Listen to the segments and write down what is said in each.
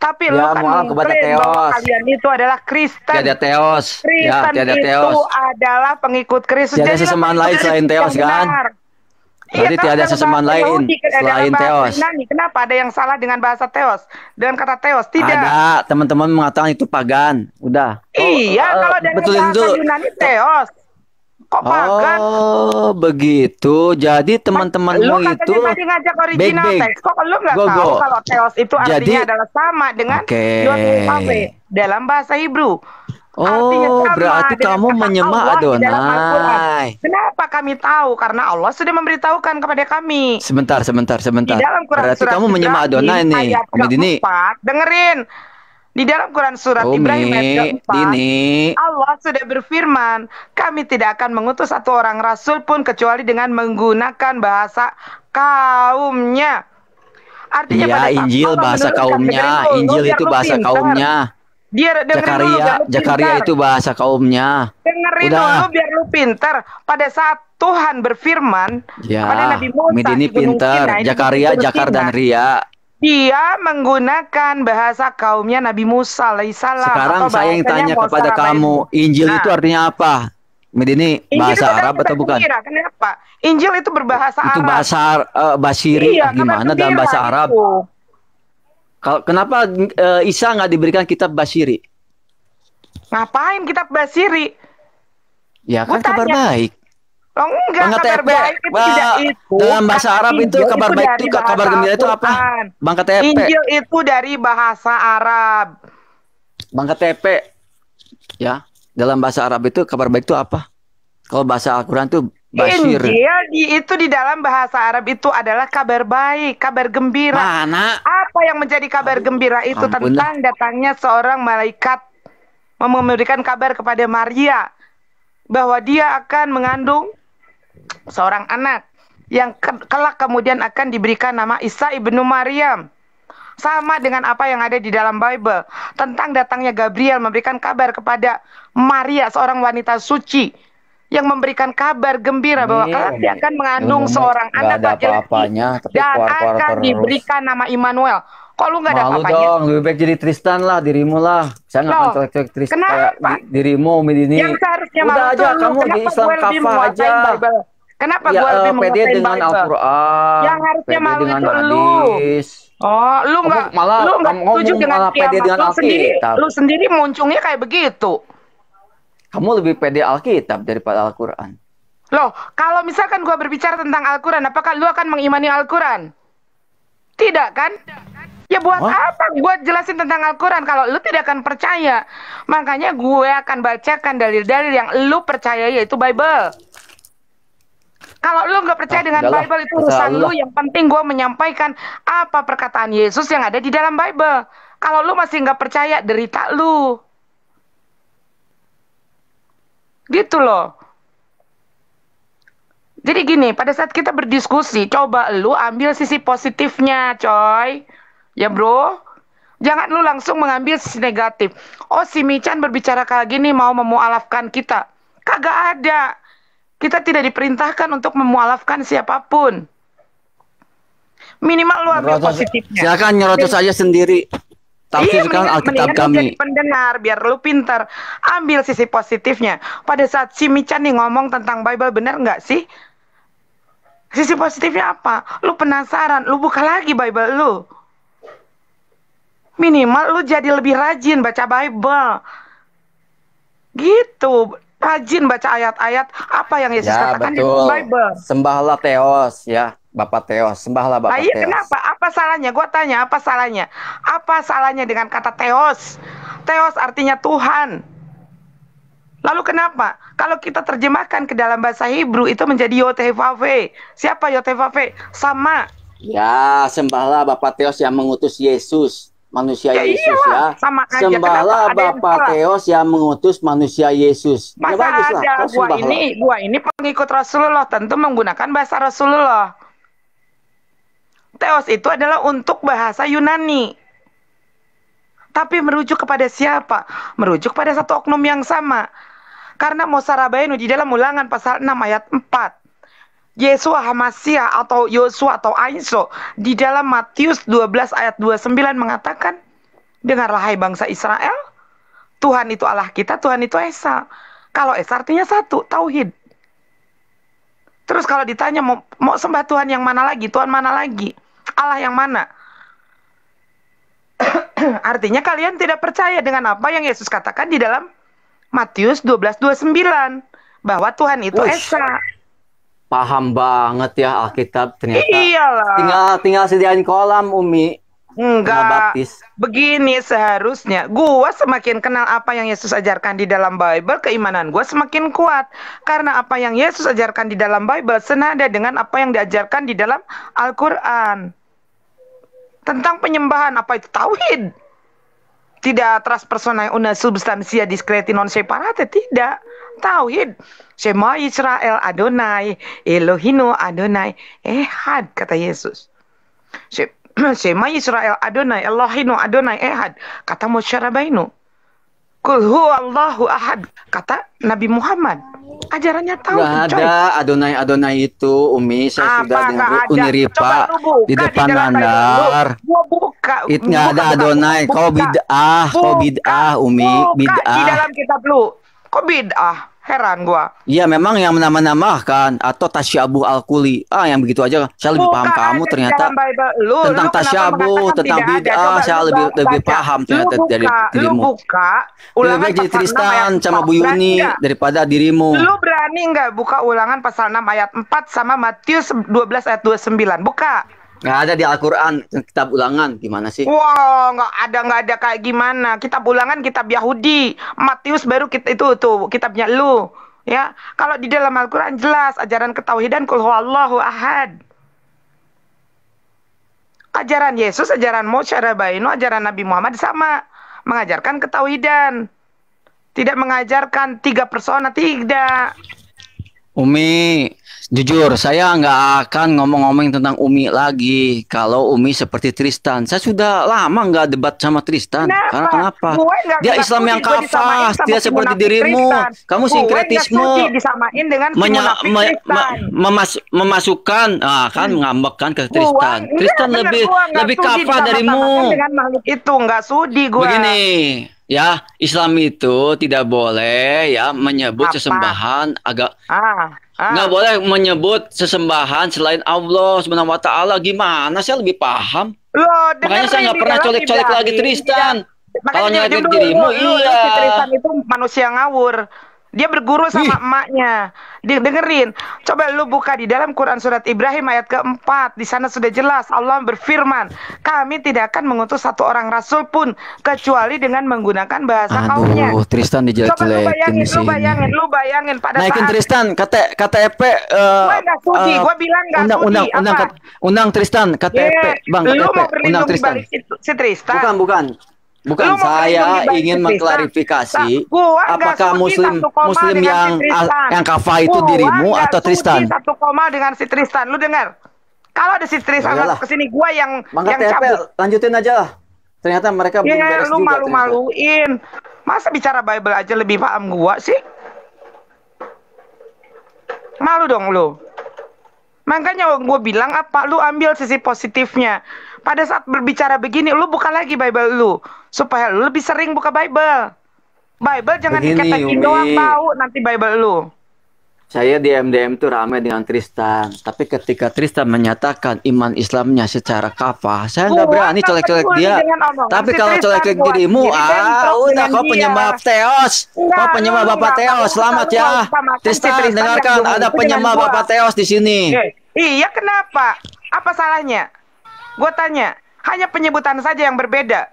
Tapi Ya, lu kan mohon kepada mengklaim bahwa Theos. kalian itu adalah Kristen. Tiada Theos. Ya, Kristen tiada itu Theos. adalah pengikut Kristus. Tiada Jadilah sesembahan pengikut lain selain Kristus Theos, yang kan? benar. Berarti Iya, tiada dalam sesembahan bahasa lain Yahudi, dalam selain bahasa Theos. Yunani. Kenapa ada yang salah dengan bahasa Theos? Dengan kata Theos? Tidak. Ada, teman-teman mengatakan itu pagan. Udah. Iya, kalau dalam betulin bahasa dulu. Yunani Theos. Kok pagan? Oh, begitu. Jadi Lu teman-temanmu itu katanya tadi ngajak original baik-baik. teks. Kok lu nggak Go, tahu go. kalau Theos itu Jadi, artinya adalah sama dengan oke. Yod-Heh-Vav dalam bahasa Hebrew. Artinya Oh, sama berarti dengan kamu kata menyembah Allah di dalam Al-Quran. Adonai. Kenapa kami tahu? Karena Allah sudah memberitahukan kepada kami. Sebentar. Di dalam Quran Berarti surat kamu menyembah Ibrahim Adonai nih, ayat Umi Dini. keempat. Dengerin. Di dalam Quran surat Ibrahim ayat Umi, keempat. Dini. Allah sudah berfirman, kami tidak akan mengutus satu orang rasul pun kecuali dengan menggunakan bahasa kaumnya. Artinya Iya, pada saat Injil Allah bahasa menurunkan, kaumnya. dengerin dulu, Injil biar itu lu bahasa pintar. kaumnya. Dia dengerin dulu, biar lu Zakaria pintar. itu bahasa kaumnya. Dengerin Udah. dulu biar lu pintar. Pada saat Tuhan berfirman Ya, kepada Nabi Musa Umi Dini di Gunung pintar. Sinai, di Zakaria, Gunung Jakar, dan Sinai, Ria. dia menggunakan bahasa kaumnya Nabi Musa alaihissalam. Sekarang atau saya yang bahasanya tanya kepada Musa kamu, alaihi. Injil Nah, itu artinya apa? Umi Dini, Injil bahasa itu adalah Arab atau kabar bukan? gembira. Kenapa? Injil itu berbahasa Itu Arab. bahasa Basiri Iya, kabar gimana dalam gembira bahasa Arab? itu. Kenapa Isa nggak diberikan kitab Basiri? Ngapain kitab Basiri? Ya Gua kan kabar tanya. baik. Oh enggak, Bang kabar KTP, baik itu tidak itu. dalam bahasa Kata Arab itu Injil kabar baik dari itu kabar bahasa gembira itu apa? Al-Quran. Bang KTP. Injil itu dari bahasa Arab. Bang KTP. Ya, dalam bahasa Arab itu kabar baik itu apa? Kalau bahasa Al-Quran itu Bashir. Injil itu di dalam bahasa Arab itu adalah kabar baik, kabar gembira. Mana? Apa yang menjadi kabar gembira itu? Ampun Tentang datangnya seorang malaikat memberikan kabar kepada Maria bahwa dia akan mengandung seorang anak yang kelak kemudian akan diberikan nama Isa ibnu Maryam. Sama dengan apa yang ada di dalam Bible tentang datangnya Gabriel memberikan kabar kepada Maria, seorang wanita suci, yang memberikan kabar gembira bahwa kelak dia akan mengandung seorang anak laki-laki dan akan diberikan nama Immanuel. Kok lu nggak ada Malu apa-apanya? dong, lebih baik jadi Tristan lah, dirimu lah. Saya nggak akan colek-colek Tristan kayak Kenapa? dirimu, Umi Dini. Yang seharusnya Udah malu aja, tuh lu. kamu di Kenapa Islam gue lebih kafah menguasai aja. Bible? Kenapa Ya, gue lebih pede menguasai dengan Bible? Al-Quran. Yang harusnya pede malu dengan itu lu. hadis. Oh, lu nggak, malah lu nggak kamu setuju ngomong dengan malah pede kiamat. dengan Alkitab. Lu sendiri muncungnya kayak begitu. Kamu lebih pede Alkitab daripada Al-Quran. Loh, kalau misalkan gua berbicara tentang Al-Quran, apakah lu akan mengimani Al-Quran? Tidak kan? Ya buat apa gua jelasin tentang Al-Quran kalau lu tidak akan percaya? Makanya gue akan bacakan dalil-dalil yang lu percaya, yaitu Bible. Kalau lu nggak percaya dengan udahlah, Bible, itu urusan Allah. lu. Yang penting gue menyampaikan apa perkataan Yesus yang ada di dalam Bible. Kalau lu masih nggak percaya, derita lu. Gitu loh. Jadi gini, pada saat kita berdiskusi, coba lu ambil sisi positifnya, coy. Ya bro. Jangan lu langsung mengambil sisi negatif. Oh, si Michan berbicara kayak gini mau memualafkan kita. Kagak ada. Kita tidak diperintahkan untuk memualafkan siapapun. Minimal lu ambil positifnya. Silakan nyerotos saja sendiri. Tafsirkan Alkitab kami. Jadi pendengar biar lu pintar. Ambil sisi positifnya. Pada saat si Michan nih ngomong tentang Bible, benar nggak sih? Sisi positifnya apa? Lu penasaran, lu buka lagi Bible lu. Minimal lu jadi lebih rajin baca Bible. Gitu. Rajin baca ayat-ayat apa yang Yesus katakan di dalam Bible. Sembahlah Theos ya, Bapak Theos. Sembahlah Bapak Theos. Kenapa? Apa salahnya? Gua tanya, apa salahnya? Apa salahnya dengan kata Theos? Theos artinya Tuhan. Lalu kenapa? Kalau kita terjemahkan ke dalam bahasa Hebrew itu menjadi Yod-Heh-Vav. Siapa Yod-Heh-Vav? Sama. Ya, sembahlah Bapak Theos yang mengutus Yesus, manusia Yesus iyalah, ya. sama aja. Sembahlah Bapak Theos yang mengutus manusia Yesus. Masa ada gua ini pengikut Rasulullah, tentu menggunakan bahasa Rasulullah. Theos itu adalah untuk bahasa Yunani. Tapi merujuk kepada siapa? Merujuk pada satu oknum yang sama. Karena Musa Rabainu di dalam Ulangan pasal 6 ayat 4. Yesua Hamasiah atau Yosua atau Aiso di dalam Matius 12 ayat 29 mengatakan, dengarlah hai bangsa Israel, Tuhan itu Allah kita, Tuhan itu Esa. Kalau Esa artinya satu, tauhid. Terus kalau ditanya mau sembah Tuhan yang mana lagi, Tuhan mana lagi, Allah yang mana? Artinya kalian tidak percaya dengan apa yang Yesus katakan di dalam Matius 12:29 bahwa Tuhan itu Wush, Esa. paham banget ya Alkitab ternyata. Iyalah. Tinggal sediain kolam Umi. Enggak. Baptis. Begini seharusnya. Gua semakin kenal apa yang Yesus ajarkan di dalam Bible, keimanan gua semakin kuat. Karena apa yang Yesus ajarkan di dalam Bible senada dengan apa yang diajarkan di dalam Al-Quran. Tentang penyembahan, apa itu tauhid. Tidak transpersonal una substansia discreti non separate, tidak. Tauhid. Shema Israel Adonai, Elohino Adonai, Ehad, kata Yesus. Shema Israel Adonai, Elohino Adonai, Ehad, kata Moshe Rabbeinu. Kul huwallahu ahad, kata Nabi Muhammad. Ajarannya tahu. Gak ada Adonai itu Umi. Saya sudah dengan Uni Ripa di depan Mandar. Gua buka. Nggak ada Adonai. Kau bid'ah Umi. Di Bid'ah. dalam kitab lu. Kok bid'ah? Heran gua. Iya memang yang menambah-nambahkan atau tasyabuh al-kuli. Yang begitu aja. Saya lebih paham kamu ternyata tentang tasyabuh, tentang bid'ah. Saya lebih paham ternyata dari dirimu. Lebih baik jadi Tristan sama Bu Yuni daripada dirimu. Lu berani nggak buka Ulangan pasal 6 ayat 4 sama Matius 12 ayat 29? Buka. Nggak ada di Al-Quran kitab Ulangan, gimana sih? Wah, nggak ada kayak gimana. Kitab Ulangan kitab Yahudi, Matius baru kita itu tuh kitabnya lu, ya. Kalau di dalam Al-Quran jelas ajaran ketauhidan kul huwallahu ahad. Ajaran Yesus, ajaran Moshe Rabbeinu, ajaran Nabi Muhammad sama, mengajarkan ketauhidan. Tidak mengajarkan 3 persona, tidak. Umi, jujur saya nggak akan ngomong-ngomong tentang Umi lagi. Kalau Umi seperti Tristan, saya sudah lama nggak debat sama Tristan. Karena kenapa? Dia Islam yang kafah, tidak seperti dirimu. Kamu sinkretisme, disamain dengan memasukkan, kan ngambek kan ke Tristan. Tristan lebih kafah darimu. Dengan makhluk itu nggak sudi gua. Begini. Ya, Islam itu tidak boleh ya menyebut sesembahan nggak boleh menyebut sesembahan selain Allah Subhanahu wa taala. Gimana? Saya lebih paham. Makanya saya nggak pernah colek-colek lagi Tristan. Kalau nyelek dirimu, iya. Tristan itu manusia ngawur. Dia berguru sama emaknya. Dengerin. Coba lu buka di dalam Quran surat Ibrahim ayat keempat. Di sana sudah jelas Allah berfirman, kami tidak akan mengutus satu orang rasul pun kecuali dengan menggunakan bahasa kaumnya. Aduh, Tristan dijelek-jelekin di sini. Lu bayangin pada naikin saat Tristan KTP gue nggak sudi, gue bilang nggak sudi. Undang Tristan KTP, Bang. Lu mau undang Tristan. Si Tristan. Bukan, saya ingin mengklarifikasi apakah muslim yang kafah itu dirimu atau Tristan? Satu koma dengan si Tristan, lu dengar? Kalau ada si Tristan masuk ke sini, gua yang cabut. Lanjutin aja lah. Ternyata mereka belum beres lu juga. malu-maluin. Masa bicara Bible aja lebih paham gua sih? Malu dong lu. Makanya gue bilang apa? Lu ambil sisi positifnya. Pada saat berbicara begini, lu buka lagi Bible lu. Supaya lu lebih sering buka Bible. Bible jangan diketekin doang bau nanti Bible lu. Saya di MDM tuh ramai dengan Tristan. Tapi ketika Tristan menyatakan iman Islamnya secara kafah, saya nggak berani colek-colek dia. Tapi kalau colek-colek dirimu, udah kau penyembah Theos. Kau penyembah Bapak Theos. Selamat ya. Tristan, dengarkan ada penyembah Bapak Theos di sini. Iya, kenapa? Apa salahnya? Gue tanya, hanya penyebutan saja yang berbeda.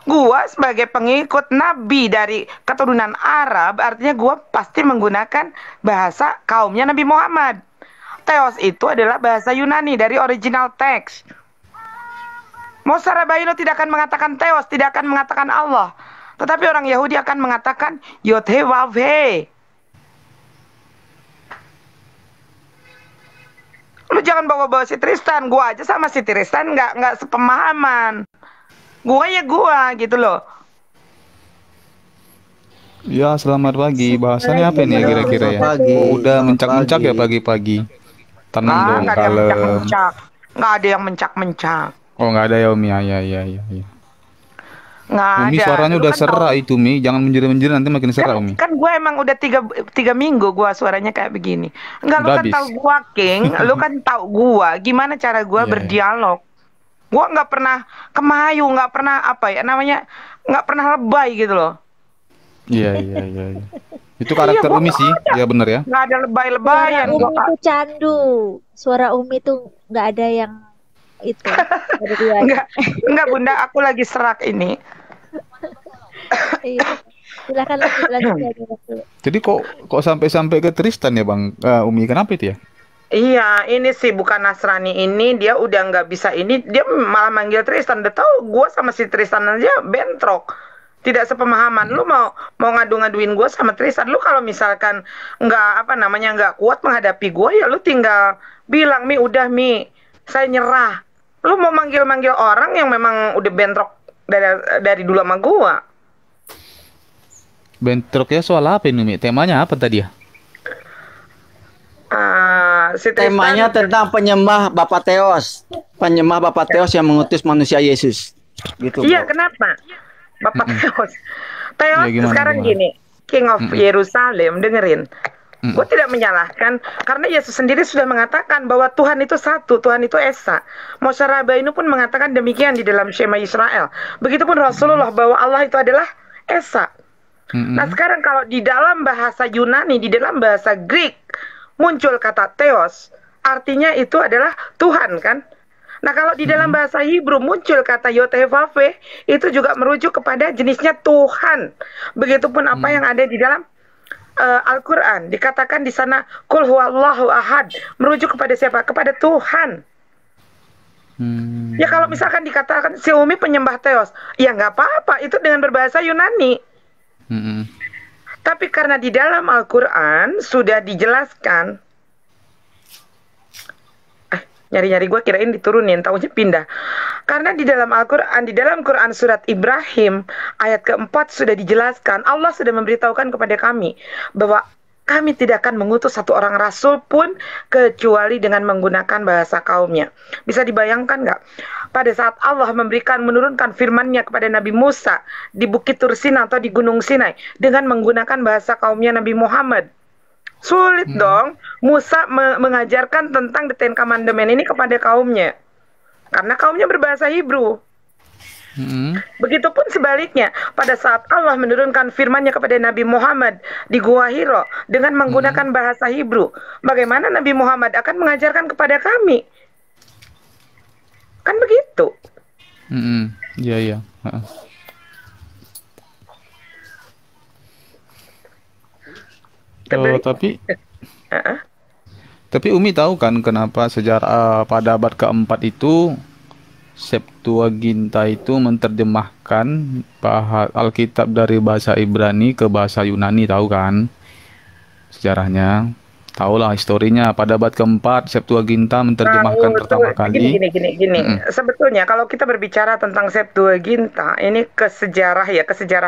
Gua sebagai pengikut Nabi dari keturunan Arab, artinya gua pasti menggunakan bahasa kaumnya Nabi Muhammad. Theos itu adalah bahasa Yunani dari original teks. Musa Rabbeinu tidak akan mengatakan Theos, tidak akan mengatakan Allah. Tetapi orang Yahudi akan mengatakan Yod-He Wav-He. Lu jangan bawa-bawa si Tristan. Gua aja sama si Tristan nggak sepemahaman. Gua gitu loh. Ya, selamat pagi. Bahasannya apa ini ya Iya, kira-kira selamat ya? pagi, Oh, udah selamat mencak-mencak pagi. ya pagi-pagi. Tenang dong, Nggak ada yang kalem. mencak-mencak. Nggak ada yang mencak-mencak. Oh, nggak ada ya Umi. Ya. Nggak Umi ada. suaranya Lu udah kan tahu. serak itu Mi. Jangan menjerit-menjerit nanti makin Kan serak Umi. kan gue emang udah tiga minggu gue suaranya kayak begini. Enggak, lu Udah kan tahu habis. gue, King. Lu kan tahu gue gimana cara gue Iya. berdialog. Gue nggak pernah kemayu, nggak pernah apa ya namanya, nggak pernah lebay gitu loh. Iya. Itu Iya, karakter gue Umi sih. Ya bener ya. nggak ada Suara lebay-lebayan gue, Umi Kak. tuh candu. Suara Umi tuh nggak ada yang itu. Nggak ada duanya. Enggak Bunda, aku lagi serak ini. Iya. Silakan lanjut aja dulu. Jadi kok sampai ke Tristan ya Bang Umi, kenapa itu ya? Iya, ini sih bukan Nasrani ini, dia udah nggak bisa ini, dia malah manggil Tristan. Udah tahu gue sama si Tristan aja bentrok. Tidak sepemahaman. Lu mau ngadu-ngaduin gue sama Tristan. Lu kalau misalkan nggak apa namanya nggak kuat menghadapi gue ya lu tinggal bilang, Mi, udah Mi, saya nyerah. Lu mau manggil-manggil orang yang memang udah bentrok dari dulu sama gue. Bentroknya soal apa ini Umi? Temanya apa tadi ya? Si Tristan, Temanya tentang penyembah Bapak Theos. Penyembah Bapak Theos yang mengutus manusia Yesus. Gitu, iya, Bro. kenapa? Bapak Theos. Ya, Theos sekarang gini, King of Yerusalem, dengerin. Gue tidak menyalahkan, karena Yesus sendiri sudah mengatakan bahwa Tuhan itu satu, Tuhan itu Esa. Moshe Rabbeinu pun mengatakan demikian di dalam Shema Israel. Begitupun Rasulullah bahwa Allah itu adalah Esa. Nah sekarang kalau di dalam bahasa Yunani, di dalam bahasa Greek, muncul kata Theos, artinya itu adalah Tuhan kan? Nah kalau di dalam bahasa Hebrew muncul kata Yotevave, itu juga merujuk kepada jenisnya Tuhan. Begitupun apa yang ada di dalam Al-Quran. Dikatakan di sana, Qul huwallahu ahad. Merujuk kepada siapa? Kepada Tuhan. Ya kalau misalkan dikatakan si Umi penyembah Theos, ya nggak apa-apa. Itu dengan berbahasa Yunani. Tapi karena di dalam Al-Quran sudah dijelaskan, nyari-nyari gue kirain diturunin, taunya pindah. Karena di dalam Al-Quran, di dalam Quran surat Ibrahim ayat keempat sudah dijelaskan, Allah sudah memberitahukan kepada kami bahwa kami tidak akan mengutus satu orang rasul pun kecuali dengan menggunakan bahasa kaumnya. Bisa dibayangkan nggak? Pada saat Allah menurunkan firman-Nya kepada Nabi Musa di Bukit Tursina atau di Gunung Sinai dengan menggunakan bahasa kaumnya Nabi Muhammad. Sulit dong Musa mengajarkan tentang the Ten Commandment ini kepada kaumnya. Karena kaumnya berbahasa Hebrew. Begitupun sebaliknya, pada saat Allah menurunkan firman-Nya kepada Nabi Muhammad di Gua Hiro dengan menggunakan bahasa Hebrew, bagaimana Nabi Muhammad akan mengajarkan kepada kami? Kan begitu. Iya. Tapi Umi tahu kan kenapa sejarah pada abad keempat itu Septuaginta itu menerjemahkan Alkitab dari bahasa Ibrani ke bahasa Yunani, tahu kan sejarahnya? Tahulah historinya, pada abad keempat Septuaginta menerjemahkan pertama kali. Gini. Sebetulnya kalau kita berbicara tentang Septuaginta, ini ke sejarah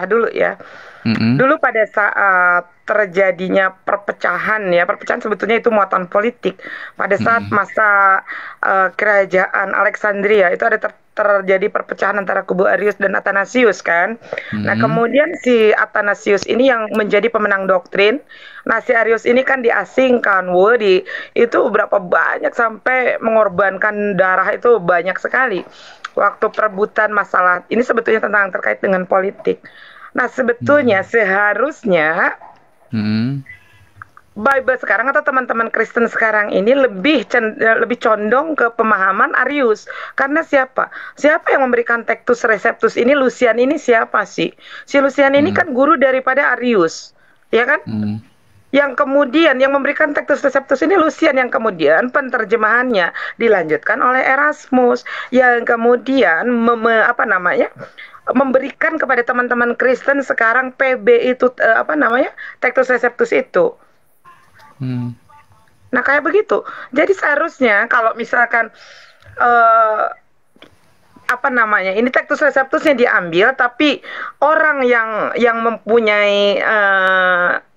dulu ya. Dulu pada saat terjadinya perpecahan sebetulnya itu muatan politik. Pada saat masa kerajaan Alexandria itu ada terjadi perpecahan antara kubu Arius dan Athanasius kan. Nah kemudian si Athanasius ini yang menjadi pemenang doktrin. Nah si Arius ini kan diasingkan, itu berapa banyak sampai mengorbankan darah itu banyak sekali. Waktu perebutan masalah ini sebetulnya tentang terkait dengan politik. Nah sebetulnya seharusnya Bible sekarang atau teman-teman Kristen sekarang ini lebih condong ke pemahaman Arius. Karena siapa yang memberikan Textus Receptus ini? Lucian ini siapa sih? Si Lucian ini kan guru daripada Arius, ya kan? Yang kemudian yang memberikan Textus Receptus ini Lucian, yang kemudian penterjemahannya dilanjutkan oleh Erasmus, yang kemudian memberikan kepada teman-teman Kristen sekarang PB itu Textus Receptus itu. Nah kayak begitu. Jadi seharusnya kalau misalkan apa namanya? Ini Textus Receptusnya diambil, tapi orang yang mempunyai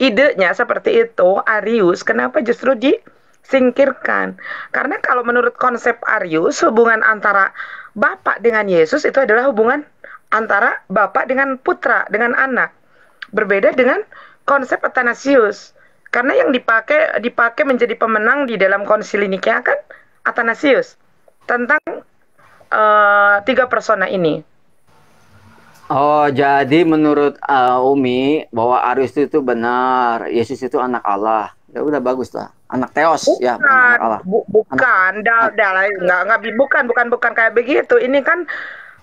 idenya seperti itu, Arius, kenapa justru disingkirkan? Karena kalau menurut konsep Arius, hubungan antara Bapak dengan Yesus itu adalah hubungan antara Bapak dengan putra, dengan anak. Berbeda dengan konsep Athanasius. Karena yang dipakai menjadi pemenang di dalam konsili Nikea kan Athanasius tentang tiga persona ini. Oh, jadi menurut Umi bahwa Arius itu benar, Yesus itu anak Allah. Ya udah bagus lah. Anak Theos ya, bukan anak Allah. Bukan, bukan kayak begitu. Ini kan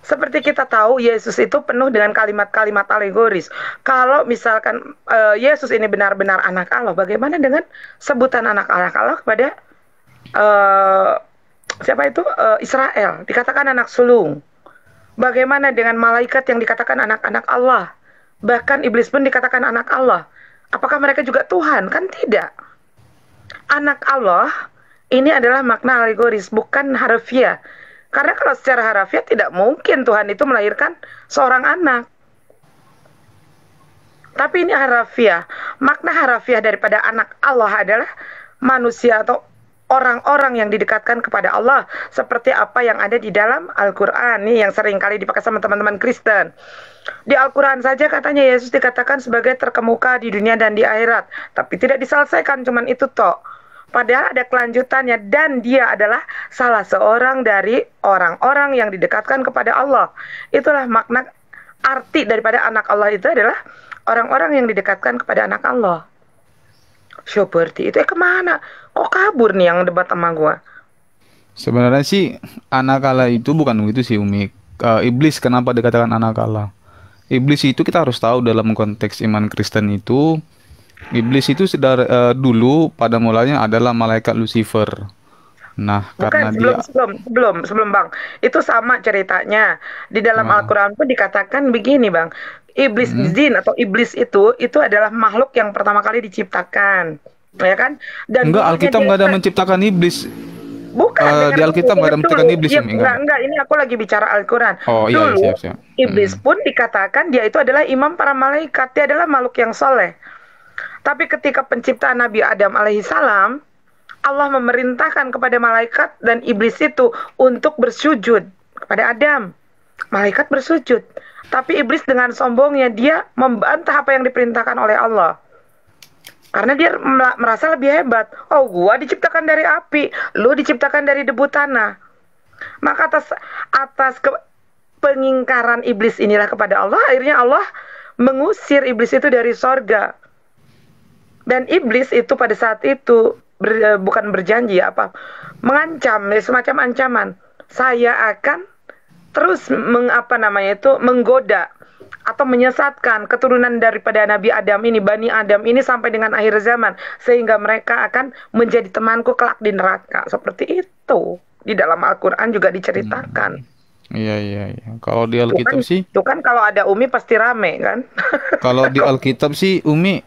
seperti kita tahu Yesus itu penuh dengan kalimat-kalimat alegoris. Kalau misalkan Yesus ini benar-benar anak Allah, bagaimana dengan sebutan anak Allah kepada siapa itu? Israel, dikatakan anak sulung. Bagaimana dengan malaikat yang dikatakan anak-anak Allah? Bahkan iblis pun dikatakan anak Allah. Apakah mereka juga Tuhan? Kan tidak. Anak Allah ini adalah makna alegoris, bukan harfiah. Karena kalau secara harafiah tidak mungkin Tuhan itu melahirkan seorang anak. Tapi ini harafiah. Makna harafiah daripada anak Allah adalah manusia atau orang-orang yang didekatkan kepada Allah. Seperti apa yang ada di dalam Al-Quran. Nih yang sering kali dipakai sama teman-teman Kristen. Di Al-Quran saja katanya Yesus dikatakan sebagai terkemuka di dunia dan di akhirat. Tapi tidak diselesaikan, cuman itu toh. Padahal ada kelanjutannya, dan dia adalah salah seorang dari orang-orang yang didekatkan kepada Allah. Itulah makna arti daripada anak Allah itu adalah orang-orang yang didekatkan kepada anak Allah. Seperti itu. Kemana? Kok kabur nih yang debat sama gua? Sebenarnya sih anak Allah itu bukan begitu sih Umi. Iblis kenapa dikatakan anak Allah? Iblis itu kita harus tahu dalam konteks iman Kristen itu, Iblis itu dulu pada mulanya adalah malaikat Lucifer. Nah, Bukan, karena sebelum Bang. Itu sama ceritanya. Di dalam Al-Quran pun dikatakan begini Bang. Iblis jin atau iblis itu adalah makhluk yang pertama kali diciptakan. Ya kan? Dan enggak, Alkitab nggak ada menciptakan iblis. Bukan, di Alkitab nggak ada menciptakan iblis. Ya, enggak, ini aku lagi bicara Al-Quran. Oh iya, dulu, siap. Iblis pun dikatakan dia itu adalah imam para malaikat. Dia adalah makhluk yang soleh. Tapi ketika penciptaan Nabi Adam alaihissalam, Allah memerintahkan kepada malaikat dan iblis itu untuk bersujud kepada Adam. Malaikat bersujud. Tapi iblis dengan sombongnya dia membantah apa yang diperintahkan oleh Allah. Karena dia merasa lebih hebat. Oh, gua diciptakan dari api, lu diciptakan dari debu tanah. Maka atas pengingkaran iblis inilah kepada Allah, akhirnya Allah mengusir iblis itu dari sorga. Dan iblis itu pada saat itu bukan berjanji mengancam, semacam ancaman. Saya akan terus menggoda atau menyesatkan keturunan daripada Nabi Adam ini, Bani Adam ini sampai dengan akhir zaman, sehingga mereka akan menjadi temanku kelak di neraka. Seperti itu. Di dalam Al-Quran juga diceritakan. Iya. Kalau di Alkitab sih, itu kan kalau ada Umi pasti rame kan. Kalau di Alkitab sih Umi,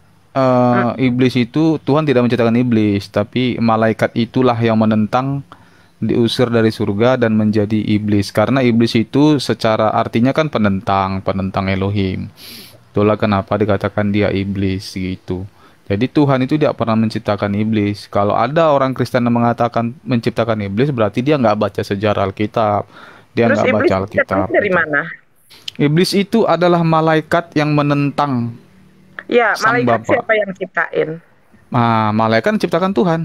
iblis itu Tuhan tidak menciptakan iblis, tapi malaikat itulah yang menentang, diusir dari surga dan menjadi iblis. Karena iblis itu secara artinya kan penentang Elohim. Itulah kenapa dikatakan dia iblis gitu. Jadi Tuhan itu tidak pernah menciptakan iblis. Kalau ada orang Kristen yang mengatakan menciptakan iblis, berarti dia nggak baca sejarah Alkitab. Dia nggak baca Alkitab. Dari mana? Iblis itu adalah malaikat yang menentang. Ya, malaikat Bapak. Siapa yang ciptain? Nah, malaikat ciptakan Tuhan.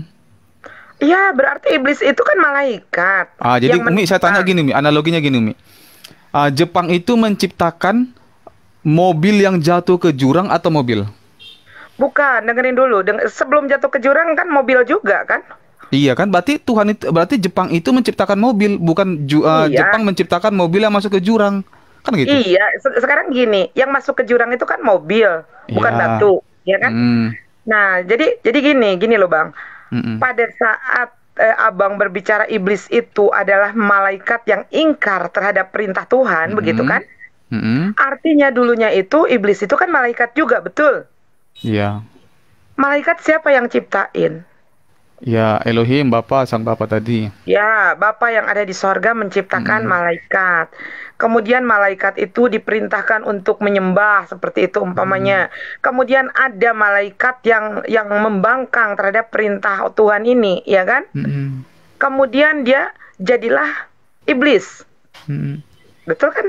Iya, berarti iblis itu kan malaikat. Jadi Umi, saya tanya gini Umi, analoginya gini Umi. Jepang itu menciptakan mobil yang jatuh ke jurang atau mobil? Bukan, dengerin dulu. Sebelum jatuh ke jurang kan mobil juga kan? Iya kan, berarti Jepang itu menciptakan mobil, bukan Jepang menciptakan mobil yang masuk ke jurang. Kan gitu. Iya, sekarang gini, yang masuk ke jurang itu kan mobil, bukan batu, ya kan? Nah, jadi gini loh Bang. Pada saat Abang berbicara iblis itu adalah malaikat yang ingkar terhadap perintah Tuhan, begitu kan? Artinya dulunya itu iblis itu kan malaikat juga, betul? Iya. Malaikat siapa yang ciptain? Ya, Elohim, Bapa, sang Bapa tadi. Ya, Bapa yang ada di sorga menciptakan malaikat. Kemudian malaikat itu diperintahkan untuk menyembah seperti itu umpamanya. Kemudian ada malaikat yang membangkang terhadap perintah Tuhan ini, ya kan? Mm-mm. Kemudian dia jadilah iblis. Mm-mm. Betul kan?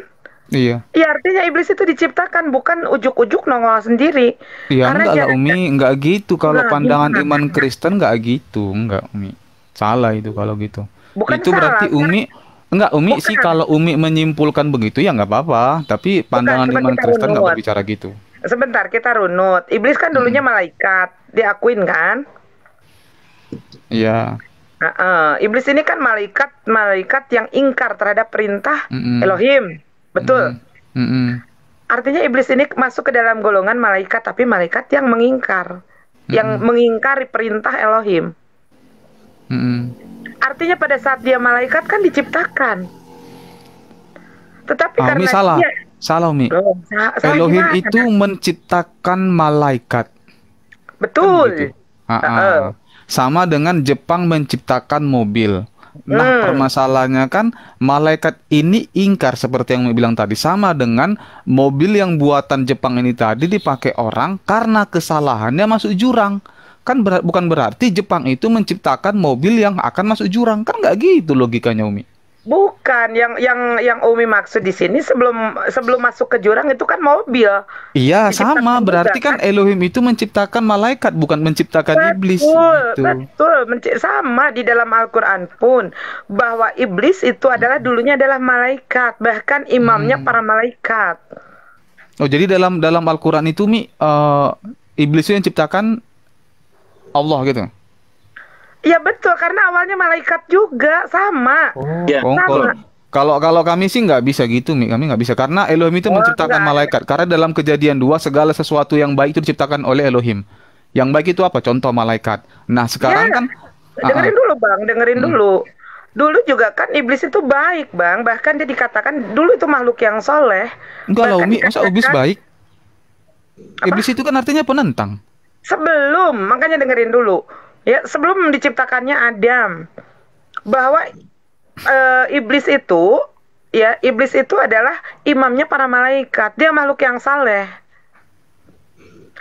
Iya. Ya, artinya iblis itu diciptakan bukan ujuk-ujuk nongol sendiri. Iya, Karena enggak lah dia Umi, enggak gitu. Kalau Nah, pandangan gimana? iman Kristen enggak gitu, enggak Umi. Salah itu kalau gitu. Bukan Itu salah. berarti Umi enggak Umi sih Bukan. kalau Umi menyimpulkan begitu ya enggak apa-apa. Tapi Bukan, pandangan coba iman kita Kristen enggak runut. berbicara gitu. Sebentar, kita runut. Iblis kan dulunya malaikat, diakuin kan? Iya. Iblis ini kan malaikat yang ingkar terhadap perintah Mm-mm. Elohim. Betul. Mm-mm. Artinya iblis ini masuk ke dalam golongan malaikat, tapi malaikat yang mengingkar. Yang mengingkari perintah Elohim. Mm-mm. Artinya pada saat dia malaikat kan diciptakan. Tetapi Umi karena salah. dia Salah Umi. Loh, salah Elohim gimana? itu menciptakan malaikat. Betul. Gitu. Sama dengan Jepang menciptakan mobil. Nah, permasalahannya kan malaikat ini ingkar seperti yang bilang tadi, sama dengan mobil yang buatan Jepang ini tadi dipakai orang karena kesalahannya masuk jurang. Kan bukan berarti Jepang itu menciptakan mobil yang akan masuk jurang. Kan nggak gitu logikanya Umi. Bukan, yang Umi maksud di sini sebelum masuk ke jurang itu kan mobil. Iya, Diciptakan sama. juga, Berarti kan Elohim itu menciptakan malaikat, bukan menciptakan iblis. Gitu. Betul, sama di dalam Al-Quran pun bahwa iblis itu adalah dulunya adalah malaikat, bahkan imamnya para malaikat. Oh, jadi dalam Al-Quran itu iblis itu yang ciptakan Allah gitu. Iya betul, karena awalnya malaikat juga sama. Kalau kami sih nggak bisa gitu, kami nggak bisa karena Elohim itu menciptakan malaikat. Karena dalam Kejadian 2 segala sesuatu yang baik itu diciptakan oleh Elohim. Yang baik itu apa? Contoh malaikat. Nah sekarang kan dengerin dulu Bang, dengerin dulu. Dulu juga kan iblis itu baik Bang, bahkan dia dikatakan dulu itu makhluk yang soleh. Enggak lah Umi, masa iblis baik? Apa? Iblis itu kan artinya penentang. Sebelum, makanya dengerin dulu. Ya, sebelum diciptakannya Adam, bahwa iblis itu adalah imamnya para malaikat. Dia makhluk yang saleh.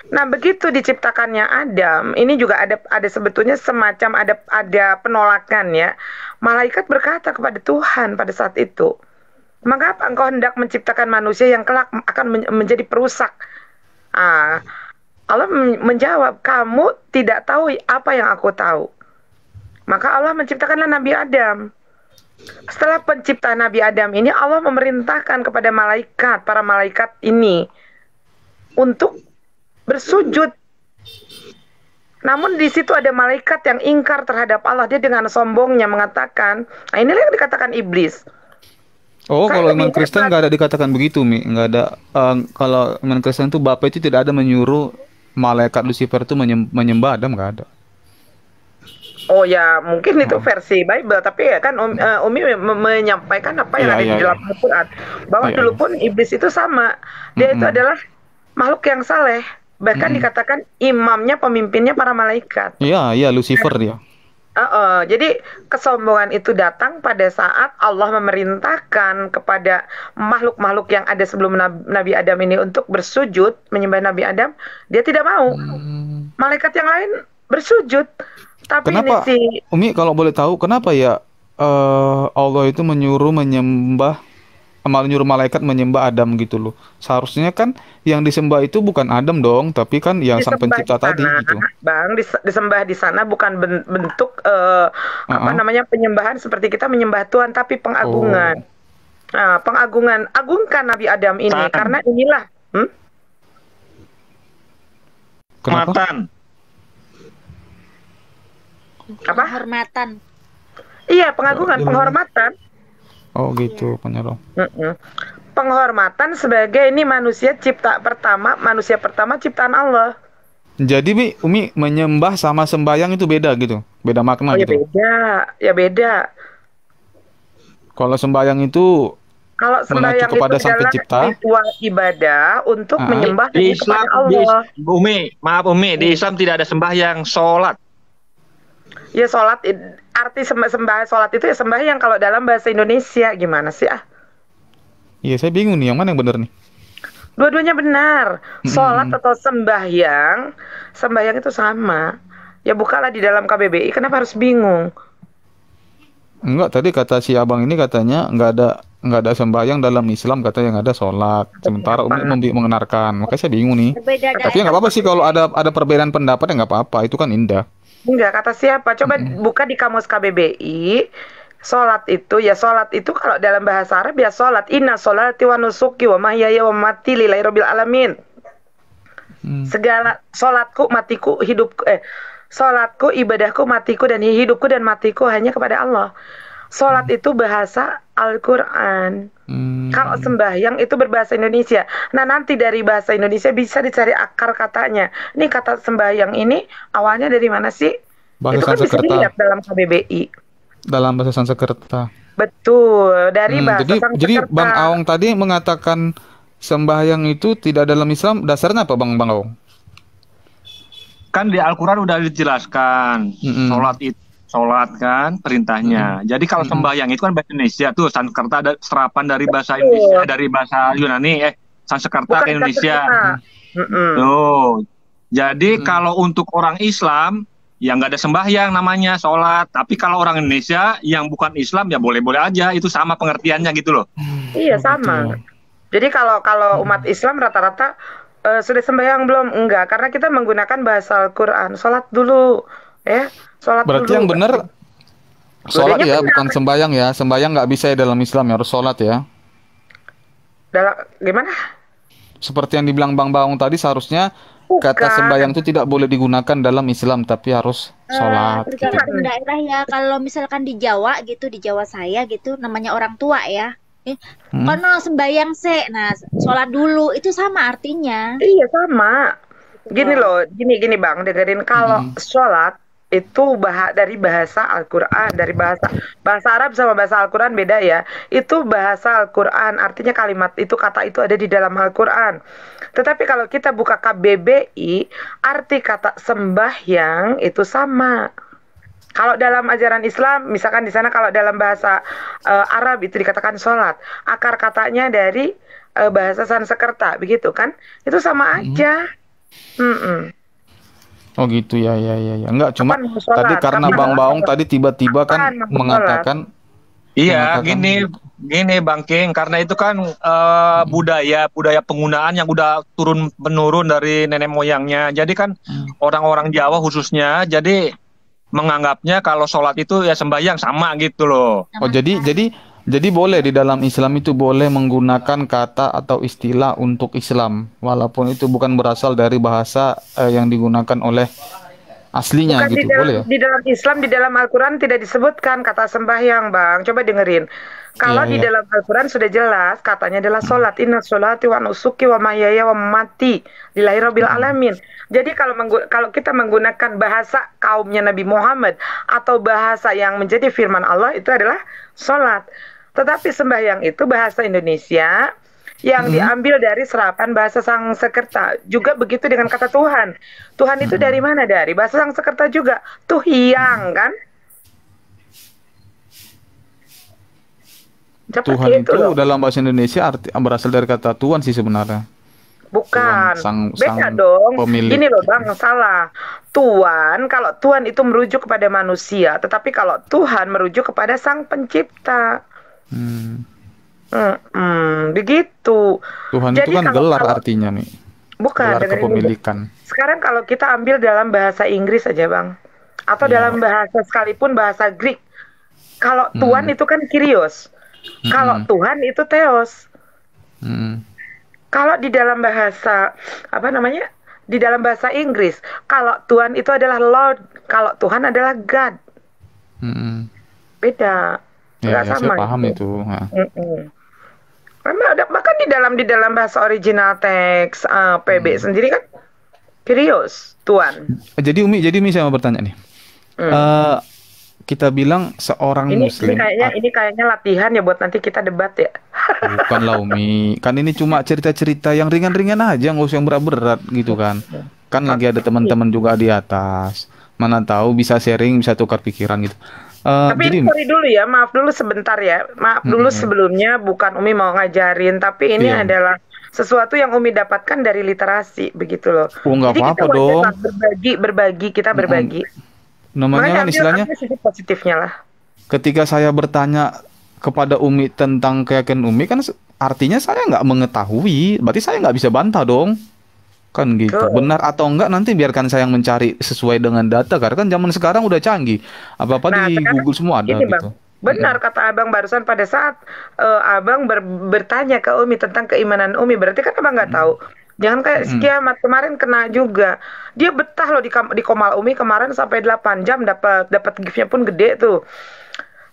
Nah, begitu diciptakannya Adam, ini juga ada sebetulnya semacam ada penolakan ya. Malaikat berkata kepada Tuhan pada saat itu, "Mengapa engkau hendak menciptakan manusia yang kelak akan menjadi perusak?" Allah menjawab, "Kamu tidak tahu apa yang aku tahu." Maka Allah menciptakanlah Nabi Adam. Setelah penciptaan Nabi Adam ini, Allah memerintahkan kepada para malaikat ini untuk bersujud. Namun di situ ada malaikat yang ingkar terhadap Allah. Dia dengan sombongnya mengatakan, nah inilah yang dikatakan iblis. Oh, kalau iman Kristen nggak ada dikatakan begitu, nggak ada. Kalau iman Kristen itu Bapak itu tidak ada menyuruh malaikat Lucifer itu menyembah Adam, nggak ada. Oh ya, mungkin itu versi Bible, tapi ya kan Umi menyampaikan apa yang ada di dalam Al-Quran, bahwa dulu pun iblis itu sama, dia itu adalah makhluk yang saleh, bahkan dikatakan imamnya, pemimpinnya para malaikat. Iya, Lucifer dia. Jadi kesombongan itu datang pada saat Allah memerintahkan kepada makhluk-makhluk yang ada sebelum Nabi Adam ini untuk bersujud menyembah Nabi Adam, dia tidak mau. Malaikat yang lain bersujud. Tapi kenapa, ini Umi kalau boleh tahu, kenapa ya Allah itu menyuruh malaikat menyembah Adam gitu loh? Seharusnya kan yang disembah itu bukan Adam dong, tapi kan yang sang pencipta tadi gitu. Bang, disembah di sana bukan bentuk penyembahan seperti kita menyembah Tuhan, tapi pengagungan. Nah, agungkan Nabi Adam ini karena inilah Kenapa? Penghormatan. Iya, penghormatan. Oh gitu, penyerah. Penghormatan sebagai ini manusia pertama ciptaan Allah. Jadi Umi menyembah sama sembahyang itu beda gitu, beda makna gitu. Beda. Kalau sembahyang itu mengacu kepada sang pencipta. Ritual ibadah untuk menyembah di Islam, kepada Allah. Maaf Umi, di Islam tidak ada sembahyang, sholat. Ya sholat, arti sembah sholat itu ya sembahyang kalau dalam bahasa Indonesia gimana sih ah? Iya, saya bingung nih, yang mana yang benar nih? Dua-duanya benar. Sholat Mm-mm. atau sembahyang, sembahyang itu sama. Ya bukalah di dalam KBBI, kenapa harus bingung? Enggak, tadi kata si abang ini katanya nggak ada sembahyang dalam Islam, katanya yang ada sholat. Sementara Umi Apa? membenarkan. Makanya saya bingung nih. Berbeda Tapi ya nggak daerah. apa-apa sih kalau ada perbedaan pendapat ya nggak apa-apa. Itu kan indah. Enggak, kata siapa? Coba Mm-mm. buka di kamus KBBI. Sholat itu kalau dalam bahasa Arab ya sholat. Inna sholati wa nusuki wa mahyaya wa mamati lillahi rabbil alamin. Hmm. Segala sholatku, matiku, sholatku, ibadahku, matiku, dan hidupku dan matiku hanya kepada Allah. Sholat itu bahasa Al-Quran. Hmm. Kalau sembahyang itu berbahasa Indonesia. Nah, nanti dari bahasa Indonesia bisa dicari akar katanya. Ini kata sembahyang ini awalnya dari mana sih? Bahasa Itu kan bisa Sanskerta. dilihat dalam KBBI. Dalam bahasa Sanskerta. Betul, dari bahasa Jadi Bang Sanskerta. Aong tadi mengatakan sembahyang itu tidak dalam Islam. Dasarnya apa Bang Aong? Kan di Al-Quran udah dijelaskan Mm-mm. sholat kan perintahnya. Jadi kalau Mm-mm. sembahyang itu kan bahasa Indonesia tuh, Sanskerta ada serapan dari bahasa Indonesia, dari bahasa Yunani, Sanskerta Bukan ke Indonesia. Sanskerta. Tuh. Jadi Mm. kalau untuk orang Islam ya nggak ada sembahyang, namanya sholat. Tapi kalau orang Indonesia yang bukan Islam ya boleh-boleh aja, itu sama pengertiannya gitu loh. Iya, Oh, sama. gitu. Jadi kalau umat Islam rata-rata sudah sembahyang belum? Enggak, karena kita menggunakan bahasa Al-Quran. Sholat dulu, ya. Sholat Berarti dulu. yang benar sholat Dua-duanya ya, benar. bukan sembahyang ya. Sembahyang nggak bisa ya dalam Islam ya, harus sholat ya. Gimana? Seperti yang dibilang Bang Baung tadi, seharusnya kata Bukan. sembahyang itu tidak boleh digunakan dalam Islam, tapi harus sholat gitu. Tergantung daerah ya. Kalau misalkan di Jawa gitu, di Jawa saya gitu, namanya orang tua ya. Kono sembayang nah sholat dulu itu sama artinya. Iya, sama. Gitu, Gini Bang. loh, gini Bang, dengerin. Kalau sholat itu dari bahasa Al-Quran, dari bahasa Arab sama bahasa Al-Quran beda ya. Itu bahasa Al-Quran, artinya kalimat itu, kata itu ada di dalam Al-Quran. Tetapi kalau kita buka KBBI, arti kata sembahyang itu sama. Kalau dalam ajaran Islam, misalkan di sana kalau dalam bahasa Arab itu dikatakan sholat, akar katanya dari bahasa Sanskerta, begitu kan? Itu sama aja. Mm-mm. Oh gitu ya. Enggak, cuma Kapan mau sholat? tadi karena Kapan Bang mau Baung sholat? tadi tiba-tiba Kapan kan mau sholat? mengatakan Iya, Mengatakan- gini Bang King, karena itu kan budaya penggunaan yang udah turun menurun dari nenek moyangnya. Jadi kan orang-orang Jawa khususnya, jadi menganggapnya kalau sholat itu ya sembahyang sama gitu loh. oh jadi boleh di dalam Islam itu boleh menggunakan kata atau istilah untuk Islam, walaupun itu bukan berasal dari bahasa yang digunakan oleh aslinya Bukan gitu, boleh ya? di dalam Islam, di dalam Al-Quran tidak disebutkan kata sembahyang, Bang. Coba dengerin. Kalau Iya, di iya. dalam Al-Quran sudah jelas, katanya adalah sholat. Inna sholati wa nusuki wa mahyaya wa mamati lillahi rabbil alamin. Jadi kalau kita menggunakan bahasa kaumnya Nabi Muhammad atau bahasa yang menjadi firman Allah, itu adalah sholat. Tetapi sembahyang itu bahasa Indonesia yang diambil dari serapan bahasa Sanskerta. Juga begitu dengan kata Tuhan. Tuhan itu dari mana? Dari bahasa Sanskerta juga. Tuhyang kan? Seperti Tuhan itu loh. dalam bahasa Indonesia berasal dari kata Tuhan sih sebenarnya. Bukan. Tuhan, Beda sang dong. pemilik. Gini loh Bang, salah. Tuhan, kalau Tuhan itu merujuk kepada manusia. Tetapi kalau Tuhan merujuk kepada sang pencipta. Begitu. Tuhan Jadi itu kan kalau- gelar artinya nih. Bukan. Gelar dengerin dulu. kepemilikan. Sekarang kalau kita ambil dalam bahasa Inggris aja Bang. Atau Iya. dalam bahasa sekalipun bahasa Greek. Kalau Tuhan itu kan Kyrios. Kalau Tuhan itu Theos. Hmm. Kalau di dalam bahasa di dalam bahasa Inggris, kalau Tuhan itu adalah Lord, kalau Tuhan adalah God. Hmm. Beda. Ya, Nggak saya sama paham gitu. itu. Nah. Bahkan di dalam bahasa original teks PB sendiri kan Kyrios, Tuhan. Jadi Umi saya mau bertanya nih. Kita bilang seorang Ini Muslim. kayaknya latihan ya buat nanti kita debat ya. Bukan lah Umi. Kan ini cuma cerita-cerita yang ringan-ringan aja, nggak usah yang berat-berat gitu kan. Kan lagi ada teman-teman juga di atas. Mana tahu bisa sharing, bisa tukar pikiran gitu. Tapi Jadi, sorry dulu ya, maaf dulu sebentar ya. Maaf dulu sebelumnya, bukan Umi mau ngajarin, tapi ini iya. adalah sesuatu yang Umi dapatkan dari literasi, begitu loh. Oh, nggak Jadi kita apa-apa wajar dong. lah berbagi, kita berbagi. Namanya Makanya kan istilahnya, ambil sisi positifnya lah. ketika saya bertanya kepada Umi tentang keyakinan Umi kan artinya saya nggak mengetahui, berarti saya nggak bisa bantah dong. Kan gitu. Betul. Benar atau enggak nanti biarkan saya yang mencari sesuai dengan data, karena kan zaman sekarang udah canggih. Apa-apa Nah, di sekarang Google semua ada gini Bang, gitu. benar kata Abang barusan pada saat Abang bertanya ke Umi tentang keimanan Umi, berarti kan Abang nggak tahu. Jangan kayak si Kiamat kemarin kena juga. Dia betah loh di Komal Umi kemarin sampai 8 jam dapat gift-nya pun gede tuh.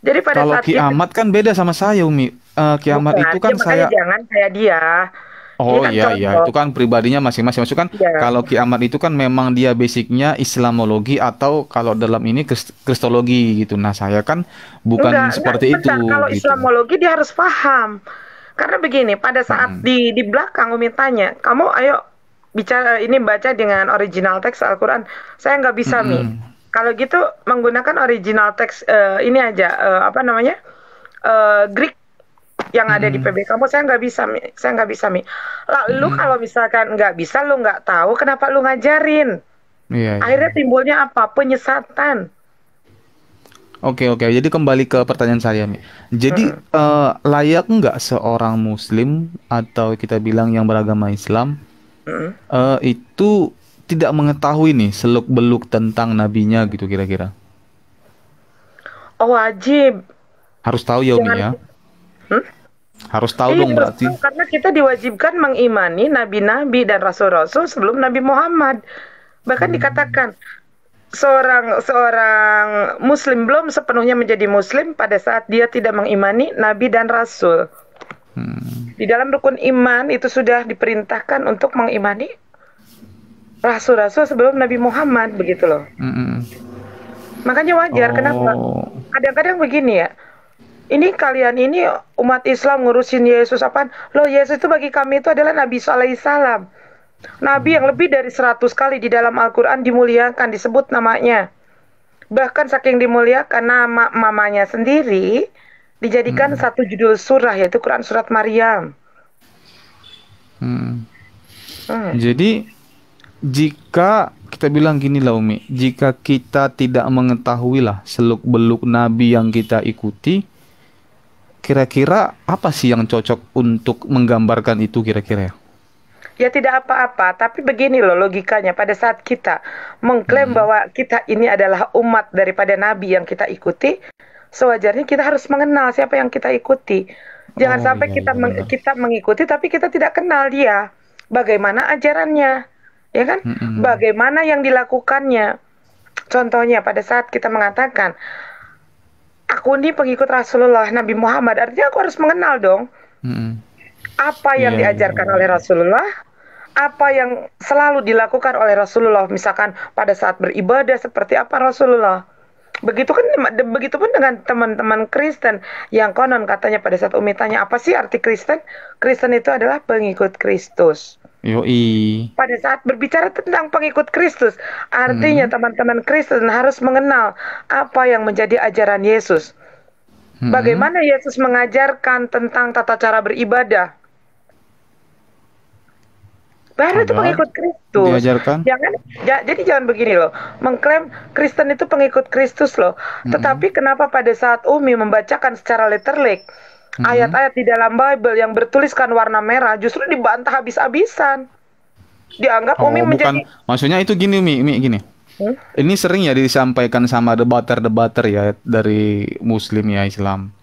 Jadi pada Kalau saat kita kiamat kan beda sama saya, Umi. Kiamat bukan, itu ya kan makanya saya. jangan kayak dia. Ini Oh kan iya iya, contoh. itu kan pribadinya masing-masing. Maksud kan Iya. kalau kiamat itu kan memang dia basicnya Islamologi atau kalau dalam ini Kristologi gitu. Nah saya kan bukan Enggak, seperti itu bentar. Kalau gitu. Islamologi dia harus paham. Karena begini, pada saat di belakang Umi tanya, kamu ayo bicara ini baca dengan original teks Al-Quran. Saya nggak bisa, Mi. Kalau gitu menggunakan original teks ini aja, apa namanya, Greek yang ada di PB kamu, saya nggak bisa, Mi. Saya nggak bisa, Mi. Lalu kalau misalkan nggak bisa, lu nggak tahu, kenapa lu ngajarin? Iya, iya. Akhirnya timbulnya apa? Penyesatan. Oke oke. Jadi kembali ke pertanyaan saya, Mi. Jadi layak nggak seorang Muslim atau kita bilang yang beragama Islam itu tidak mengetahui nih seluk-beluk tentang nabinya gitu kira-kira? Oh, wajib. Harus tahu ya, Umi Jangan. ya. Harus tahu Iya, dong harus berarti. tahu, karena kita diwajibkan mengimani nabi-nabi dan rasul-rasul sebelum Nabi Muhammad. Bahkan dikatakan seorang muslim belum sepenuhnya menjadi muslim pada saat dia tidak mengimani nabi dan rasul. Di dalam rukun iman itu sudah diperintahkan untuk mengimani rasul-rasul sebelum Nabi Muhammad, begitu loh. Makanya wajar, kenapa? Oh. Kadang-kadang begini ya. Ini kalian ini umat Islam ngurusin Yesus apaan? Loh, Yesus itu bagi kami itu adalah Nabi SAW. Nabi yang lebih dari 100 kali di dalam Al-Quran dimuliakan, disebut namanya. Bahkan saking dimuliakan, nama mamanya sendiri dijadikan satu judul surah, yaitu Quran Surat Maryam. Jadi jika kita bilang gini lah, Umi, jika kita tidak mengetahui lah seluk-beluk nabi yang kita ikuti, kira-kira apa sih yang cocok untuk menggambarkan itu kira-kira ya? Ya tidak apa-apa, tapi begini loh logikanya. Pada saat kita mengklaim bahwa kita ini adalah umat daripada nabi yang kita ikuti, sewajarnya kita harus mengenal siapa yang kita ikuti. Jangan sampai kita mengikuti tapi kita tidak kenal dia. Bagaimana ajarannya, ya kan? Bagaimana yang dilakukannya. Contohnya pada saat kita mengatakan, aku ini pengikut Rasulullah Nabi Muhammad, artinya aku harus mengenal dong apa yang diajarkan oleh Rasulullah, apa yang selalu dilakukan oleh Rasulullah. Misalkan pada saat beribadah seperti apa Rasulullah. Begitupun dengan teman-teman Kristen yang konon katanya pada saat Umi tanya apa sih arti Kristen? Kristen itu adalah pengikut Kristus. Yoi. Pada saat berbicara tentang pengikut Kristus, artinya teman-teman Kristen harus mengenal apa yang menjadi ajaran Yesus. Bagaimana Yesus mengajarkan tentang tata cara beribadah. Baru itu pengikut Kristus. Diajarkan. Jadi jangan begini loh, mengklaim Kristen itu pengikut Kristus loh. Tetapi kenapa pada saat Umi membacakan secara letterlik ayat-ayat di dalam Bible yang bertuliskan warna merah justru dibantah habis-habisan. Dianggap Umi menjadi... Maksudnya itu gini, Umi gini. Ini sering ya disampaikan sama debater-debater ya dari Muslim ya Islam.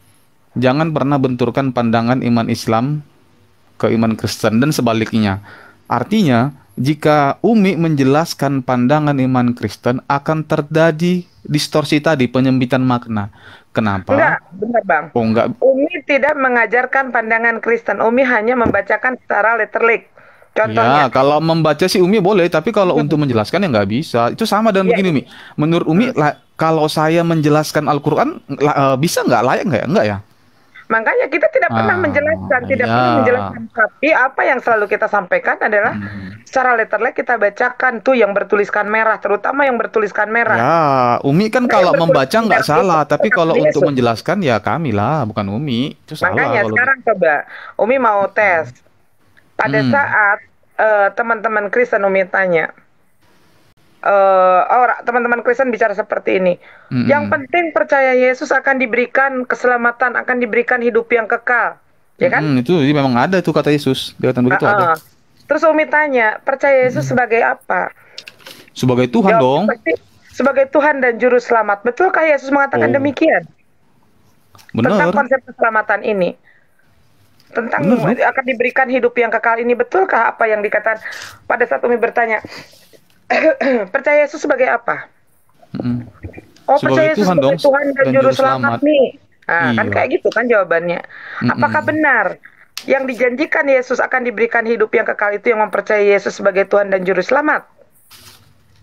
Jangan pernah benturkan pandangan iman Islam ke iman Kristen dan sebaliknya. Artinya, jika Umi menjelaskan pandangan iman Kristen akan terjadi distorsi tadi, penyempitan makna. Kenapa? Enggak, benar Bang. Oh, enggak. Umi tidak mengajarkan pandangan Kristen. Umi hanya membacakan secara letterlik. Contohnya. Ya, kalau membaca sih Umi boleh, tapi kalau untuk menjelaskan ya nggak bisa. Itu sama dengan begini, Umi. Menurut Umi, kalau saya menjelaskan Al-Quran, bisa nggak? Layak nggak ya? Enggak ya? Makanya kita tidak pernah menjelaskan, tidak pernah ya. menjelaskan. Tapi apa yang selalu kita sampaikan adalah secara letterlek kita bacakan tuh yang bertuliskan merah, terutama yang bertuliskan merah. Ya, Umi kan kalau membaca nggak merah salah, itu tapi adalah kalau untuk Yesus. menjelaskan ya kami lah, bukan Umi. Itu salah Makanya kalau sekarang coba Umi mau tes. Pada Hmm. saat teman-teman Kristen Umi tanya, teman-teman Kristen bicara seperti ini. Mm-mm. Yang penting percaya Yesus akan diberikan keselamatan, akan diberikan hidup yang kekal. Ya kan? Itu jadi memang ada tuh kata Yesus. Dia kata begitu ada. Terus Umi tanya, percaya Yesus sebagai apa? Sebagai Tuhan Jawab dong. pasti sebagai Tuhan dan juru selamat. Betulkah Yesus mengatakan Oh. demikian? Tentang Benar. konsep keselamatan ini. Tentang Benar, dong. akan diberikan hidup yang kekal ini. Betulkah apa yang dikatakan pada saat Umi bertanya, percaya Yesus sebagai apa? Mm-mm. Oh, Sebagai percaya Yesus Tuhan sebagai dong, Tuhan dan juru selamat nih. Nah, kan Iya. kayak gitu kan jawabannya. Apakah benar yang dijanjikan Yesus akan diberikan hidup yang kekal itu yang mempercayai Yesus sebagai Tuhan dan juru selamat?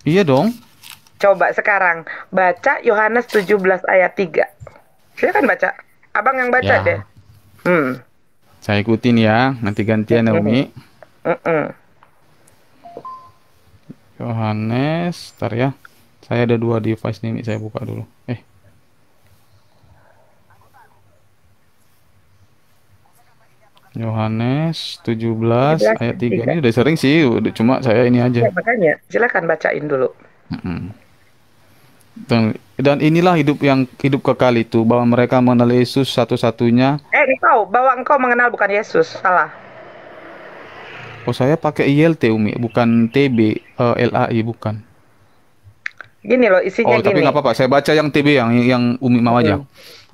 Iya dong. Coba sekarang baca Yohanes 17 ayat 3. Silakan baca. Abang yang baca Ya. deh. Saya ikutin ya, nanti gantian ya Umi. Yohanes, ntar ya. Saya ada 2 device nih, Umi. Saya buka dulu. Yohanes 17 ayat 3. Ini udah sering sih, cuma saya ini aja. Ya, makanya silakan bacain dulu. Dan inilah hidup kekal itu, bahwa mereka mengenal Yesus satu-satunya. Bahwa engkau mengenal bukan Yesus, salah. Oh, saya pakai ILT Umi, bukan TB, LAI bukan. Gini loh isinya Oh, tapi gini. nggak apa-apa. Saya baca yang TB yang Umi mau aja.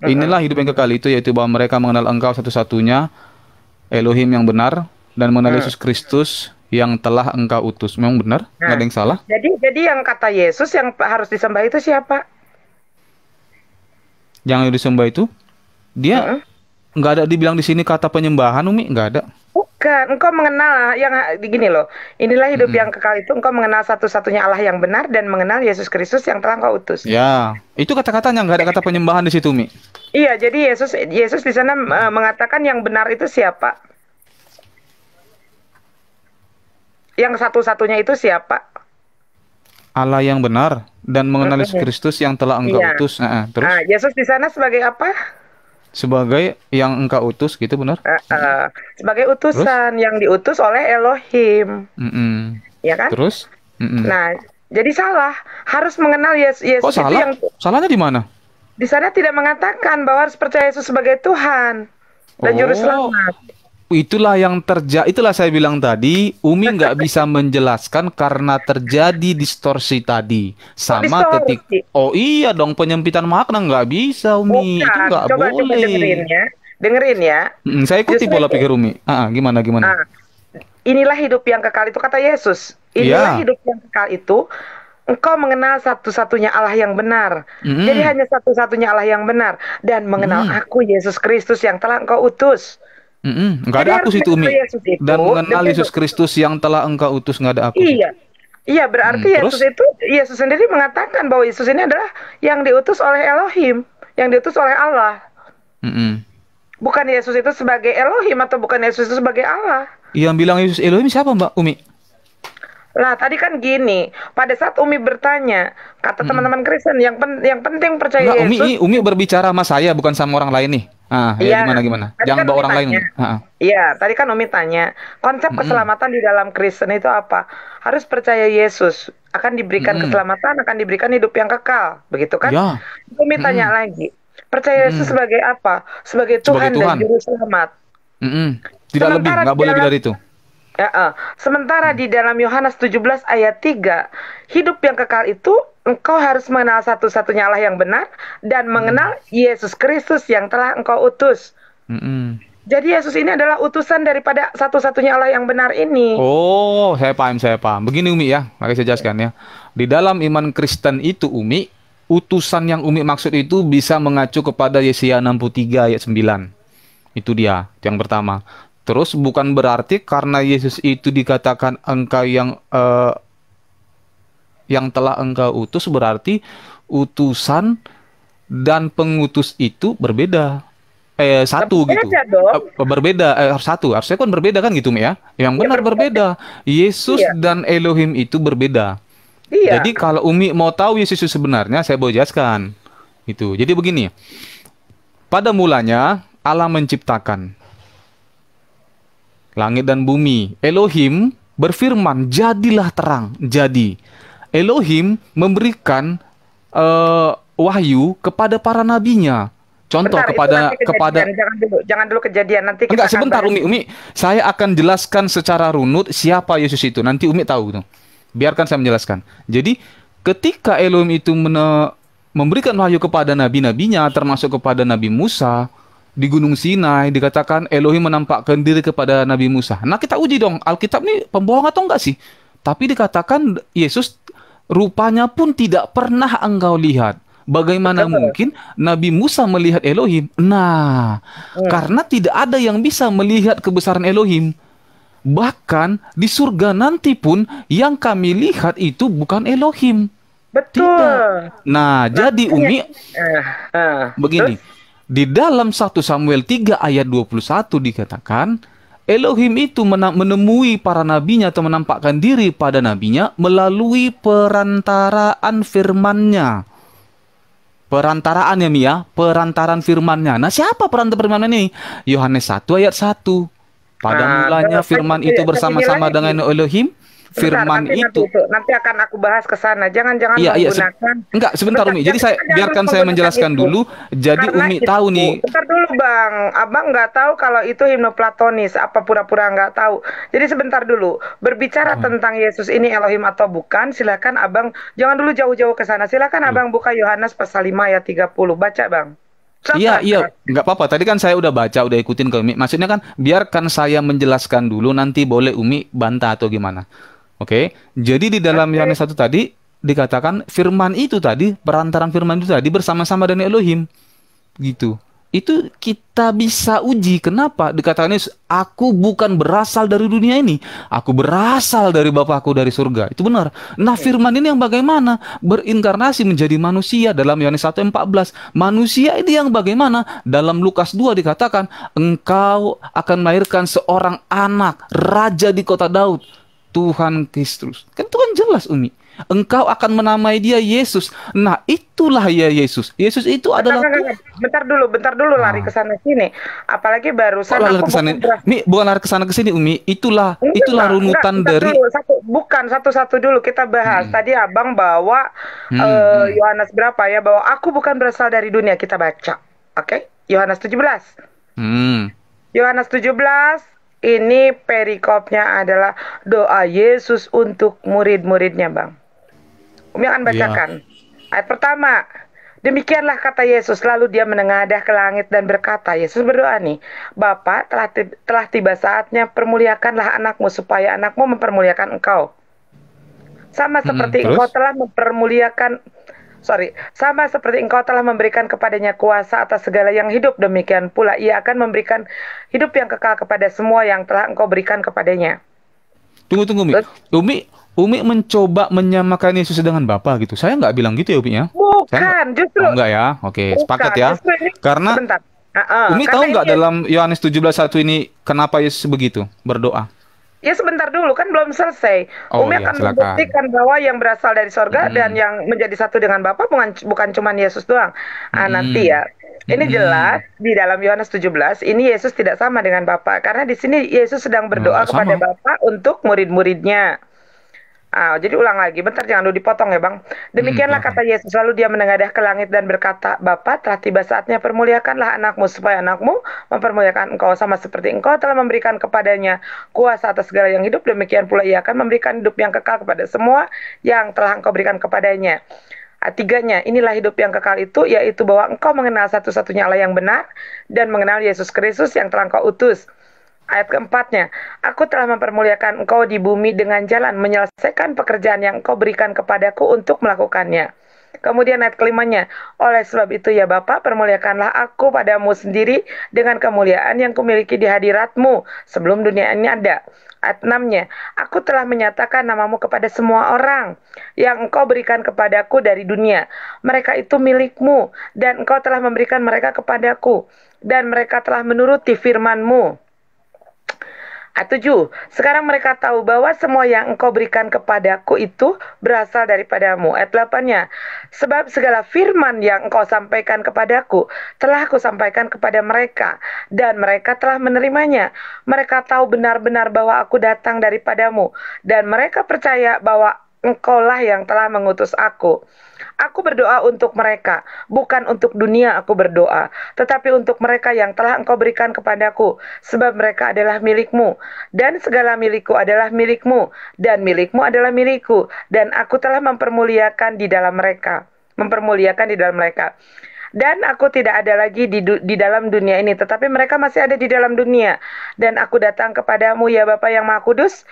Inilah hidup yang kekal itu, yaitu bahwa mereka mengenal Engkau satu-satunya Elohim yang benar, dan mengenal Yesus Kristus yang telah Engkau utus. Memang benar? Nggak ada yang salah? Jadi yang kata Yesus yang harus disembah itu siapa? Yang disembah itu, dia nggak ada dibilang di sini kata penyembahan, Umi, nggak ada. Bukan, engkau mengenal yang gini loh. Inilah hidup yang kekal itu, engkau mengenal satu-satunya Allah yang benar dan mengenal Yesus Kristus yang telah Engkau utus. Ya, itu kata-katanya, nggak ada kata penyembahan di situ, Mi. Iya, jadi Yesus di sana mengatakan yang benar itu siapa? Yang satu-satunya itu siapa? Allah yang benar dan mengenal Yesus Kristus yang telah Engkau utus. Terus? Yesus di sana sebagai apa? Sebagai yang Engkau utus, gitu benar? Sebagai utusan. Terus? Yang diutus oleh Elohim. Ya kan? Terus? Nah, jadi salah. Harus mengenal Yesus. Kok salah? Salahnya di mana? Di sana tidak mengatakan bahwa harus percaya Yesus sebagai Tuhan dan juru selamat. Itulah saya bilang tadi, Umi nggak bisa menjelaskan karena terjadi distorsi tadi. Sama ketika, oh iya dong, penyempitan makna nggak bisa, Umi. Bukan. Itu nggak boleh. Coba dengerin ya. Saya ikuti pola pikir Umi. Gimana? Inilah hidup yang kekal itu kata Yesus. Inilah hidup yang kekal itu. Engkau mengenal satu-satunya Allah yang benar. Jadi hanya satu-satunya Allah yang benar. Dan mengenal aku, Yesus Kristus yang telah Engkau utus. Nggak ada aku situ, Umi. Dan mengenal Yesus Kristus yang telah Engkau utus, nggak ada aku. Iya, berarti Yesus sendiri mengatakan bahwa Yesus ini adalah yang diutus oleh Elohim, yang diutus oleh Allah. Bukan Yesus itu sebagai Elohim atau bukan Yesus itu sebagai Allah. Yang bilang Yesus Elohim siapa, Mbak Umi? Lah tadi kan gini, pada saat Umi bertanya, kata teman-teman Kristen yang penting percaya Yesus. Umi berbicara sama saya, bukan sama orang lain nih. Gimana? Jangan bawa orang lain. Iya, tadi kan Umi tanya, konsep keselamatan di dalam Kristen itu apa? Harus percaya Yesus, akan diberikan keselamatan, akan diberikan hidup yang kekal, begitu kan? Ya. Umi tanya lagi, percaya Yesus sebagai apa? Sebagai Tuhan dan juru selamat. Tidak lebih, nggak boleh lebih dari itu. Sementara di dalam Yohanes 17 ayat 3, hidup yang kekal itu engkau harus mengenal satu-satunya Allah yang benar dan mengenal Yesus Kristus yang telah Engkau utus. Jadi Yesus ini adalah utusan daripada satu-satunya Allah yang benar ini. Oh, saya paham. Begini Umi ya, mari saya jelaskan ya. Di dalam iman Kristen itu Umi, utusan yang Umi maksud itu bisa mengacu kepada Yesaya 63 ayat 9. Itu dia, yang pertama. Terus bukan berarti karena Yesus itu dikatakan engkau yang telah Engkau utus, berarti utusan dan pengutus itu berbeda. satu gitu. Beda dong. Berbeda, harus satu. Harusnya kan berbeda kan gitu, Mi ya? Yang benar berbeda. Yesus Iya. dan Elohim itu berbeda. Iya. Jadi kalau Umi mau tahu Yesus itu sebenarnya, saya boleh jelaskan. Itu. Jadi begini. Pada mulanya Allah menciptakan langit dan bumi. Elohim berfirman, jadilah terang. Jadi Elohim memberikan wahyu kepada para nabinya. Contoh Bentar, itu kepada nanti kejadian. Jangan dulu kejadian, nanti kita Enggak, akan sebentar bahas. Umi, saya akan jelaskan secara runut siapa Yesus itu. Nanti Umi tahu tuh. Biarkan saya menjelaskan. Jadi ketika Elohim itu memberikan wahyu kepada nabi-nabinya, termasuk kepada Nabi Musa di Gunung Sinai, dikatakan Elohim menampakkan diri kepada Nabi Musa. Nah, kita uji dong, Alkitab ini pembohong atau enggak sih? Tapi dikatakan Yesus rupanya pun tidak pernah engkau lihat. Bagaimana mungkin Nabi Musa melihat Elohim? Nah, karena tidak ada yang bisa melihat kebesaran Elohim. Bahkan di surga nanti pun yang kami lihat itu bukan Elohim. Betul. Tidak. Nah, jadi Umi begini. Di dalam 1 Samuel 3 ayat 21 dikatakan Elohim itu menemui para nabinya atau menampakkan diri pada nabinya melalui perantaraan firman-Nya. Perantaraan ya, Mia, perantaran firman-Nya. Nah, siapa perantaraan firman ini? Yohanes 1 ayat 1. Pada mulanya firman itu bersama-sama dengan Elohim. Firman nanti akan aku bahas ke sana. Jangan menggunakan. Enggak, sebentar Umi. Jadi biarkan saya menjelaskan dulu. Jadi Umi tahu nih. Bentar dulu Bang. Abang nggak tahu kalau itu himne platonis. Apa pura-pura nggak tahu. Jadi sebentar dulu. Berbicara tentang Yesus ini Elohim atau bukan, silakan Abang. Jangan dulu jauh-jauh ke sana. Silakan Abang buka Yohanes pasal 5 ayat 30. Baca Bang. Iya, nggak apa-apa. Tadi kan saya udah baca, udah ikutin ke Umi. Maksudnya kan biarkan saya menjelaskan dulu. Nanti boleh Umi bantah atau gimana. Oke, jadi di dalam Yohanes 1 tadi dikatakan firman itu tadi, perantaran firman itu tadi bersama-sama dengan Elohim. Gitu. Itu kita bisa uji. Kenapa? Dikatakan aku bukan berasal dari dunia ini. Aku berasal dari Bapakku dari surga. Itu benar. Nah, firman ini yang bagaimana? Berinkarnasi menjadi manusia dalam Yohanes 1:14. Manusia ini yang bagaimana? Dalam Lukas 2 dikatakan, engkau akan melahirkan seorang anak, raja di kota Daud. Tuhan Kristus. Kan itu kan jelas Umi. Engkau akan menamai dia Yesus. Nah, itulah ya Yesus. Yesus itu adalah Bentar dulu lari ke sana sini. Apalagi barusan lari ke sana. Nih, bukan lari ke sana ke sini Umi. Itulah runutan dari satu-satu dulu kita bahas. Tadi Abang bawa Yohanes berapa ya? Bahwa aku bukan berasal dari dunia, kita baca. Oke? Yohanes 17. Yohanes 17 ini perikopnya adalah doa Yesus untuk murid-muridnya, Bang. Umi akan bacakan. Ayat pertama. Demikianlah kata Yesus, lalu dia menengadah ke langit dan berkata, Yesus berdoa nih, Bapa, telah tiba saatnya, permuliakanlah anakmu supaya anakmu mempermuliakan engkau. Sama seperti engkau telah sama seperti engkau telah memberikan kepadanya kuasa atas segala yang hidup, demikian pula ia akan memberikan hidup yang kekal kepada semua yang telah engkau berikan kepadanya. Tunggu Umi mencoba menyamakan Yesus dengan Bapa gitu. Saya nggak bilang gitu ya Umi ya. Bukan, justru. Oh, enggak ya. Oke, sepakat ya. Karena Umi tahu nggak dalam Yohanes 17:1 ini kenapa Yesus begitu berdoa? Ya sebentar dulu, kan belum selesai. Umi akan membuktikan bahwa yang berasal dari sorga dan yang menjadi satu dengan Bapa bukan cuma Yesus doang. Nanti ya. Ini jelas di dalam Yohanes 17 ini Yesus tidak sama dengan Bapa, karena di sini Yesus sedang berdoa kepada Bapa untuk murid-muridnya. Jadi ulang lagi, bentar jangan dulu dipotong ya Bang. Demikianlah kata Yesus, lalu dia menengadah ke langit dan berkata, Bapa, telah tiba saatnya, permuliakanlah anakmu supaya anakmu mempermuliakan engkau sama seperti engkau telah memberikan kepadanya kuasa atas segala yang hidup, demikian pula ia akan memberikan hidup yang kekal kepada semua yang telah engkau berikan kepadanya. Tiganya, inilah hidup yang kekal itu, yaitu bahwa engkau mengenal satu-satunya Allah yang benar dan mengenal Yesus Kristus yang telah engkau utus. Ayat keempatnya, aku telah mempermuliakan engkau di bumi dengan jalan menyelesaikan pekerjaan yang engkau berikan kepadaku untuk melakukannya. Kemudian ayat kelimanya, oleh sebab itu ya Bapa, permuliakanlah aku padamu sendiri dengan kemuliaan yang kumiliki di hadiratmu sebelum dunia ini ada. Ayat 6-nya, aku telah menyatakan namamu kepada semua orang yang engkau berikan kepadaku dari dunia. Mereka itu milikmu, dan engkau telah memberikan mereka kepadaku, dan mereka telah menuruti firman-Mu. Ayat 7, sekarang mereka tahu bahwa semua yang engkau berikan kepadaku itu berasal daripadamu. Ayat 8-nya, sebab segala firman yang engkau sampaikan kepadaku telah aku sampaikan kepada mereka, dan mereka telah menerimanya. Mereka tahu benar-benar bahwa aku datang daripadamu, dan mereka percaya bahwa engkaulah yang telah mengutus aku. Aku berdoa untuk mereka, bukan untuk dunia aku berdoa, tetapi untuk mereka yang telah engkau berikan kepadaku, sebab mereka adalah milikmu, dan segala milikku adalah milikmu, dan milikmu adalah milikku, dan aku telah mempermuliakan di dalam mereka. Dan aku tidak ada lagi di dalam dunia ini, tetapi mereka masih ada di dalam dunia. Dan aku datang kepadamu, ya Bapa yang Maha Kudus,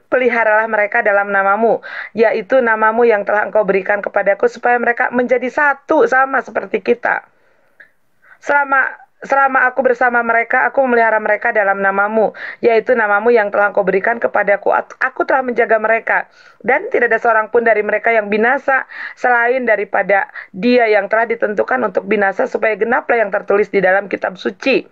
peliharalah mereka dalam namamu, yaitu namamu yang telah engkau berikan kepadaku, supaya mereka menjadi satu sama seperti kita. Selama aku bersama mereka, aku memelihara mereka dalam namamu, yaitu namamu yang telah kau berikan kepadaku. Aku telah menjaga mereka, dan tidak ada seorang pun dari mereka yang binasa, selain daripada dia yang telah ditentukan untuk binasa, supaya genaplah yang tertulis di dalam kitab suci.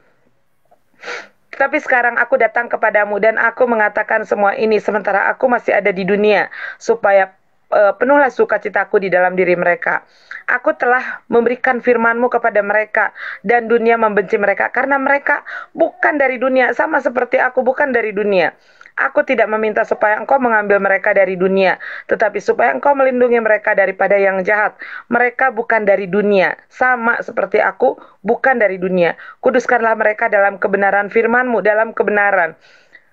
Tetapi sekarang aku datang kepadamu, dan aku mengatakan semua ini sementara aku masih ada di dunia, supaya penuhlah sukacitaku di dalam diri mereka. Aku telah memberikan firman-Mu kepada mereka, dan dunia membenci mereka, karena mereka bukan dari dunia, sama seperti aku bukan dari dunia. Aku tidak meminta supaya engkau mengambil mereka dari dunia, tetapi supaya engkau melindungi mereka daripada yang jahat. Mereka bukan dari dunia, sama seperti aku bukan dari dunia. Kuduskanlah mereka dalam kebenaran firman-Mu, dalam kebenaran.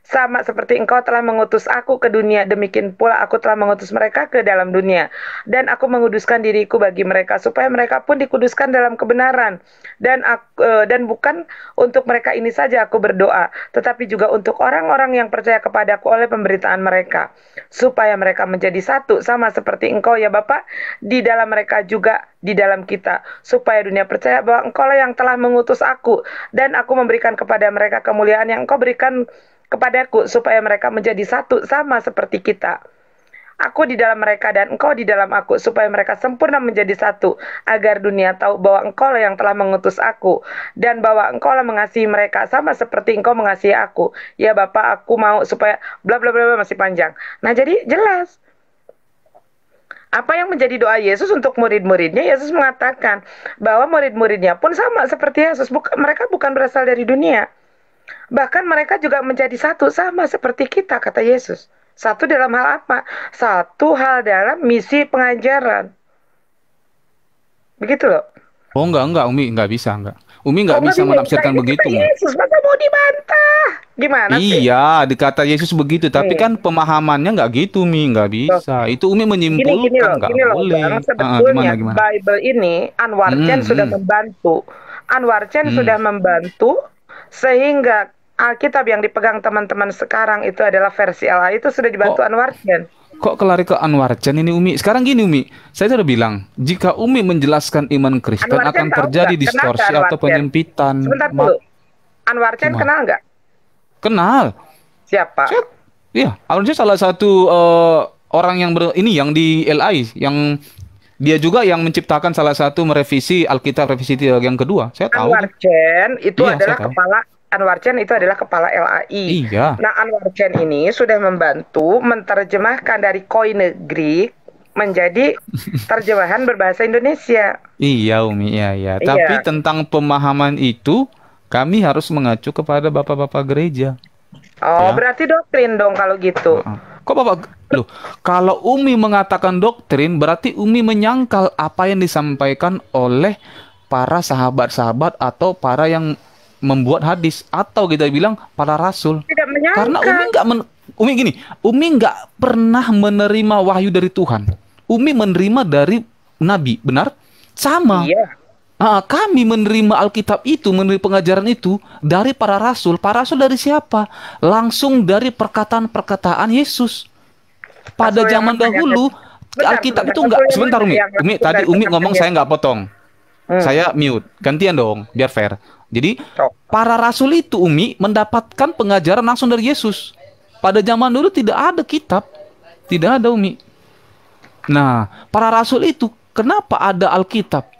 Sama seperti engkau telah mengutus aku ke dunia, demikian pula aku telah mengutus mereka ke dalam dunia. Dan aku menguduskan diriku bagi mereka, supaya mereka pun dikuduskan dalam kebenaran. Dan bukan untuk mereka ini saja aku berdoa, tetapi juga untuk orang-orang yang percaya kepadaku oleh pemberitaan mereka, supaya mereka menjadi satu, sama seperti engkau ya Bapa, di dalam mereka juga di dalam kita, supaya dunia percaya bahwa engkau lah yang telah mengutus aku, dan aku memberikan kepada mereka kemuliaan yang engkau berikan kepadaku, supaya mereka menjadi satu sama seperti kita. Aku di dalam mereka dan engkau di dalam aku, supaya mereka sempurna menjadi satu, agar dunia tahu bahwa engkau lah yang telah mengutus aku, dan bahwa engkau lah mengasihi mereka sama seperti engkau mengasihi aku. Ya Bapa, aku mau supaya bla bla bla, masih panjang. Nah, jadi jelas apa yang menjadi doa Yesus untuk murid-muridnya. Yesus mengatakan bahwa murid-muridnya pun sama seperti Yesus. Mereka bukan berasal dari dunia. Bahkan mereka juga menjadi satu sama seperti kita, kata Yesus. Satu dalam hal apa? Satu hal dalam misi pengajaran. Begitu loh. Oh enggak, Umi, enggak bisa, enggak. Umi enggak bisa menafsirkan begitu. Yesus, maka mau dibantah. Gimana sih? Iya, dikata Yesus begitu, tapi kan pemahamannya enggak gitu, Umi, enggak bisa. Itu Umi menyimpulkan, enggak boleh. Sebetulnya Bible ini Anwar Chen sudah membantu. Anwar Chen sudah membantu sehingga Alkitab yang dipegang teman-teman sekarang itu adalah versi LA, itu sudah dibantu Anwar Chen. Kok kelari ke Anwar Chen ini, Umi? Sekarang gini, Umi, saya sudah bilang, jika Umi menjelaskan iman Kristen akan terjadi distorsi atau penyempitan. Sebentar dulu, Anwar Chen kenal nggak? Kenal. Siapa? Iya, Anwar Chen salah satu orang yang yang di LI, yang dia juga yang menciptakan salah satu merevisi Alkitab revisi yang kedua. Saya tahu. Anwar Chen itu adalah Anwar Chen itu adalah kepala LAI. Iya. Nah, Anwar Chen ini sudah membantu menerjemahkan dari Koine Greek menjadi terjemahan berbahasa Indonesia. Iya, Umi, iya. Tapi tentang pemahaman itu kami harus mengacu kepada bapak-bapak gereja. Oh, berarti doktrin dong kalau gitu. Kok Bapak, loh, kalau Umi mengatakan doktrin, berarti Umi menyangkal apa yang disampaikan oleh para sahabat-sahabat atau para yang membuat hadis, atau kita bilang para rasul. Tidak menyangkal. Karena Umi nggak pernah menerima wahyu dari Tuhan. Umi menerima dari Nabi, benar? Sama. Iya. Kami menerima Alkitab itu, menerima pengajaran itu dari para rasul. Para rasul dari siapa? Langsung dari perkataan-perkataan Yesus. Pada zaman dahulu, Alkitab itu enggak. Sebentar, Umi. Tadi Umi ngomong saya nggak potong. Saya mute. Gantian dong, biar fair. Jadi, para rasul itu, Umi, mendapatkan pengajaran langsung dari Yesus. Pada zaman dulu tidak ada kitab. Tidak ada, Umi. Nah, para rasul itu, kenapa ada Alkitab?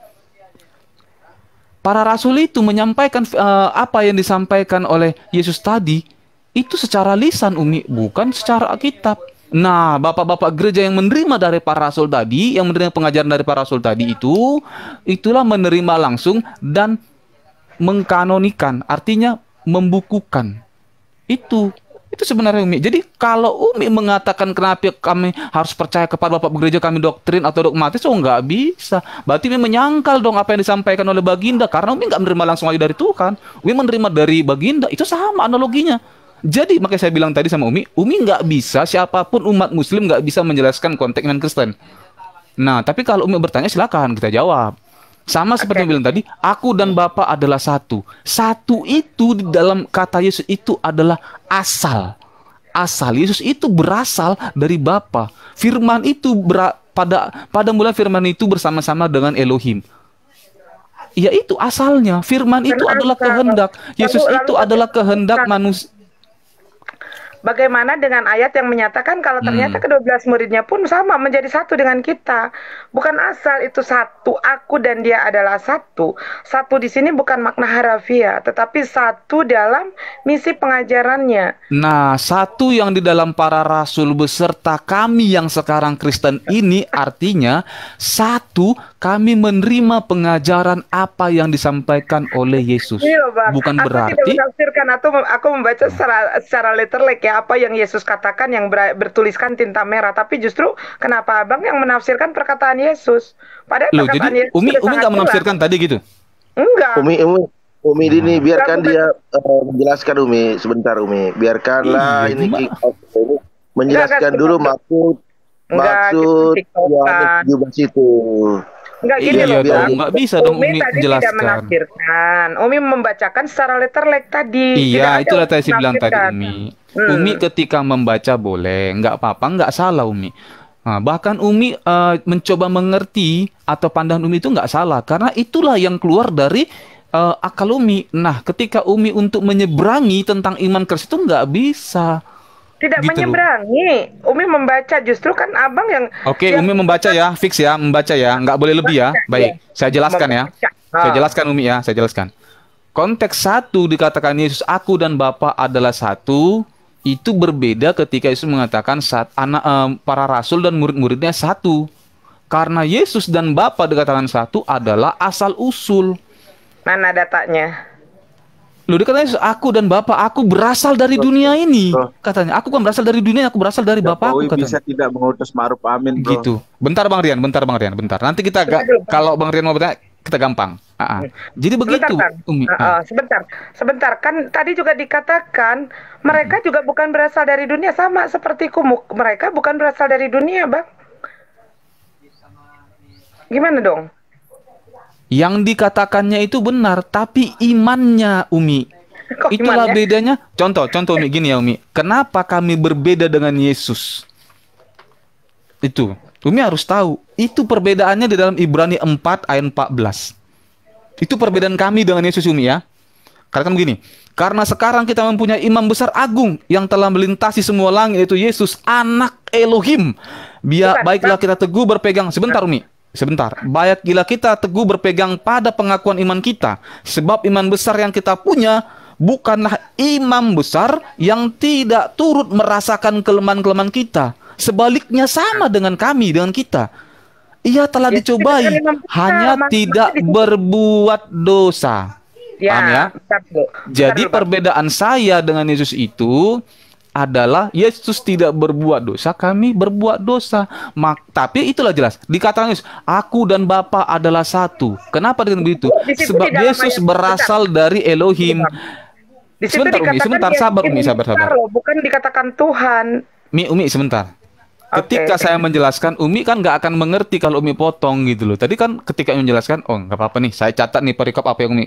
Para rasul itu menyampaikan apa yang disampaikan oleh Yesus tadi itu secara lisan, Umi, bukan secara Alkitab. Nah, bapak-bapak gereja yang menerima dari para rasul tadi, yang menerima pengajaran dari para rasul tadi itulah menerima langsung dan mengkanonikan, artinya membukukan. Itu sebenarnya, Umi. Jadi kalau Umi mengatakan kenapa kami harus percaya kepada bapak gereja kami doktrin atau dogmatis, nggak bisa. Berarti Umi menyangkal dong apa yang disampaikan oleh Baginda, karena Umi nggak menerima langsung aja dari Tuhan. Umi menerima dari Baginda, itu sama analoginya. Jadi makanya saya bilang tadi sama Umi nggak bisa, siapapun umat Muslim nggak bisa menjelaskan konteks iman Kristen. Nah, tapi kalau Umi bertanya silakan kita jawab. Sama seperti yang bilang tadi, aku dan Bapa adalah satu. Satu itu di dalam kata Yesus itu adalah asal. Asal Yesus itu berasal dari Bapa. Firman itu pada mula firman itu bersama-sama dengan Elohim. Ya itu asalnya. Firman itu adalah kehendak. Yesus itu adalah kehendak manusia. Bagaimana dengan ayat yang menyatakan kalau ternyata ke-12 muridnya pun sama menjadi satu dengan kita. Bukan asal itu satu, aku dan dia adalah satu. Satu di sini bukan makna harafiah, tetapi satu dalam misi pengajarannya. Nah, satu yang di dalam para rasul beserta kami yang sekarang Kristen ini artinya satu, kami menerima pengajaran apa yang disampaikan oleh Yesus. Iya, Bang. Bukan aku berarti tidak menafsirkan atau aku membaca secara letterlek ya apa yang Yesus katakan yang bertuliskan tinta merah, tapi justru kenapa Abang yang menafsirkan perkataan Yesus? Padahal loh, perkataan jadi Yesus Umi nggak menafsirkan tadi gitu? Enggak. Umi Dini, biarkan dia menjelaskan, Umi. Sebentar, Umi. Biarkanlah ini menjelaskan dulu maksud yang Yohanes itu. Enggak gini loh, Bang. Nggak bisa dong Umi tadi jelaskan. tidak menafsirkan. Umi membacakan secara letterlek tadi. Iya, itulah tadi saya bilang tadi, Umi. Umi ketika membaca boleh, nggak apa-apa, nggak salah, Umi. Nah, bahkan Umi mencoba mengerti atau pandangan Umi itu nggak salah, karena itulah yang keluar dari akal Umi. Nah, ketika Umi untuk menyeberangi tentang iman Kristus itu nggak bisa. Tidak gitu menyeberangi, Umi membaca, justru kan Abang yang... Oke, Umi membaca ya, fix ya, membaca ya, nggak boleh lebih ya. Baik, saya jelaskan ya. Saya jelaskan, Umi ya, saya jelaskan. Konteks satu dikatakan Yesus, aku dan Bapa adalah satu, itu berbeda ketika Yesus mengatakan para rasul dan murid-muridnya satu. Karena Yesus dan Bapa dikatakan satu adalah asal usul. Mana datanya? Loh, dia katanya aku dan Bapak, aku berasal dari dunia ini. Katanya, aku kan berasal dari dunia, aku berasal dari Bapakku. Bisa tidak mengutus Ma'ruf Amin, bro. Gitu. Bentar Bang Rian, bentar. Nanti kita kalau Bang Rian mau bertanya, kita gampang. Jadi begitu, Umi. Sebentar. Kan tadi juga dikatakan mereka juga bukan berasal dari dunia, sama sepertiku. Mereka bukan berasal dari dunia, Bang. Gimana dong? Yang dikatakannya itu benar, tapi imannya, Umi. Itulah bedanya. Contoh Umi, gini ya, Umi. Kenapa kami berbeda dengan Yesus? Itu. Umi harus tahu. Itu perbedaannya di dalam Ibrani 4 ayat 14. Itu perbedaan kami dengan Yesus, Umi ya. Karena begini. Karena sekarang kita mempunyai imam besar agung yang telah melintasi semua langit, yaitu Yesus, anak Elohim. Baiklah kita teguh berpegang. Sebentar, Umi. Baiklah kita teguh berpegang pada pengakuan iman kita. Sebab iman besar yang kita punya bukanlah imam besar yang tidak turut merasakan kelemahan-kelemahan kita. Sebaliknya sama dengan kami, dengan kita. Ia telah dicobai, hanya tidak berbuat dosa. Paham ya? Jadi perbedaan saya dengan Yesus itu adalah Yesus tidak berbuat dosa, kami berbuat dosa. Tapi itulah jelas. Dikatakan Yesus, aku dan Bapa adalah satu. Kenapa dengan begitu? Sebab Yesus berasal dari Elohim. Sebentar, Umi, sabar. Bukan dikatakan Tuhan. Umi, sebentar. ketika saya menjelaskan, Umi kan nggak akan mengerti kalau Umi potong gitu loh. Tadi kan ketika Umi menjelaskan, oh nggak apa-apa nih, saya catat nih perikop apa yang Umi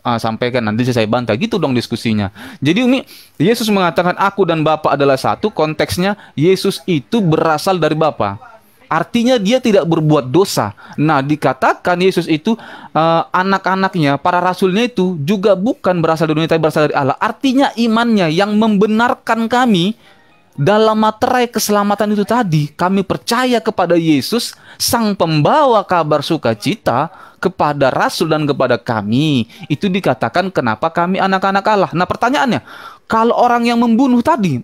sampaikan, nanti saya bantah, gitu dong diskusinya. Jadi Umi, Yesus mengatakan aku dan Bapa adalah satu, konteksnya Yesus itu berasal dari Bapa. Artinya dia tidak berbuat dosa. Nah, dikatakan Yesus itu anak-anaknya, para rasulnya itu juga bukan berasal dari dunia, tapi berasal dari Allah. Artinya imannya yang membenarkan kami dalam materai keselamatan itu tadi. Kami percaya kepada Yesus, sang pembawa kabar sukacita, kepada rasul dan kepada kami. Itu dikatakan kenapa kami anak-anak Allah. Nah, pertanyaannya, kalau orang yang membunuh tadi,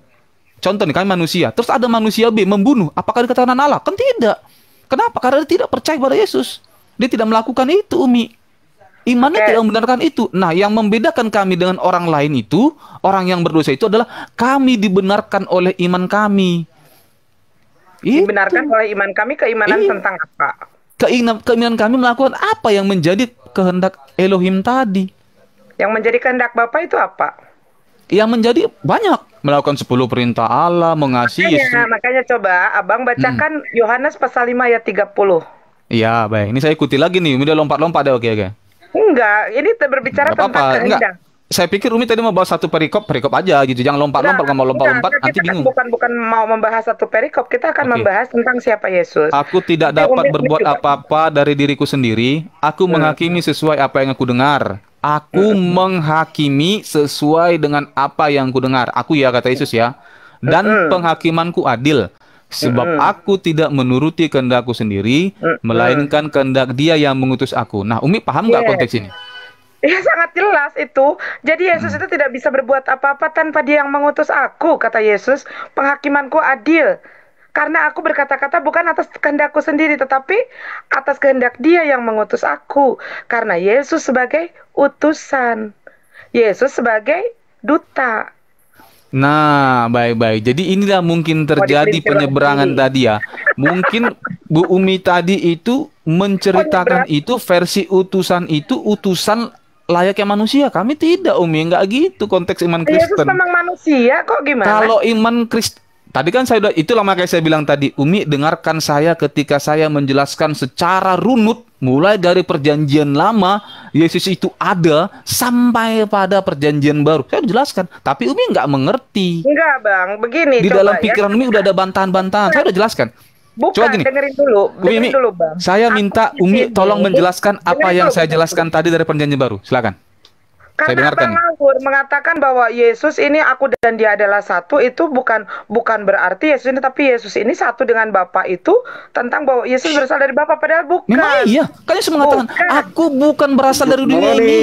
contoh nih, kami manusia, terus ada manusia B membunuh, apakah dikatakan Allah? Kan tidak. Kenapa? Karena dia tidak percaya pada Yesus. Dia tidak melakukan itu, Umi. Imannya tidak membenarkan itu. Nah, yang membedakan kami dengan orang lain itu, orang yang berdosa itu adalah kami dibenarkan oleh iman kami. Dibenarkan oleh iman kami, keimanan tentang apa? Keinginan kami melakukan apa yang menjadi kehendak Elohim tadi. Yang menjadi kehendak Bapa itu apa? Yang menjadi banyak, melakukan 10 perintah Allah, mengasihi Yesus. Makanya coba Abang bacakan Yohanes pasal 5 ayat 30. Iya, baik. Ini saya ikuti lagi nih. Udah lompat-lompat deh, oke. Enggak, ini berbicara tentang kehendak. Saya pikir Umi tadi mau bahas satu perikop aja gitu. Jangan lompat-lompat, kalau mau lompat-lompat nanti bingung. Bukan mau membahas satu perikop, kita akan membahas tentang siapa Yesus. Aku tidak dapat berbuat apa-apa dari diriku sendiri. Aku menghakimi sesuai apa yang aku dengar. Aku menghakimi sesuai dengan apa yang ku dengar. Aku ya, kata Yesus ya. Dan penghakimanku adil. Sebab aku tidak menuruti kehendakku sendiri, melainkan kehendak Dia yang mengutus aku. Nah, Umi paham nggak konteks ini? Ya, sangat jelas itu. Jadi Yesus itu tidak bisa berbuat apa-apa tanpa Dia yang mengutus aku, kata Yesus. Penghakimanku adil. Karena aku berkata-kata bukan atas kehendakku sendiri, tetapi atas kehendak Dia yang mengutus aku. Karena Yesus sebagai utusan. Yesus sebagai duta. Nah, baik-baik. Jadi inilah mungkin terjadi penyeberangan tadi ya. Mungkin Bu Umi tadi itu menceritakan itu versi utusan itu utusan layaknya manusia. Kami tidak, Umi, enggak gitu konteks iman Kristen. Yesus memang manusia kok, gimana? Kalau iman Kristen, tadi kan saya udah, itulah makanya saya bilang tadi, Umi dengarkan saya ketika saya menjelaskan secara runut mulai dari perjanjian lama Yesus itu ada sampai pada perjanjian baru. Saya jelaskan, tapi Umi nggak mengerti. Enggak, Bang, begini. Di dalam pikiran Umi udah ada bantahan-bantahan. Saya udah jelaskan. Bukan, coba gini, dengerin dulu, Bang. Saya minta Umi tolong menjelaskan apa yang saya jelaskan tadi dari perjanjian baru. Silakan. Karena Bang Anggur mengatakan bahwa Yesus ini aku dan Dia adalah satu, itu bukan berarti Yesus ini, tapi Yesus ini satu dengan Bapa itu tentang bahwa Yesus berasal dari Bapa, padahal bukan. Memang iya, kan Yesus mengatakan, aku bukan berasal dari dunia ini,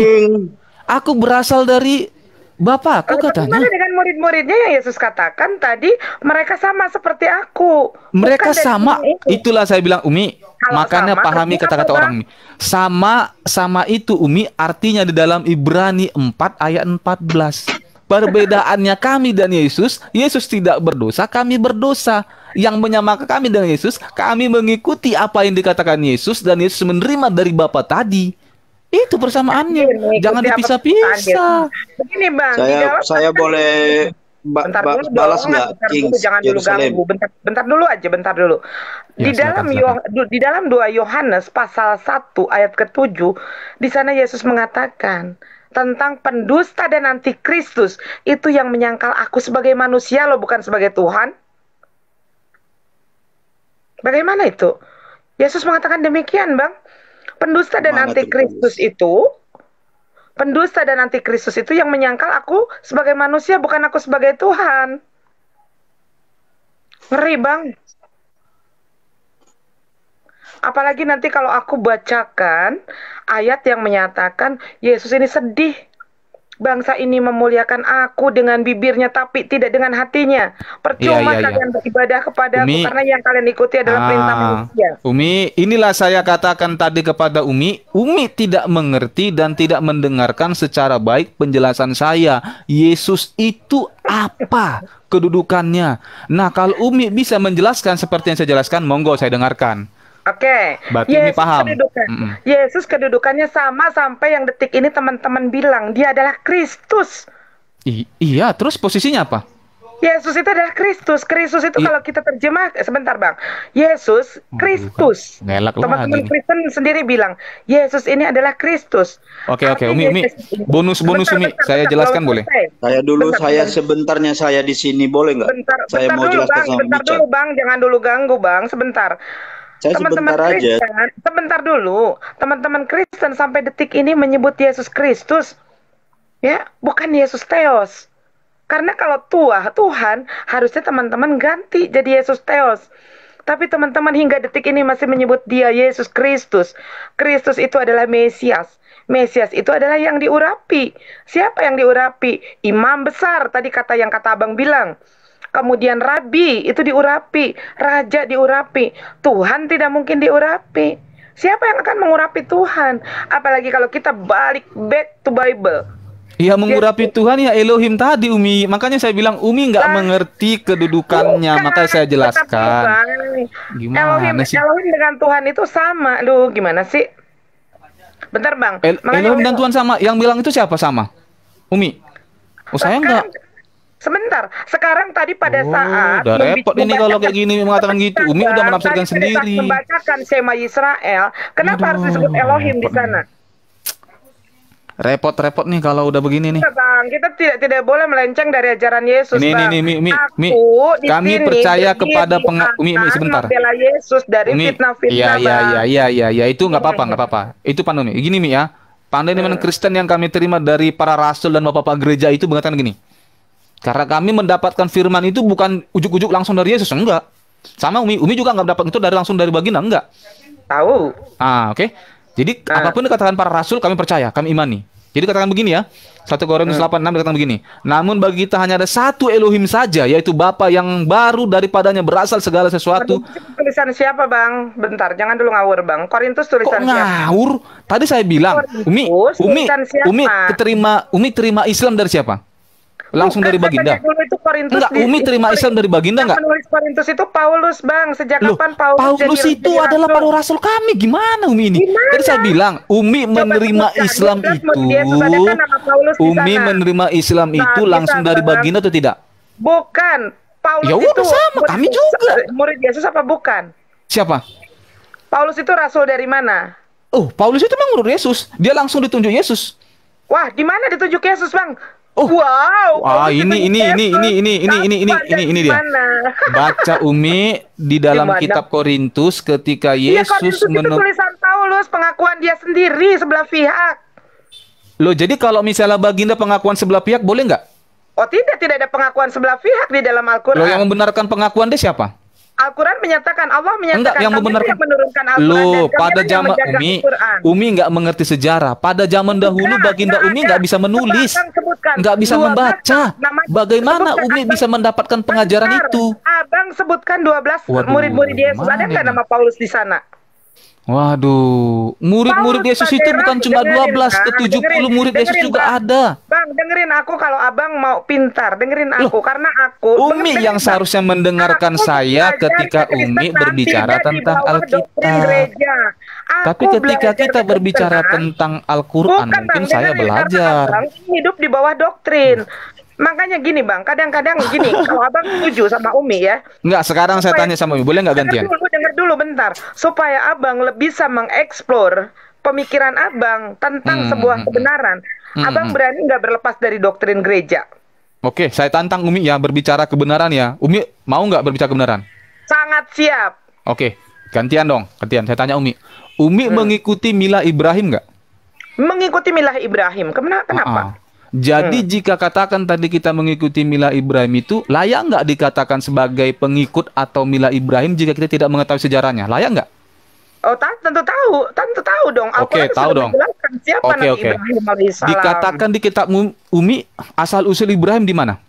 aku berasal dari Bapa, aku katanya. Bagaimana dengan murid-muridnya yang Yesus katakan tadi, mereka sama seperti aku. Mereka sama, itulah saya bilang, Umi, makanya pahami kata-kata orang ini. Sama itu, Umi, artinya di dalam Ibrani 4 ayat 14. Perbedaannya kami dan Yesus tidak berdosa, kami berdosa. Yang menyamakan kami dengan Yesus, kami mengikuti apa yang dikatakan Yesus, dan Yesus menerima dari Bapa tadi. Itu persamaannya, jangan dipisah-pisah. Begini, Bang, saya boleh balas nggak, Kings? Jangan dulu ganggu. Bentar dulu. Ya, di dalam 2 Yohanes pasal 1 ayat ke-7, di sana Yesus mengatakan tentang pendusta dan antikristus itu yang menyangkal aku sebagai manusia loh, bukan sebagai Tuhan. Bagaimana itu? Yesus mengatakan demikian, Bang. Pendusta dan antikristus itu yang menyangkal aku sebagai manusia, bukan aku sebagai Tuhan. Ngeri, Bang. Apalagi nanti kalau aku bacakan ayat yang menyatakan Yesus ini sedih. Bangsa ini memuliakan aku dengan bibirnya tapi tidak dengan hatinya. Percuma kalian beribadah kepadaku, karena yang kalian ikuti adalah perintah manusia. Umi, inilah saya katakan tadi kepada Umi. Umi tidak mengerti dan tidak mendengarkan secara baik penjelasan saya. Yesus itu apa kedudukannya? Nah, kalau Umi bisa menjelaskan seperti yang saya jelaskan, monggo saya dengarkan. Oke, Yesus paham. Yesus kedudukannya sama sampai yang detik ini teman-teman bilang Dia adalah Kristus. Iya, terus posisinya apa? Yesus itu adalah Kristus. Kristus itu Iya. kalau kita terjemah, sebentar Bang. Yesus, Kristus. Ngelak Teman-teman lagi nih. Kristen sendiri bilang, Yesus ini adalah Kristus. Oke, Artinya Umi. Yesus ini- Bonus Umi. Saya jelaskan belum boleh? selesai. Saya dulu, Bentar, saya bentar. sebentarnya saya di sini boleh nggak? Saya mau Dulu jelaskan Bang, sama sebentar Micha. dulu Bang, jangan dulu ganggu Bang, sebentar. Saya Teman-teman sebentar aja. Kristen, sebentar dulu. Teman-teman Kristen sampai detik ini menyebut Yesus Kristus. Ya, bukan Yesus Theos. Karena kalau Tuhan, harusnya teman-teman ganti jadi Yesus Theos. Tapi teman-teman hingga detik ini masih menyebut dia Yesus Kristus. Kristus itu adalah Mesias. Mesias itu adalah yang diurapi. Siapa yang diurapi? Imam besar, tadi kata Abang bilang. Kemudian Rabi itu diurapi. Raja diurapi. Tuhan tidak mungkin diurapi. Siapa yang akan mengurapi Tuhan? Apalagi kalau kita balik back to Bible. Iya, mengurapi Tuhan ya Elohim tadi, Umi. Makanya saya bilang Umi nggak mengerti kedudukannya. Bukan, Makanya saya jelaskan. tetapi, Bang, Gimana sih? Elohim dengan Tuhan itu sama. Lu gimana sih? Bentar Bang. Makanya Elohim dan Tuhan sama. Yang bilang itu siapa sama? Umi. Oh, saya sekarang- nggak. Sebentar. Sekarang tadi pada Oh, saat udah repot ini kalau kayak gini mengatakan gitu. Umi udah menafsirkan tadi pada saat sendiri. membacakan Shema Yisrael, kenapa harus disebut Elohim di repot sana? Repot-repot nih kalau udah begini nih. Kita, Bang, kita tidak boleh melenceng dari ajaran Yesus, Ini, Bang. Mi, Aku di kami sini percaya berdiri kepada Umi, akan sebentar. membela Yesus dari Umi, fitnah-fitnah, Bang. iya, itu nggak apa-apa. Itu Pak Umi. Gini Mi ya, pandai dengan Kristen yang kami terima dari para rasul dan bapak-bapak gereja itu mengatakan gini. Karena kami mendapatkan firman itu bukan ujuk-ujuk langsung dari Yesus, enggak. Sama Umi juga nggak mendapat itu langsung dari baginda, enggak. Tahu. Oke. Jadi apapun dikatakan para rasul kami percaya, kami imani. Jadi katakan begini ya, 1 Korintus 8:6 dikatakan begini. Namun bagi kita hanya ada satu Elohim saja, yaitu Bapa yang baru daripadanya berasal segala sesuatu. Tulisan siapa, Bang? Bentar, jangan dulu ngawur, Bang. Korintus Kok tulisan siapa? ngawur? Tadi saya bilang, Umi tulisan siapa? Umi terima Islam dari siapa? Langsung Bukan, dari baginda. katanya dulu itu Korintus Enggak, Umi terima Islam dari baginda Yang enggak? menulis Korintus itu Paulus, Bang. Sejak Loh, kapan Paulus itu adalah para rasul kami. Gimana Umi ini? Gimana? Tadi saya bilang, Umi menerima sebutkan, Islam 12 itu. murid Yesus, ada kan nama Paulus di Umi sana? menerima Islam Nah, itu bisa, langsung dari Bang. baginda atau tidak? Bukan. Paulus Ya itu udah sama, murid kami Yesus- juga. Murid Yesus apa bukan? Siapa? Paulus itu rasul dari mana? Oh, Paulus itu memang murid Yesus. Dia langsung ditunjuk Yesus. Wah, di mana ditunjuk Yesus, Bang? Oh. Wow. Wah, Paulus ini ditunjuk Yesus. ini dia. Mana? Baca Umi di dalam Gimana? kitab Korintus ketika Iya, Yesus Korintus itu tulisan Paulus, pengakuan dia sendiri sebelah pihak. Loh, jadi kalau misalnya baginda pengakuan sebelah pihak boleh nggak? Oh tidak ada pengakuan sebelah pihak di dalam Al-Quran. Loh, yang membenarkan pengakuan dia siapa? Al-Quran menyatakan, Allah menyatakan, Enggak, yang kami membenarkan. yang menurunkan Al-Quran. Loh, dan kami pada yang zaman menjaga Al-Quran. Umi nggak mengerti sejarah. Pada zaman dahulu baginda Umi nggak bisa menulis, Sebutkan. nggak bisa 12 membaca. namanya. Bagaimana Sebutkan, Umi Abang. bisa mendapatkan pengajaran Bentar. itu? Abang sebutkan 12 Waduh, murid-murid Yesus. Ada gimana nggak ini? nama Paulus di sana? Waduh, murid-murid Paulus Yesus itu bukan cuma 12 ke 70 murid Yesus dengerin, juga Bang. ada. Bang, dengerin aku kalau abang mau pintar. Dengerin aku, karena aku... Umi yang seharusnya mendengarkan Aku saya belajar ketika Kristen Umi berbicara tidak di tentang bawah doktrin Alkitab. gereja. Tapi Aku ketika belajar kita berbicara Kristen, tentang Al-Quran, bukan, mungkin Bang, saya dengerin, belajar. karena abang hidup di bawah doktrin. Makanya gini, Bang, kadang-kadang gini, kalau abang setuju sama Umi ya, Enggak, sekarang saya tanya sama Umi, boleh nggak gantian? Dengar dulu bentar, supaya abang lebih bisa mengeksplor pemikiran abang tentang sebuah kebenaran. Abang berani nggak berlepas dari doktrin gereja? Oke, saya tantang Umi ya berbicara kebenaran ya. Umi mau nggak berbicara kebenaran? Sangat siap. Oke, gantian dong, gantian. Saya tanya Umi. Umi mengikuti milah Ibrahim nggak? Mengikuti milah Ibrahim. Kenapa? Jadi jika katakan tadi kita mengikuti milah Ibrahim itu layak nggak dikatakan sebagai pengikut atau milah Ibrahim jika kita tidak mengetahui sejarahnya? Layak nggak? Oh, tentu tahu dong. Oke, Al-Quran tahu sudah dong. menjelaskan siapa Oke, Nabi oke. Ibrahim alaihissalam. Dikatakan di kitab Umi asal usul Ibrahim di mana?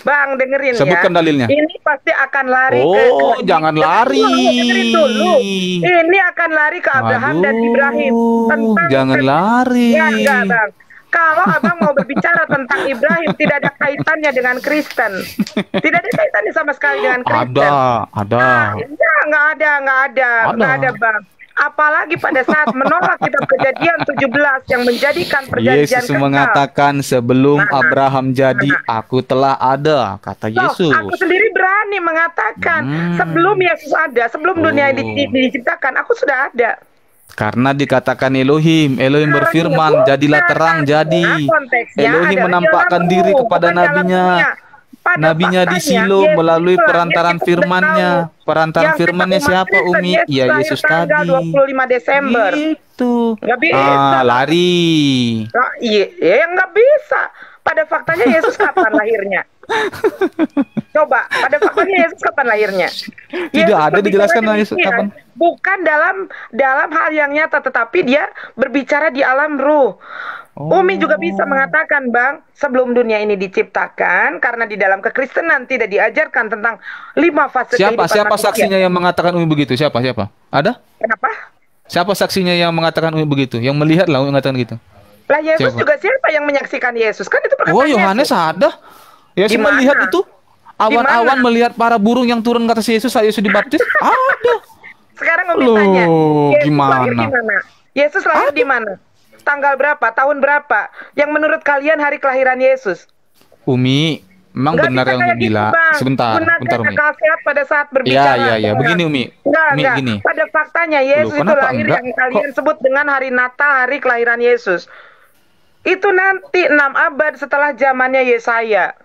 Bang, dengerin Sebutkan ya. dalilnya. Ini pasti akan lari Oh, jangan lari. Dengerin dulu. Ini akan lari ke Abraham dan Ibrahim tentang Jangan lari. Ya, enggak, Bang. Kalau abang mau berbicara tentang Ibrahim, tidak ada kaitannya dengan Kristen. Tidak ada kaitannya sama sekali dengan Kristen. Ada. Nggak ada, Ada. Bang. Apalagi pada saat menolak kitab Kejadian 17 yang menjadikan perjanjian Yesus mengatakan sebelum Abraham jadi, aku telah ada, kata Yesus. Aku sendiri berani mengatakan sebelum Yesus ada, sebelum dunia ini diciptakan, aku sudah ada. Karena dikatakan Elohim berfirman, jadilah terang, jadi. Elohim menampakkan diri kepada nabinya. Nabinya di Silo melalui perantaran firman-Nya. Perantaran firman-Nya siapa, Umi? Ya, Yesus tadi. 25 Desember. Itu. Nggak bisa. Lari. Iya, nggak bisa. Pada faktanya Yesus kapan lahirnya? Coba, pada faktanya Yesus kapan lahirnya? Tidak ada dijelaskan Yesus kapan. Bukan dalam hal yang nyata, tetapi dia berbicara di alam ruh. Umi juga bisa mengatakan, Bang, sebelum dunia ini diciptakan, karena di dalam kekristenan tidak diajarkan tentang 5 fase kehidupan manusia. Siapa saksinya yang mengatakan Umi begitu? Siapa? Ada? Kenapa? Siapa saksinya yang mengatakan Umi begitu? Yang melihat lah Umi mengatakan gitu. Lah Yesus juga siapa yang menyaksikan Yesus? Kan itu perkataan Yohanes ada. Yesus melihat itu. Awan-awan melihat para burung yang turun ke atas Yesus saat Yesus dibaptis. Ada. Sekarang Umi tanya, gimana? Yesus lahir di mana? Tanggal berapa? Tahun berapa? Yang menurut kalian hari kelahiran Yesus? Umi, memang benar yang Umi bilang. Sebentar, Umi. Pada saat berbicara. Iya. Begini Umi. Enggak. Gini. Pada faktanya Yesus itu lahir yang kalian sebut dengan hari Natal, hari kelahiran Yesus. Itu nanti 6 abad setelah zamannya Yesaya.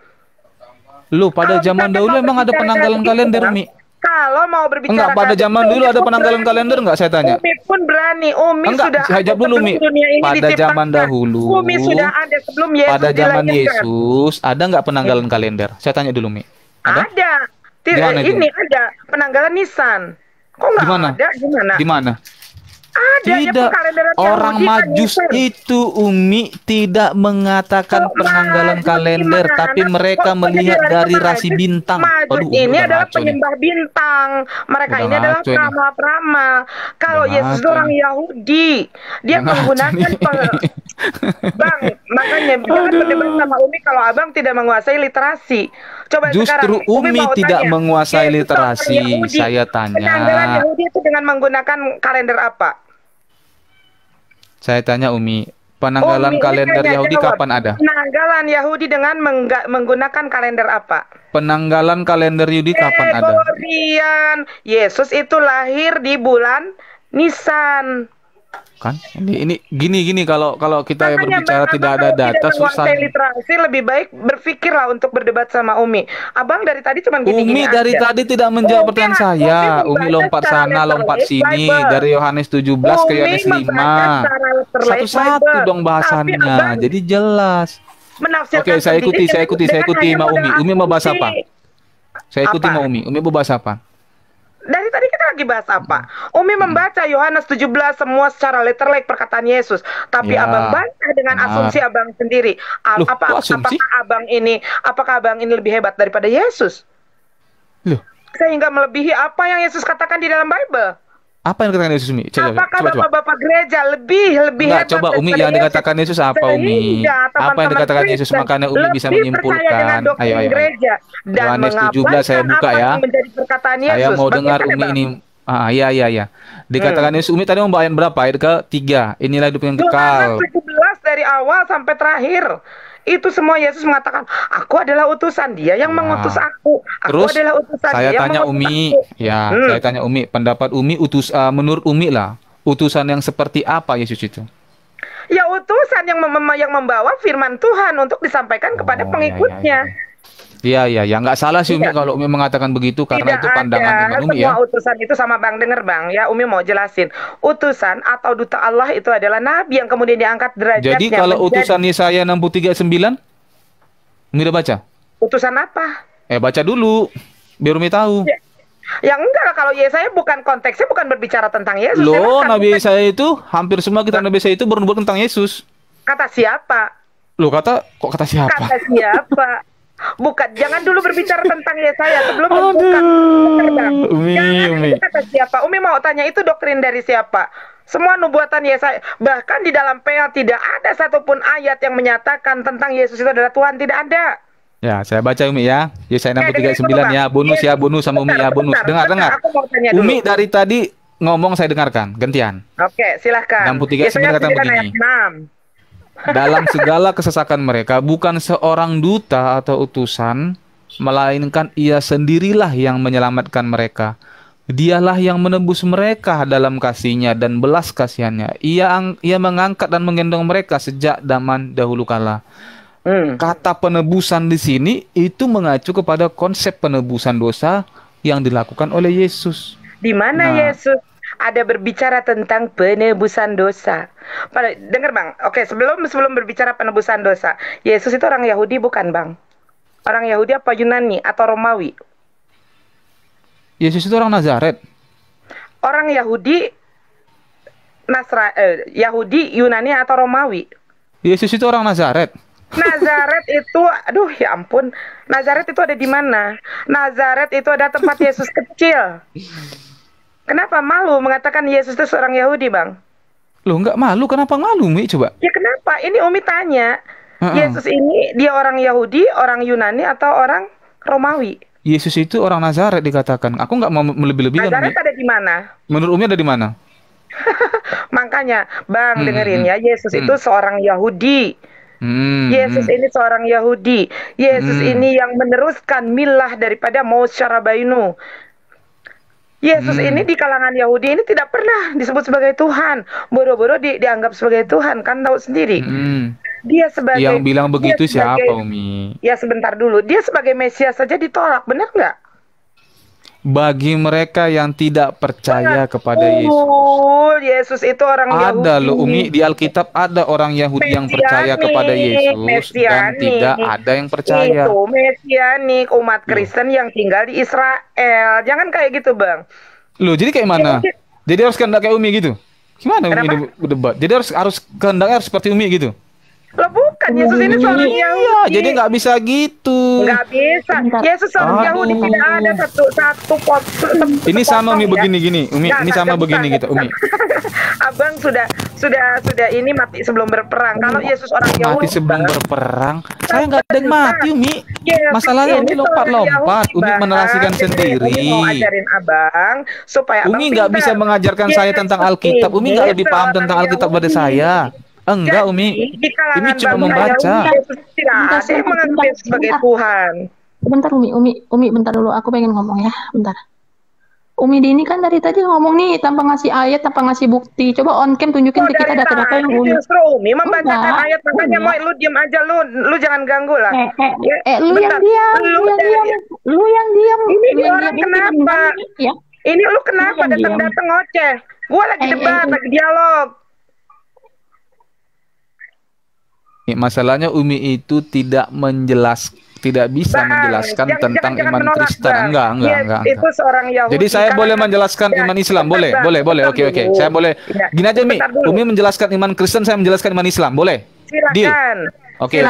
Pada zaman dahulu emang ada penanggalan kalender, Umi? Kalau mau berbicara pada zaman dulu ada penanggalan kalender enggak, saya tanya? Umi pun berani. Umi sudah saya jawab dulu, Umi. Pada zaman dahulu. Umi sudah ada sebelum Yesus. Pada zaman Yesus ada enggak penanggalan kalender? Saya tanya dulu, Umi. Ada. Ini ada penanggalan Nisan. Kok enggak ada? Di mana? Ada. Tidak. Orang Majus itu, Umi, tidak mengatakan penanggalan kalender, tapi mereka melihat dari rasi bintang. Majus ini adalah penyembah bintang. Mereka ini adalah peramal-peramal. Kalau Yesus orang Yahudi, dia menggunakan Bang, makanya jangan berdebat sama Umi kalau Abang tidak menguasai literasi. Coba justru sekarang, Umi tidak menguasai literasi. Saya tanya. Penanggalan Yahudi itu dengan menggunakan kalender apa? Saya tanya Umi, penanggalan kalender Yahudi kapan ada? Penanggalan Yahudi dengan menggunakan kalender apa? Penanggalan kalender Yahudi kapan ada? Yesus itu lahir di bulan Nisan. Kan ini gini kalau kita berbicara tidak ada data susah. Literasi lebih baik berpikirlah untuk berdebat sama Umi. Abang dari tadi cuma gini-gini aja. Dari tadi tidak menjawab pertanyaan saya. Umi lompat sana lompat sini dari Yohanes 17 ke Yohanes 5. Satu-satu dong bahasannya. Jadi jelas. Oke, saya ikuti sama Umi. Umi mau bahas apa? Saya ikuti sama Umi. Umi mau bahas apa? Dari tadi kita lagi bahas apa? Umi membaca Yohanes 17 semua secara letterlek perkataan Yesus. Tapi Abang baca dengan asumsi Abang sendiri. Apakah Abang ini lebih hebat daripada Yesus? Sehingga melebihi apa yang Yesus katakan di dalam Bible. Apa yang dikatakan Yesus, Umi? Apakah Bapak-bapak gereja lebih hebat? Coba Umi, yang dikatakan Yesus apa, Umi? Apa yang dikatakan Yesus, makanya Umi bisa menyimpulkan. Ayo. Yohanes 17 saya buka ya. Saya mau dengar Umi ini. Iya. Dikatakan Yesus, Umi tadi mau ayat berapa? Ayat ke-3. Inilah hidup yang kekal. Yohanes 17 dari awal sampai terakhir. Itu semua Yesus mengatakan, aku adalah utusan dia yang mengutus aku. Terus adalah utusan saya dia tanya Umi, saya tanya Umi, pendapat Umi menurut Umi lah, utusan yang seperti apa Yesus itu? Ya utusan yang membawa firman Tuhan untuk disampaikan kepada pengikutnya. Iya, nggak salah sih Umi kalau Umi mengatakan begitu karena itu pandangan dengan Umi ya. Semua utusan itu sama Bang denger Bang ya, Umi mau jelasin. Utusan atau duta Allah itu adalah nabi yang kemudian diangkat derajatnya. Jadi kalau utusan Yesaya 63:9 Umi udah baca? Utusan apa? Baca dulu biar Umi tahu. Ya enggak, kalau Yesaya bukan konteksnya bukan berbicara tentang Yesus. Loh, Nabi Yesaya itu hampir semua kitab Nabi Yesaya itu bernubuat tentang Yesus. Kata siapa? Loh, kata siapa? Kata siapa? Bukan, jangan dulu berbicara tentang Yesaya sebelum membuka. Umi. Kata siapa? Umi mau tanya itu doktrin dari siapa? Semua nubuatan Yesaya, bahkan di dalam PL tidak ada satupun ayat yang menyatakan tentang Yesus itu adalah Tuhan, tidak ada. Ya, saya baca Umi ya. Yesaya 63:9 ya. Bonus sama Umi ya, bonus. Dengar. Umi dari tadi ngomong saya dengarkan, gantian. Oke, silahkan. 63 katakan begini. Dalam segala kesesakan mereka, bukan seorang duta atau utusan, melainkan ia sendirilah yang menyelamatkan mereka. Dialah yang menebus mereka dalam kasih-Nya dan belas kasihannya. Ia mengangkat dan menggendong mereka sejak zaman dahulu kala. Kata penebusan di sini itu mengacu kepada konsep penebusan dosa yang dilakukan oleh Yesus. Di mana Yesus ada berbicara tentang penebusan dosa? Dengar Bang. Oke, sebelum berbicara penebusan dosa, Yesus itu orang Yahudi bukan Bang? Orang Yahudi apa Yunani atau Romawi? Yesus itu orang Nazaret. Orang Yahudi, Yahudi, Yunani atau Romawi? Yesus itu orang Nazaret. Nazaret itu, aduh ya ampun, Nazaret itu ada di mana? Nazaret itu ada tempat Yesus kecil. Kenapa malu mengatakan Yesus itu seorang Yahudi, Bang? Loh, nggak malu, kenapa malu, Mi? Coba. Ya kenapa? Ini Umi tanya, Yesus ini dia orang Yahudi, orang Yunani atau orang Romawi? Yesus itu orang Nazaret dikatakan. Aku nggak mau melebih-lebihkan. Nazaret ada di mana? Menurut Umi ada di mana? Makanya, Bang, dengerin ya, Yesus itu seorang Yahudi. Yesus ini seorang Yahudi. Yesus ini yang meneruskan milah daripada Moshe Rabbeinu. Yesus ini di kalangan Yahudi ini tidak pernah disebut sebagai Tuhan. Boro-boro dianggap sebagai Tuhan, kan tahu sendiri. Dia sebagai yang bilang begitu siapa, Umi? Ya sebentar dulu. Dia sebagai Mesias saja ditolak, benar nggak? Bagi mereka yang tidak percaya kepada Yesus. Yesus itu orang Yahudi. Ada loh, Umi, di Alkitab ada orang Yahudi yang percaya kepada Yesus dan tidak ada yang percaya. Itu Mesianik, umat Kristen yang tinggal di Israel. Jangan kayak gitu, Bang. Loh, jadi kayak mana? Jadi harus kehendak kayak Umi gitu? Gimana Umi berdebat? Jadi harus kehendaknya harus seperti Umi gitu? Loh bukan, Yesus ini seorang Yahudi. Iya, jadi nggak bisa gitu. Nggak bisa. Yesus seorang Yahudi, tidak ada satu pot. Ini sama Umi begini gini, Umi. Ini sama begini gitu, Umi. Abang sudah ini mati sebelum berperang. Kalau Yesus orang Yahudi mati sebelum berperang, saya nggak ada yang mati, Umi. Masalahnya Umi lompat-lompat, Umi menarasikan sendiri. Mau ajarin Abang supaya Umi nggak bisa mengajarkan saya tentang Alkitab. Umi nggak lebih paham tentang Alkitab pada saya. Enggak, Umi. Umi cuma membaca. Tidak ada yang menganggap sebagai Tuhan. Bentar, Umi, bentar dulu. Aku pengen ngomong ya, bentar. Umi ini kan dari tadi ngomong nih tanpa ngasih ayat, tanpa ngasih bukti. Coba on cam tunjukin ke kita data-data yang Umi. Justru Umi membacakan ayat, makanya mau lu diam aja, lu jangan ganggu lah. Lu yang diam. Ini orang kenapa? Ini lu kenapa datang-datang ngoceh? Gua lagi debat, lagi dialog. Masalahnya Umi itu tidak bisa menjelaskan tentang iman Kristen. Enggak. Itu seorang Yahudi. Jadi saya boleh menjelaskan iman Islam, boleh. Oke. Saya boleh. Gini aja, Umi menjelaskan iman Kristen, saya menjelaskan iman Islam, boleh? Silakan. Oke.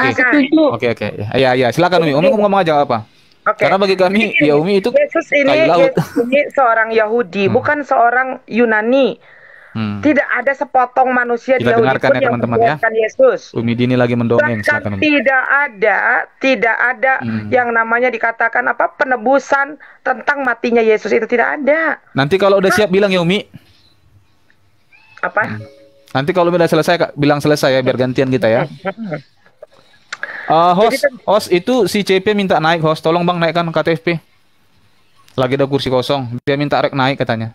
Ya, silakan Umi. Umi ngomong aja apa? Karena bagi kami, ya Umi itu kayu laut. Yesus ini seorang Yahudi, bukan seorang Yunani. Tidak ada sepotong manusia di Yahudi pun yang membenarkan Yesus. Umi Dini lagi mendongeng. Tidak ada yang namanya dikatakan penebusan tentang matinya Yesus, itu tidak ada. Nanti kalau udah siap bilang ya Umi. Apa? Nanti kalau udah selesai bilang selesai ya, biar gantian kita ya. Host itu si CP minta naik, host. Tolong Bang naikkan KTFP. Lagi ada kursi kosong. Dia minta rek naik katanya.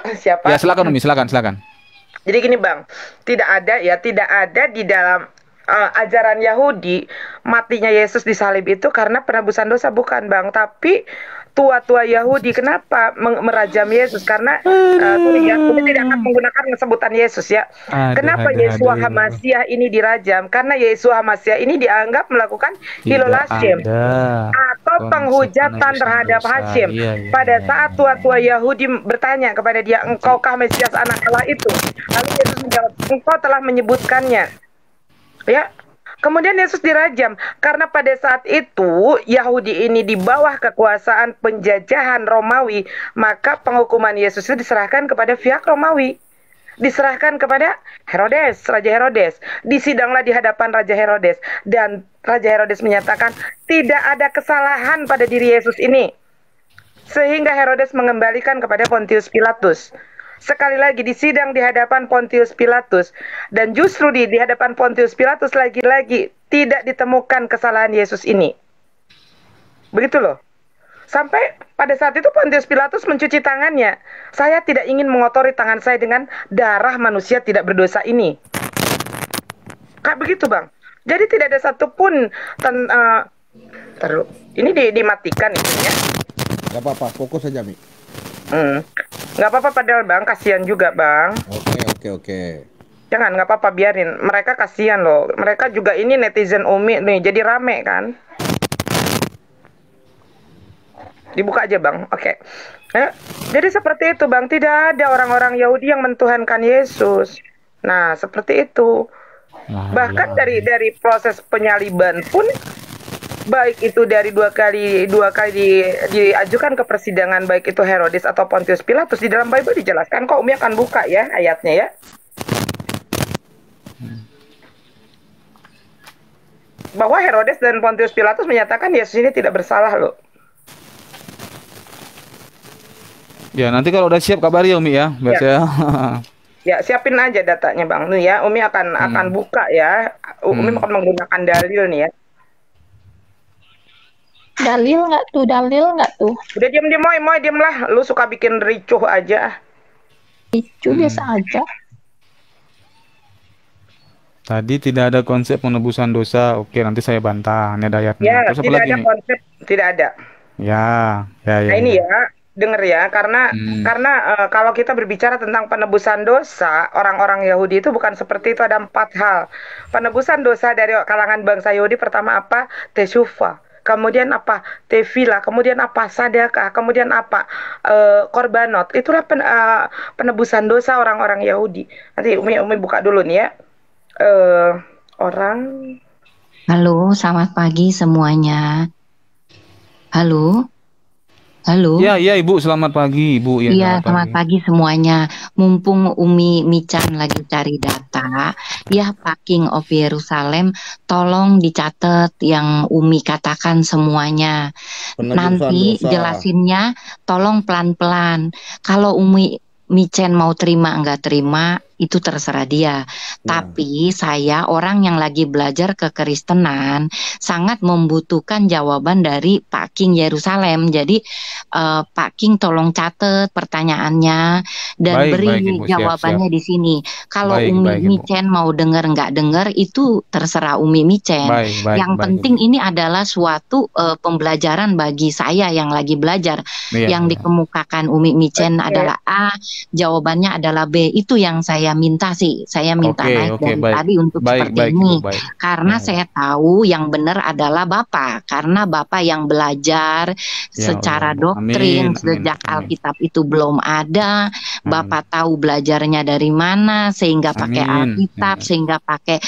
Siapa? Ya silakan Umi, silakan. Jadi gini Bang, tidak ada di dalam ajaran Yahudi matinya Yesus disalib itu karena penebusan dosa, bukan Bang, tapi tua-tua Yahudi kenapa merajam Yesus karena kita tidak akan menggunakan sebutan Yesus ya. Kenapa Yeshua HaMasyiah ini dirajam? Karena Yeshua HaMasyiah ini dianggap melakukan Hilul Hashim atau penghujatan terhadap Hashim. Pada saat tua-tua Yahudi bertanya kepada dia, "Engkaukah Mesias anak Allah itu?" Lalu Yesus menjawab, "Engkau telah menyebutkannya." Ya. Kemudian Yesus dirajam karena pada saat itu Yahudi ini di bawah kekuasaan penjajahan Romawi, maka penghukuman Yesus itu diserahkan kepada pihak Romawi. Diserahkan kepada Herodes, Raja Herodes. Disidanglah di hadapan Raja Herodes dan Raja Herodes menyatakan tidak ada kesalahan pada diri Yesus ini. sehingga Herodes mengembalikan kepada Pontius Pilatus. Sekali lagi di sidang di hadapan Pontius Pilatus, dan justru di hadapan Pontius Pilatus lagi-lagi tidak ditemukan kesalahan Yesus ini. Begitu loh. Sampai pada saat itu Pontius Pilatus mencuci tangannya. Saya tidak ingin mengotori tangan saya dengan darah manusia tidak berdosa ini. Kayak begitu, Bang. Jadi tidak ada satupun ini dimatikan ini ya. Gak apa-apa, fokus aja, Mi. Nggak apa-apa padahal, Bang. Kasihan juga, Bang. Oke. Jangan, nggak apa-apa, biarin. Mereka kasihan loh. Mereka juga ini netizen Umi nih, jadi rame kan. Dibuka aja, Bang. Oke. Jadi seperti itu, Bang. Tidak ada orang-orang Yahudi yang mentuhankan Yesus. Nah, seperti itu. Bahkan dari proses penyaliban pun, baik itu dari dua kali diajukan ke persidangan, baik itu Herodes atau Pontius Pilatus, di dalam Bible dijelaskan kok. Umi akan buka ya ayatnya ya. Bahwa Herodes dan Pontius Pilatus menyatakan Yesus ini tidak bersalah loh. Ya, nanti kalau udah siap kabari Umi ya, biar saya. Ya, siapin aja datanya, Bang. Nih ya, Umi akan buka ya. Umi akan menggunakan dalil nih ya. Dalil nggak tuh? Udah diam Moy, diam lah. Lu suka bikin ricuh aja. Ricuh biasa aja. Tadi tidak ada konsep penebusan dosa. Oke, nanti saya bantah. Ini ada ayatnya. Ya, terus apa tidak lagi ada nih? konsep, tidak ada. Ya. Nah ini ya, denger ya, karena kalau kita berbicara tentang penebusan dosa, orang-orang Yahudi itu bukan seperti itu. Ada 4 hal. Penebusan dosa dari kalangan bangsa Yahudi, pertama apa? Teshuva. Kemudian apa? Tefila. Kemudian apa? Sadakah. Kemudian apa? Korbanot. Itulah penebusan dosa orang-orang Yahudi. Nanti Umi buka dulu nih ya. Halo, selamat pagi semuanya. Halo. Iya Ibu, selamat pagi Ibu. Iya, selamat pagi semuanya. Mumpung Umi Mican lagi cari data, ya Pak King of Yerusalem, tolong dicatat yang Umi katakan semuanya. Nanti jelasinnya tolong pelan-pelan. Kalau Umi Micen mau terima enggak terima, itu terserah dia. Tapi saya orang yang lagi belajar kekristenan sangat membutuhkan jawaban dari Pak King Yerusalem. Jadi Pak King tolong catat pertanyaannya dan beri jawabannya di sini. Kalau Umi Micen mau dengar nggak dengar itu terserah Umi Micen. Yang penting ini adalah suatu pembelajaran bagi saya yang lagi belajar. Yang dikemukakan Umi Micen adalah A, jawabannya adalah B. Itu yang saya minta sih. Saya minta naik dari tadi untuk seperti ini. Karena saya tahu yang benar adalah Bapak. Karena Bapak yang belajar secara doktrin sejak Alkitab itu belum ada. Bapak tahu belajarnya dari mana sehingga pakai Alkitab, sehingga pakai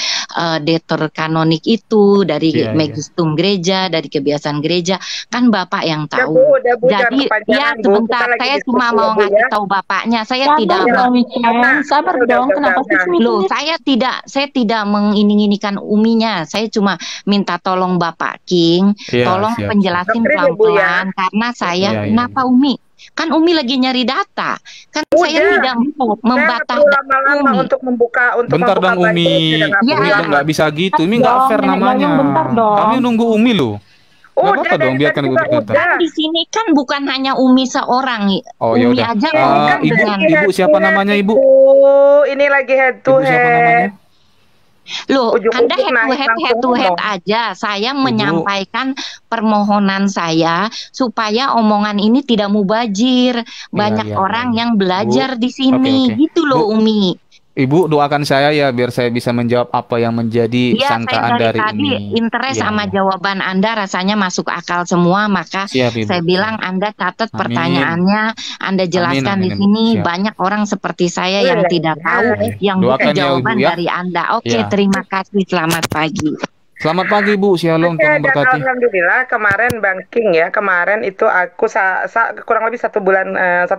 Deuterokanonik itu dari Magistum gereja, dari kebiasaan gereja. Kan Bapak yang tahu. Jadi ya sebentar, saya cuma mau ngasih tahu Bapaknya. Saya tidak sabar dong. Kenapa sih loh? Saya tidak mengini-inikan Uminya. Saya cuma minta tolong Bapak King, tolong penjelasin pelan-pelan karena saya kenapa Umi? Kan Umi lagi nyari data. Kan saya tidak membatasi lama-lama untuk membuka bentar dong Umi. Umi nggak bisa gitu. Umi nggak fair namanya. Kami nunggu Umi loh. Nggak apa-apa dong, biarkan Ibu berkata. Kan di sini kan bukan hanya Umi seorang. Umi aja kan Ibu siapa namanya Ibu? Ini lagi head to head. Loh, Anda head to head aja. Saya menyampaikan permohonan saya supaya omongan ini tidak mubazir. Banyak orang yang belajar di sini. Gitu loh, Umi. Ibu doakan saya ya biar saya bisa menjawab apa yang menjadi sangkaan dari tadi interest sama jawaban Anda rasanya masuk akal semua, maka saya bilang Anda catat pertanyaannya, Anda jelaskan di sini. Banyak orang seperti saya yang tidak tahu yang butuh jawaban dari Anda. Oke, terima kasih, selamat pagi. Selamat pagi Bu, Shalom, Oke, Tuhan dan memberkati. alhamdulillah kemarin Bang King ya, kemarin itu aku kurang lebih 1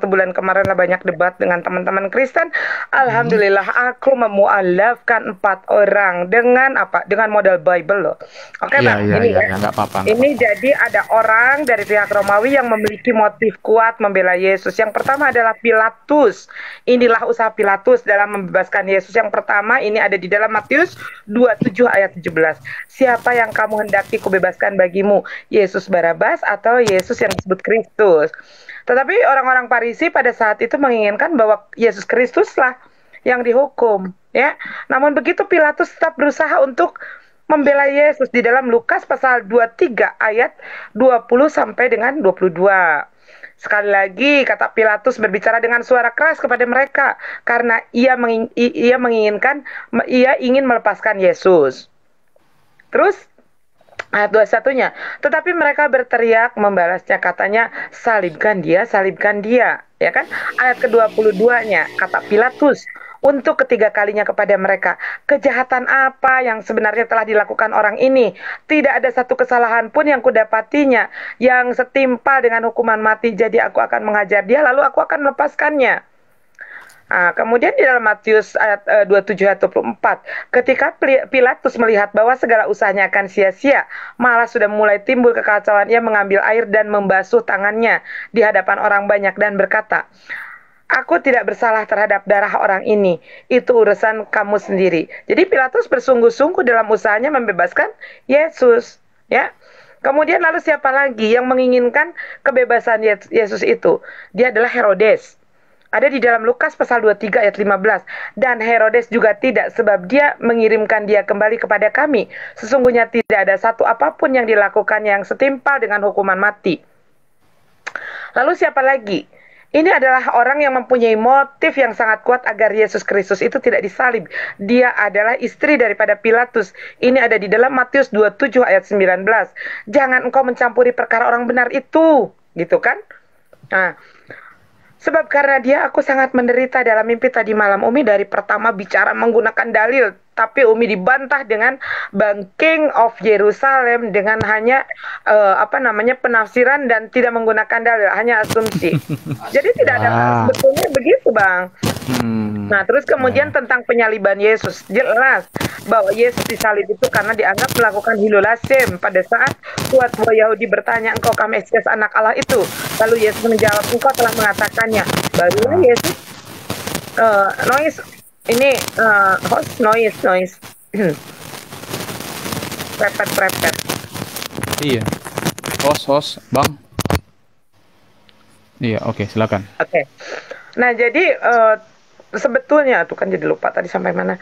bulan kemarin lah banyak debat dengan teman-teman Kristen. Alhamdulillah aku memualafkan 4 orang dengan apa? Dengan modal Bible loh. Oke Iya, Bang, iya, ini iya, ya. nggak apa-apa, nggak Ini apa-apa. jadi ada orang dari pihak Romawi yang memiliki motif kuat membela Yesus. Yang pertama adalah Pilatus. Inilah usaha Pilatus dalam membebaskan Yesus. Yang pertama ini ada di dalam Matius 27 ayat 17. Siapa yang kamu hendaki kubebaskan bagimu, Yesus Barabas atau Yesus yang disebut Kristus? Tetapi orang-orang Farisi pada saat itu menginginkan bahwa Yesus Kristuslah yang dihukum, ya. Namun begitu Pilatus tetap berusaha untuk membela Yesus di dalam Lukas pasal 23 ayat 20 sampai dengan 22. Sekali lagi kata Pilatus berbicara dengan suara keras kepada mereka karena ia ingin melepaskan Yesus. Terus ayat 21-nya, tetapi mereka berteriak membalasnya, katanya salibkan dia, ya kan? Ayat ke-22-nya kata Pilatus untuk ketiga kalinya kepada mereka, kejahatan apa yang sebenarnya telah dilakukan orang ini? Tidak ada satu kesalahan pun yang kudapatinya yang setimpal dengan hukuman mati, jadi aku akan mengajar dia lalu aku akan melepaskannya. Nah, kemudian di dalam Matius ayat 27 ayat 24, ketika Pilatus melihat bahwa segala usahanya akan sia-sia, malah sudah mulai timbul kekacauan, ia mengambil air dan membasuh tangannya di hadapan orang banyak dan berkata, aku tidak bersalah terhadap darah orang ini, itu urusan kamu sendiri. Jadi Pilatus bersungguh-sungguh dalam usahanya membebaskan Yesus, ya. Kemudian lalu siapa lagi yang menginginkan kebebasan Yesus itu? Dia adalah Herodes. Ada di dalam Lukas pasal 23 ayat 15. Dan Herodes juga tidak, sebab dia mengirimkan dia kembali kepada kami. Sesungguhnya tidak ada satu apapun yang dilakukan yang setimpal dengan hukuman mati. Lalu siapa lagi? Ini adalah orang yang mempunyai motif yang sangat kuat agar Yesus Kristus itu tidak disalib. Dia adalah istri daripada Pilatus. Ini ada di dalam Matius 27 ayat 19. Jangan engkau mencampuri perkara orang benar itu. Gitu kan? Nah, sebab karena dia aku sangat menderita dalam mimpi tadi malam. Umi dari pertama bicara menggunakan dalil, tapi Umi dibantah dengan Bang King of Yerusalem dengan hanya penafsiran dan tidak menggunakan dalil, hanya asumsi. Jadi tidak ada sebetulnya begitu, Bang. Nah, terus kemudian tentang penyaliban Yesus, jelas bahwa Yesus disalib itu karena dianggap melakukan hilulasem. Pada saat tua-tua Yahudi bertanya, engkaukah Mesias anak Allah itu? Lalu Yesus menjawab, engkau telah mengatakannya. Barulah Yesus noise ini host noise prepet. Iya. Host, Bang. Iya, oke, silakan. Oke. Nah, jadi sebetulnya tuh kan jadi lupa tadi sampai mana.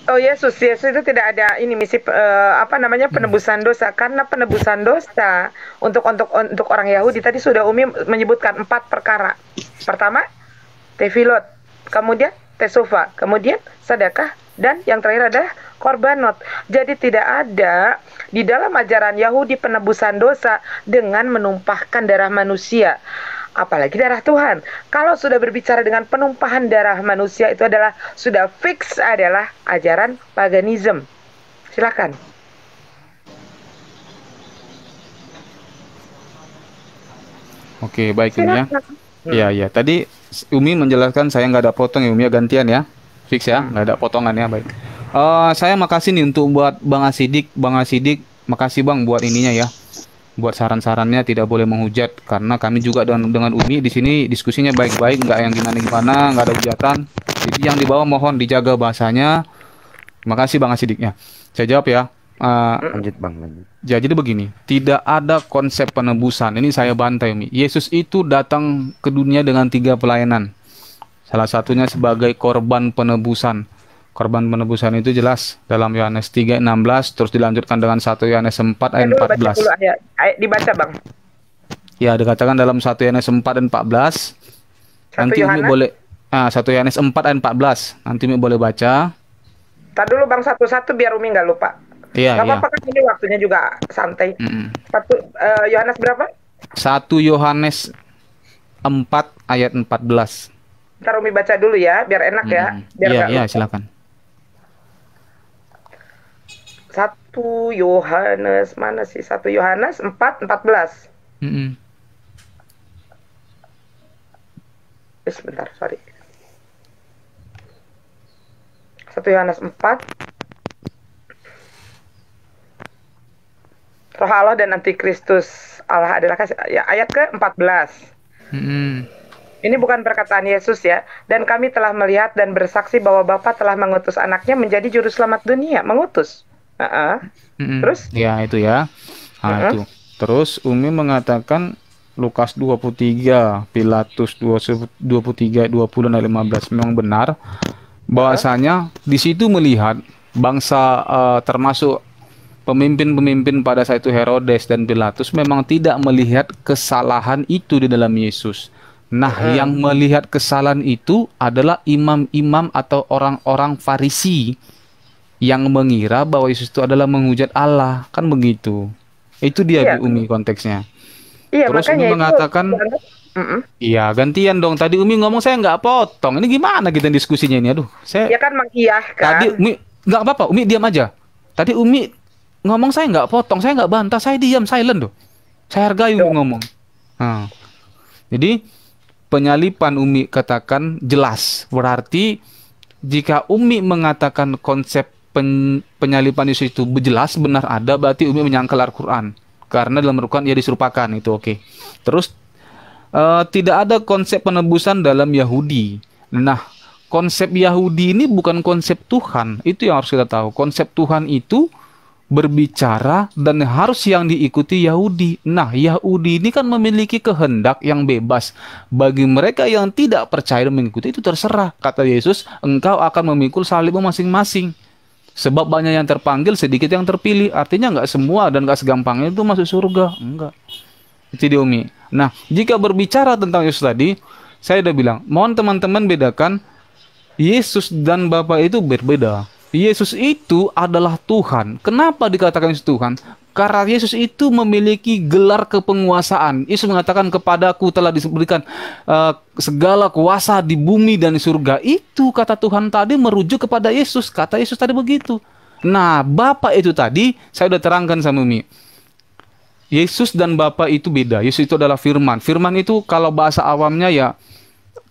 Oh, Yesus itu tidak ada ini misi penebusan dosa, karena penebusan dosa untuk orang Yahudi tadi sudah Umi menyebutkan 4 perkara. Pertama, tefilot, kemudian tesufa, kemudian sedekah, dan yang terakhir adalah korbanot. Jadi tidak ada di dalam ajaran Yahudi penebusan dosa dengan menumpahkan darah manusia, apalagi darah Tuhan. Kalau sudah berbicara dengan penumpahan darah manusia, itu adalah sudah fix adalah ajaran paganisme. Silakan. Oke, baik Umi ya. Iya. Tadi Umi menjelaskan, saya nggak ada potong ya Umi ya, gantian ya. Fix ya, nggak ada potongan ya, baik. Saya makasih nih untuk buat Bang Asidik, makasih Bang buat ininya ya. Buat saran-sarannya, tidak boleh menghujat karena kami juga dengan Umi di sini diskusinya baik-baik, nggak yang gimana-gimana, nggak ada hujatan. Jadi yang di bawah mohon dijaga bahasanya. Makasih Bang Asidiknya. Saya jawab ya. Lanjut Bang, lanjut. Jadi begini, tidak ada konsep penebusan. Ini saya bantai Umi. Yesus itu datang ke dunia dengan 3 pelayanan. Salah satunya sebagai korban penebusan. Korban penebusan itu jelas dalam Yohanes 3:16, terus dilanjutkan dengan 1 Yohanes 4 ayat 14. Dibaca Bang. Ya, dikatakan dalam 1 Yohanes 4 dan 14. Nanti Umi boleh 1 Yohanes 4 ayat 14. Nanti Umi boleh baca. Tar dulu Bang satu-satu biar Umi nggak lupa. Iya, nggak apa-apa kan ini waktunya juga santai. Yohanes berapa? 1 Yohanes 4 ayat 14. Ntar Umi baca dulu ya, biar enak ya. Iya, silakan. 1 Yohanes, mana sih? 1 Yohanes 4:14. Sebentar, sorry. 1 Yohanes 4. Roh Allah dan Antikristus Allah adalah kasih. Ya, ayat ke-14. Ini bukan perkataan Yesus ya. Dan kami telah melihat dan bersaksi bahwa Bapa telah mengutus anaknya menjadi juru selamat dunia. Mengutus. Terus? Ya, itu ya. Nah, itu. Terus Umi mengatakan Lukas 23, Pilatus 23, 20 dan 15 memang benar bahwasanya di situ melihat bangsa termasuk pemimpin-pemimpin pada saat itu Herodes dan Pilatus memang tidak melihat kesalahan itu di dalam Yesus. Nah, yang melihat kesalahan itu adalah imam-imam atau orang-orang Farisi yang mengira bahwa Yesus itu adalah menghujat Allah, kan begitu. Itu dia Umi konteksnya. Iya, terus makanya Umi mengatakan, iya gantian dong. Tadi Umi ngomong saya nggak potong. Ini gimana kita diskusinya ini? Aduh, saya. Ya kan mengiyahkan. Tadi Umi nggak apa-apa. Umi diam aja. Tadi Umi ngomong saya nggak potong, saya nggak bantah, saya diam, silent tuh. Saya hargai Umi ngomong. Nah, jadi penyalipan Umi katakan jelas. Berarti jika Umi mengatakan konsep penyalipan Yesus itu jelas benar ada, berarti Umi menyangkal Al-Quran. Karena dalam Al-Quran ia diserupakan, itu oke. Terus tidak ada konsep penebusan dalam Yahudi. Nah, konsep Yahudi ini bukan konsep Tuhan. Itu yang harus kita tahu. Konsep Tuhan itu berbicara dan harus yang diikuti Yahudi. Nah, Yahudi ini kan memiliki kehendak yang bebas. Bagi mereka yang tidak percaya dan mengikuti itu terserah. Kata Yesus, engkau akan memikul salibmu masing-masing. Sebab banyak yang terpanggil, sedikit yang terpilih. Artinya nggak semua dan nggak segampangnya itu masuk surga. Enggak. Itu dia Umi. Nah, jika berbicara tentang Yesus tadi, saya udah bilang, mohon teman-teman bedakan Yesus dan Bapa itu berbeda. Yesus itu adalah Tuhan. Kenapa dikatakan Yesus Tuhan? Karena Yesus itu memiliki gelar kepenguasaan. Yesus mengatakan kepadaku telah diberikan segala kuasa di bumi dan di surga. Itu kata Tuhan tadi merujuk kepada Yesus. Kata Yesus tadi begitu. Nah, Bapa itu tadi saya sudah terangkan sama Umi. Yesus dan Bapa itu beda. Yesus itu adalah firman. Firman itu kalau bahasa awamnya ya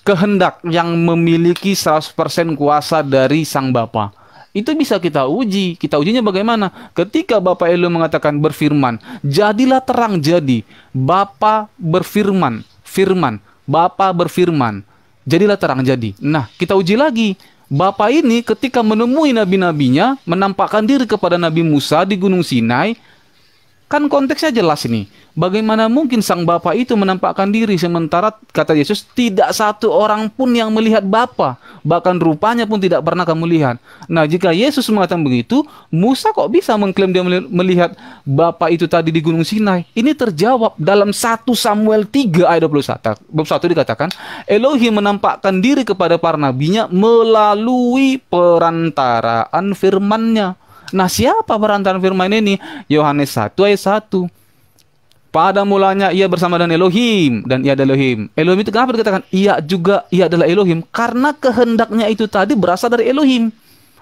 kehendak yang memiliki 100% kuasa dari Sang Bapa. Itu bisa kita uji. Kita ujinya bagaimana? Ketika Bapa Elohim mengatakan berfirman, jadilah terang jadi. Bapa berfirman, firman. Bapa berfirman, jadilah terang jadi. Nah, kita uji lagi. Bapa ini ketika menemui nabi-nabinya, menampakkan diri kepada Nabi Musa di Gunung Sinai, kan konteksnya jelas ini. Bagaimana mungkin Sang Bapa itu menampakkan diri sementara kata Yesus tidak satu orang pun yang melihat Bapa, bahkan rupanya pun tidak pernah kamu lihat. Nah, jika Yesus mengatakan begitu, Musa kok bisa mengklaim dia melihat Bapa itu tadi di Gunung Sinai? Ini terjawab dalam 1 Samuel 3 ayat 21 dikatakan, Elohim menampakkan diri kepada para nabinya melalui perantaraan firman-Nya. Nah, siapa perantaraan firman ini? Yohanes 1 ayat 1. Pada mulanya ia bersama dengan Elohim dan ia adalah Elohim. Elohim itu kenapa dikatakan ia adalah Elohim? Karena kehendaknya itu tadi berasal dari Elohim,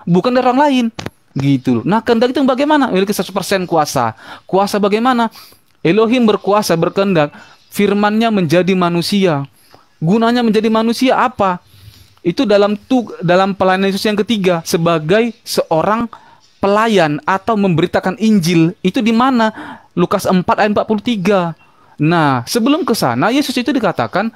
bukan dari orang lain. Gitu. Nah, kehendak itu bagaimana? Memiliki 100% kuasa. Kuasa bagaimana? Elohim berkuasa, berkehendak. Firman-Nya menjadi manusia. Gunanya menjadi manusia apa? Itu dalam pelayanan Yesus yang ketiga sebagai seorang pelayan atau memberitakan Injil. Itu di mana? Lukas 4 ayat 43. Nah, sebelum ke sana Yesus itu dikatakan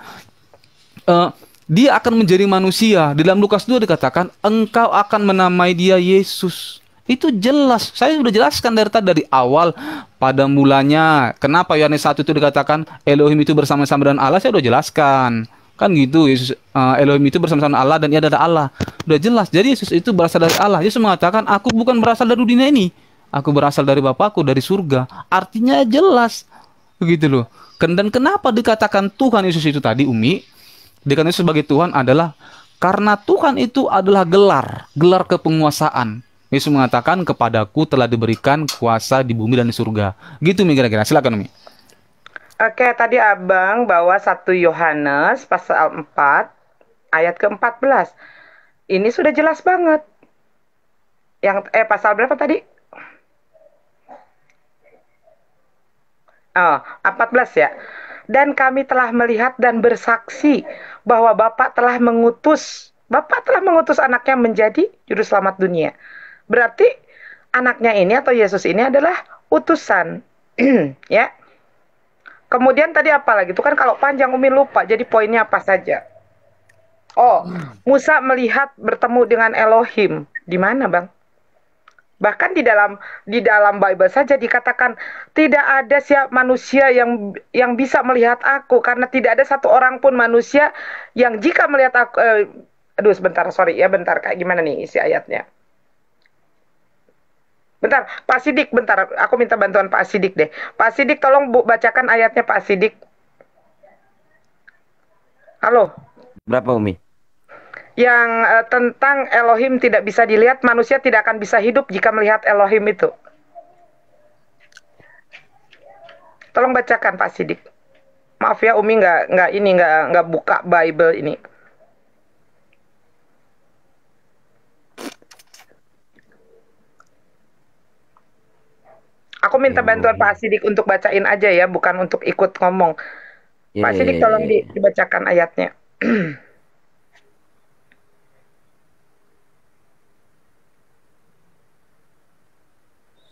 dia akan menjadi manusia. Di dalam Lukas 2 dikatakan engkau akan menamai dia Yesus. Itu jelas. Saya sudah jelaskan dari awal pada mulanya. Kenapa Yohanes 1 itu dikatakan Elohim itu bersama-sama dengan Allah, saya sudah jelaskan. Kan gitu, Yesus Elohim itu bersama-sama Allah dan ia adalah Allah. Sudah jelas. Jadi Yesus itu berasal dari Allah. Yesus mengatakan aku bukan berasal dari dunia ini. Aku berasal dari Bapakku, dari surga. Artinya jelas. Begitu loh. Dan kenapa dikatakan Tuhan Yesus itu tadi, Umi? Dikatakan Yesus sebagai Tuhan adalah karena Tuhan itu adalah gelar kepenguasaan. Yesus mengatakan kepadaku telah diberikan kuasa di bumi dan di surga. Gitu Umi kira-kira. Silakan Umi. Oke, tadi Abang bawa 1 Yohanes pasal 4 ayat ke-14. Ini sudah jelas banget. Yang pasal berapa tadi? Oh, 14 ya. Dan kami telah melihat dan bersaksi bahwa Bapak telah mengutus anaknya menjadi juru selamat dunia. Berarti anaknya ini atau Yesus ini adalah utusan. Ya. Kemudian tadi apa lagi? Itu kan kalau panjang Umi lupa. Jadi poinnya apa saja? Oh, Musa melihat bertemu dengan Elohim. Di mana, Bang? Bahkan di dalam Bible saja dikatakan tidak ada manusia yang bisa melihat aku, karena tidak ada satu orang pun manusia yang jika melihat aku aduh sebentar, sorry ya, bentar, kayak gimana nih isi ayatnya. Bentar, Pak Sidik, bentar, aku minta bantuan Pak Sidik deh. Pak Sidik, tolong bacakan ayatnya Pak Sidik. Halo. Berapa Umi? Yang tentang Elohim tidak bisa dilihat, manusia tidak akan bisa hidup jika melihat Elohim itu. Tolong bacakan Pak Sidik. Maaf ya Umi nggak buka Bible ini. Aku minta bantuan Pak Sidik untuk bacain aja ya, bukan untuk ikut ngomong. Pak Sidik tolong dibacakan ayatnya.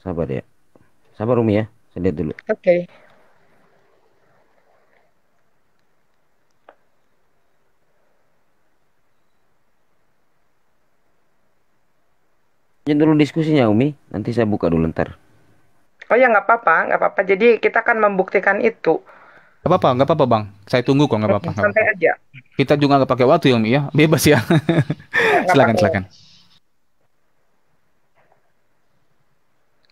Sabar ya. Sabar Umi ya. Saya lihat dulu. Oke. Jangan dulu diskusinya Umi. Nanti saya buka dulu ntar. Oh ya nggak apa-apa. Jadi kita akan membuktikan itu. Nggak apa-apa Bang. Saya tunggu kok, nggak apa-apa. Santai aja. Kita juga nggak pakai waktu ya Umi ya. Bebas ya. Silakan.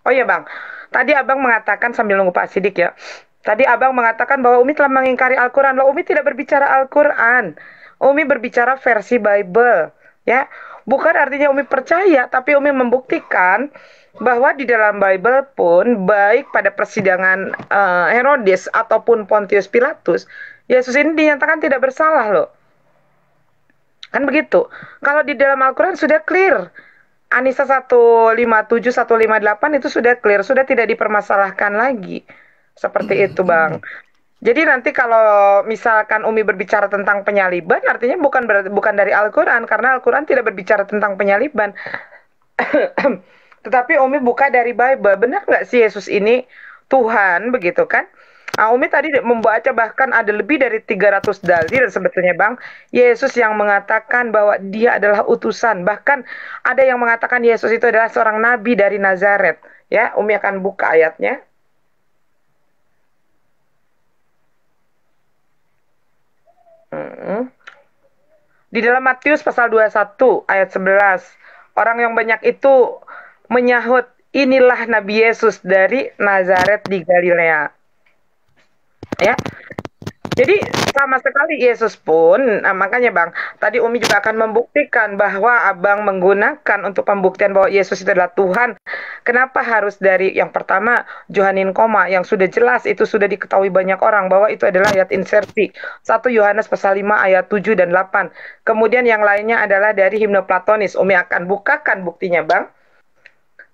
Oh iya Bang, tadi Abang mengatakan sambil nunggu Pak Sidik ya. Tadi Abang mengatakan bahwa Umi telah mengingkari Al-Quran. Loh, Umi tidak berbicara Al-Quran. Umi berbicara versi Bible. Ya, bukan artinya Umi percaya, tapi Umi membuktikan bahwa di dalam Bible pun, baik pada persidangan Herodes ataupun Pontius Pilatus, Yesus ini dinyatakan tidak bersalah loh. Kan begitu. Kalau di dalam Al-Quran sudah clear. Anisa 157, 158 itu sudah clear, sudah tidak dipermasalahkan lagi. Seperti itu, Bang. Jadi nanti kalau misalkan Umi berbicara tentang penyaliban, artinya bukan dari Al-Quran, karena Al-Quran tidak berbicara tentang penyaliban. Tetapi Umi buka dari Bible, benar nggak sih Yesus ini Tuhan, begitu kan? Nah, Umi tadi membaca bahkan ada lebih dari 300 dalil sebetulnya Bang. Yesus yang mengatakan bahwa dia adalah utusan. Bahkan ada yang mengatakan Yesus itu adalah seorang nabi dari Nazaret. Ya, Umi akan buka ayatnya. Di dalam Matius pasal 21 ayat 11. Orang yang banyak itu menyahut, inilah Nabi Yesus dari Nazaret di Galilea. Ya, jadi sama sekali Yesus pun, makanya Bang, tadi Umi juga akan membuktikan bahwa Abang menggunakan untuk pembuktian bahwa Yesus itu adalah Tuhan. Kenapa harus dari yang pertama Johanin koma yang sudah jelas itu sudah diketahui banyak orang bahwa itu adalah ayat insersi 1 Yohanes pasal 5 ayat 7 dan 8. Kemudian yang lainnya adalah dari himne Platonis. Umi akan bukakan buktinya Bang.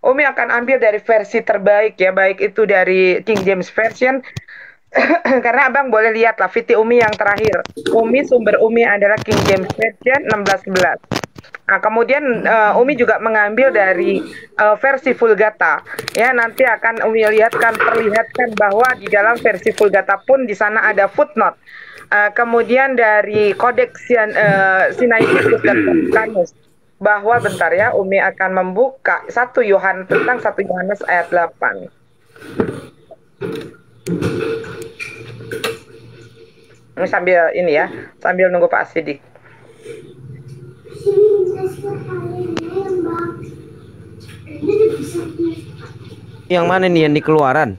Umi akan ambil dari versi terbaik ya, baik itu dari King James Version. Karena Abang boleh lihat lah Fiti Umi yang terakhir. Sumber Umi adalah King James Version 1611. Nah, kemudian Umi juga mengambil dari versi Vulgata. Ya, nanti akan Umi perlihatkan bahwa di dalam versi Vulgata pun di sana ada footnote. Kemudian dari Kodeks Sinaiticus dan Vatikanus. Bahwa bentar ya, Umi akan membuka 1 Yohanes tentang 1 Yohanes ayat 8. Ini sambil nunggu Pak Sidik. Yang mana nih, yang di Keluaran?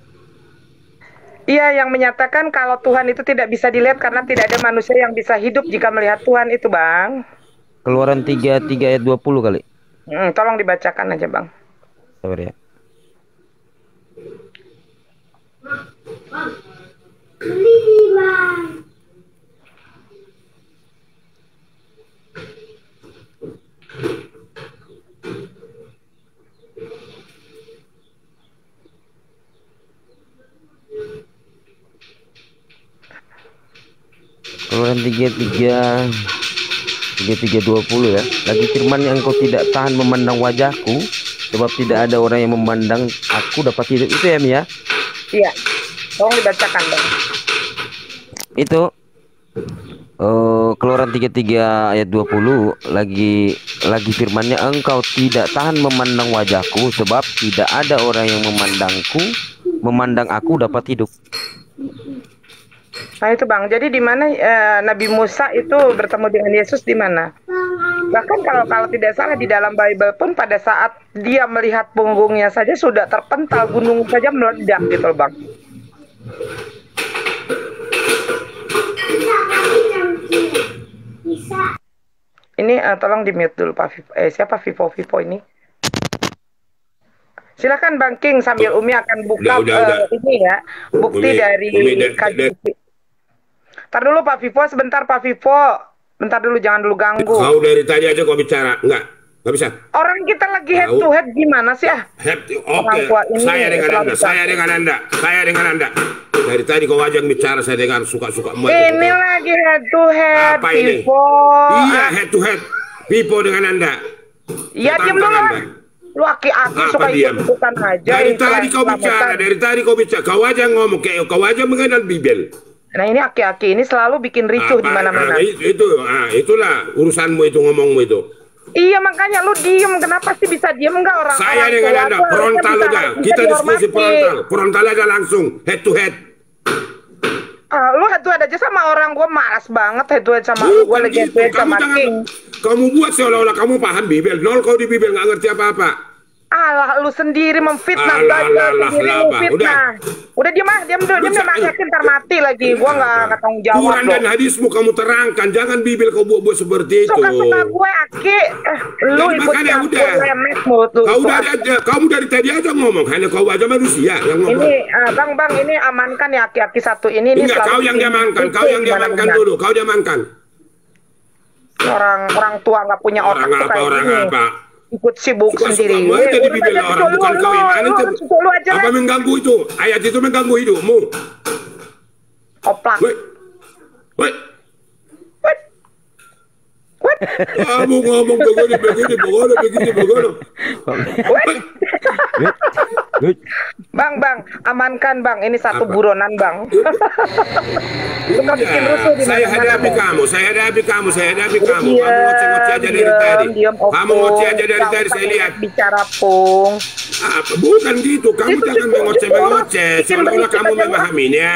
Iya, yang menyatakan kalau Tuhan itu tidak bisa dilihat karena tidak ada manusia yang bisa hidup jika melihat Tuhan itu, Bang. Keluaran 3 ayat 20 kali. Tolong dibacakan aja, Bang. Sabar ya. Keluaran 33:20 ya. Lagi firman yang engkau tidak tahan memandang wajahku, sebab tidak ada orang yang memandang aku dapat hidup. Itu ya Mi ya? Iya. Tolong dibacakan Bang. Itu Keluaran 33 ayat 20 lagi firmannya, engkau tidak tahan memandang wajahku, sebab tidak ada orang yang memandang aku dapat hidup. Nah itu Bang, jadi di mana Nabi Musa itu bertemu dengan Yesus di mana? Bahkan kalau tidak salah di dalam Bible pun pada saat dia melihat punggungnya saja sudah terpental, gunung saja meledak gitu Bang. Ini tolong di mute dulu Pak Vivo. Siapa Vivo ini? Silakan Bang King sambil Umi akan buka ini ya, bukti Umi, dari KJP. Ntar dulu Pak Vivo, sebentar Pak Vivo. Bentar dulu, jangan dulu ganggu. Kau dari tadi aja kau bicara. Nggak bisa. Orang kita lagi head to head gimana sih ya? Oke, saya dengan Anda. Dari tadi kau ajak bicara, saya dengan suka-suka. Ini lagi head to head, apa Vivo. Ini? Iya, head to head. Vivo dengan Anda. Iya, diam dulu. Lu aki-aki suka ikut-ikutan aja. Dari tadi kau bicara, kau aja ngomong, kau aja mengenal Bibel. Nah ini aki-aki ini selalu bikin ricuh di mana-mana. Itulah urusanmu itu, ngomongmu itu. Iya makanya lu diem, kenapa sih bisa diem enggak orang? Saya dengan Anda, frontal aja. Kita diskusi frontal aja langsung, head to head. Lu head to head aja sama orang, gue malas banget head to head sama lu. Gue lagi head to head sama King. Kamu buat seolah-olah kamu paham Bibel, nol kau di Bibel nggak ngerti apa-apa. Alah, lu sendiri memfitnah, Udah diam yakin ntar mati lagi. Gua nggak tanggung jawab. Quran dan hadismu kamu terangkan, jangan Bibel kau buat buat seperti itu. Suka-suka gue Aki. Lu ikut campur lemes mulut lu. Kamu dari tadi aja ngomong, hanya kau aja manusia yang ngomong. Ini bang, ini amankan ya Aki satu ini. Enggak, kau yang diamankan, dulu, kau diamankan. Orang tua nggak punya otak. Orang apa? Ikut sibuk sendiri. Kamu aja di Bibel orang, bukan kau yang itu. Apa mengganggu itu? Ayat itu mengganggu hidupmu. Oplak. Wait. Kamu ngomong begini. Bang, amankan Bang. Ini satu buronan Bang. Saya hadapi kamu. Kamu ngoceh-ngoceh aja dari tadi. Kamu ngoceh aja dari tadi, saya lihat. Bicara Pung. Bukan gitu. Kamu jangan mengoceh. Seolah-olah kamu memahaminya.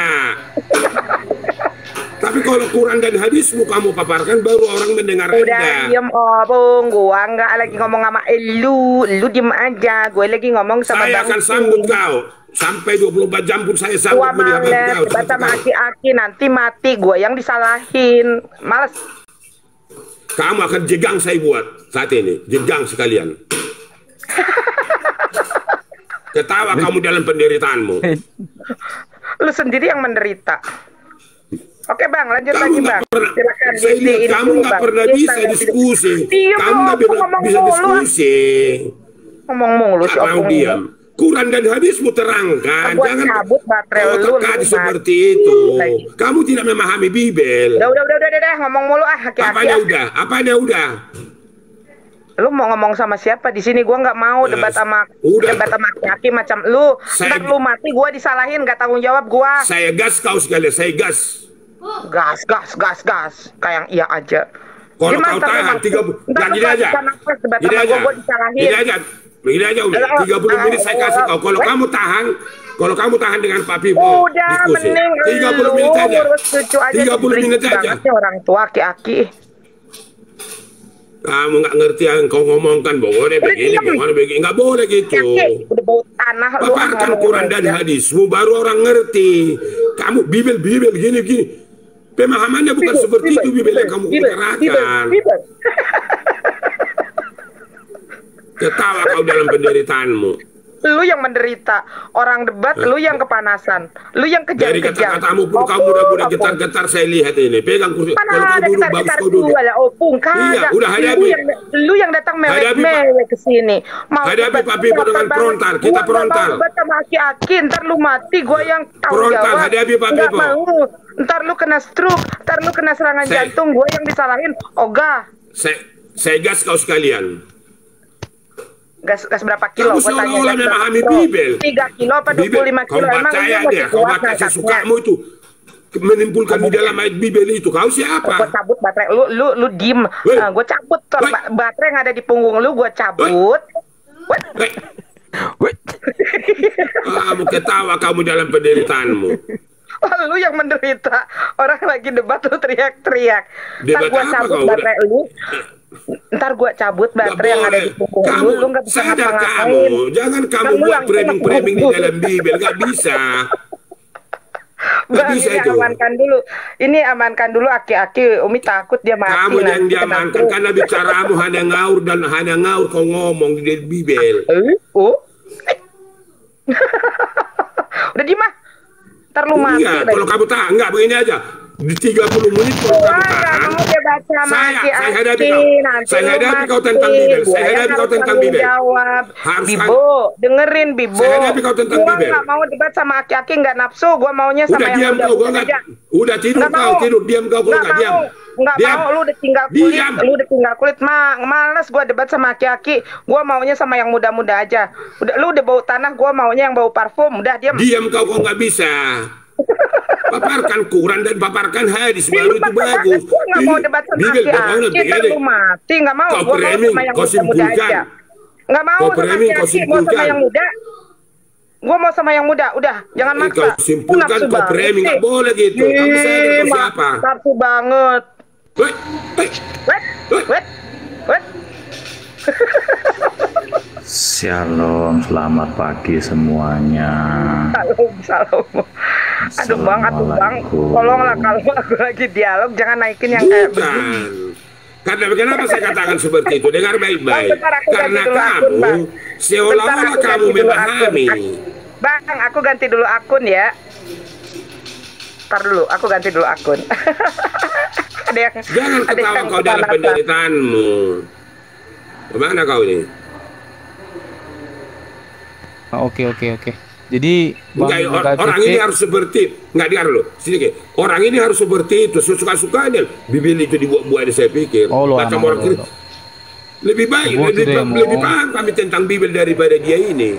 Tapi kalau Quran dan hadismu kamu paparkan, baru orang mendengar Anda. Udah diem Bung, gua nggak lagi ngomong sama lu diem aja. Gue lagi ngomong sama saya akan sambut kau sampai 24 jam pun saya sambut melihat kau. Baca aki-aki nanti mati, gue yang disalahin. Males. Kamu akan jegang saya buat saat ini, jegang sekalian. Ketawa kamu dalam penderitaanmu. Lu sendiri yang menderita. Oke Bang, lanjut lagi Bang. Silakan. Kamu nggak pernah bisa diskusi. Kamu nggak bisa diskusi. Ngomong mulu sih. Kamu diam. Quran dan hadismu terangkan. Jangan terkait seperti itu. Kamu tidak memahami Bibel. Udah. Ngomong mulu Apanya udah? Lu mau ngomong sama siapa di sini? Gua nggak mau debat sama aki macam lu. Ntar lu mati, gua disalahin, nggak tanggung jawab gua. Saya gas kau sekali, saya gas. Gas. Kayak iya aja. Kalau kau tahan 30, gini aja. Begini aja Umi. 30 menit saya kasih kau. Kalau kamu tahan dengan Pak Pipo diskusi. 30 menit aja. 30 menit aja. Orang tua aki-aki. Kamu nggak ngerti yang kau ngomongkan, boleh begini, nggak boleh gitu. Udah bau tanah. Paparkan Quran dan hadismu, baru orang ngerti. Kamu Bibel gini. Pemahamannya bukan seperti itu Bibel yang kamu utarakan. Ketawa kau dalam penderitaanmu. Lu yang menderita. Orang debat, lu yang kepanasan. Lu yang Dari kejang-kejang. kata-katamu pun kamu udah getar-getar saya lihat ini. Pegang kursi. Mana Kalau ada kau duduk bagus getar-getar kau duduk. gua lah, opung. Iya, Kagak. udah hadapi. Lu yang datang Hadapi, mewek-mewek ke sini. Mau Hadapi debat, papi gua dengan apa frontal. banget. Kita Gua nggak frontal. mau debat sama aki-aki. Ntar lu mati, gua yang tahu Frontal, jawab. hadapi papi Nggak po. mau. Ntar lu kena stroke. Ntar lu kena serangan jantung. Gua yang disalahin. Ogah. Saya gas kau sekalian. Gas berapa kilo? Kamu seolah-olah memahami Bibel. 3 kilo apa 25 kilo? Kau percaya dia, kau baca sesukamu itu. Menimpulkan di dalam ayat Bibel itu. Kau siapa? Gue cabut baterai. Lu diem. Gue cabut baterai yang ada di punggung lu. Gue cabut. Kamu ketawa kamu dalam penderitaanmu. Lu yang menderita. Orang lagi debat lu teriak-teriak. Ntar gue cabut baterai lu. Ntar gue cabut baterai yang ada di punggung lu. Lu gak bisa ngapa-ngapain. Jangan kamu buat framing-framing di dalam Bibel. Gak bisa. Bang, ini amankan dulu. Ini amankan dulu aki-aki. Umi takut dia mati. Kamu yang diamankan karena bicaramu hanya ngaur dan hanya ngaur kau ngomong di Bibel. Udah di mah. Ntar lu mati. Iya, kalau kamu tahan, enggak begini aja. Di 30 menit kalau kamu tahan. Saya hadapi kau. Saya hadapi kau tentang Bibel. Saya hadapi kau tentang Bibel. Harus Bibo, dengerin Bibo. Saya hadapi kau tentang Bibel. Gua nggak mau debat sama aki-aki, nggak nafsu. Gua maunya sama yang muda aja. Udah tidur kau, tidur. Diam kau, kalau nggak diam. Nggak mau, lu udah tinggal kulit. Lu udah tinggal kulit, males gua debat sama aki-aki. Gua maunya sama yang muda-muda aja. Lu udah bau tanah, gua maunya yang bau parfum. Udah diam. Diam kau nggak bisa. Paparkan Quran dan paparkan hadis baru itu bagus. Gue nggak mau debat sama aki-aki. Lu mati nggak mau. Gue mau sama yang muda aja. Nggak mau sama aki-aki. Mau sama yang muda. Gue mau sama yang muda. Udah, jangan maksa. Kau simpulkan kau framing nggak boleh gitu. Kamu sadar kau siapa? Nafsu banget. Shalom, selamat pagi semuanya. Salam. Aduh bang, tolonglah kalau aku lagi dialog jangan naikin yang kayak begini. Karena kenapa saya katakan seperti itu? Dengar baik-baik. Karena kamu seolah-olah kamu memahami. Bang, aku ganti dulu akun ya. Ntar dulu, aku ganti dulu akun. Jangan ketawa kau dalam penderitaanmu. Kemana kau ini? Oke. Jadi orang ini harus seperti nggak dengar loh. Sedikit. Orang ini harus seperti itu. Suka-sukanya Bibel itu dibuat-buat. Saya pikir. Macam orang lebih baik, lebih paham kami tentang Bibel daripada dia ini.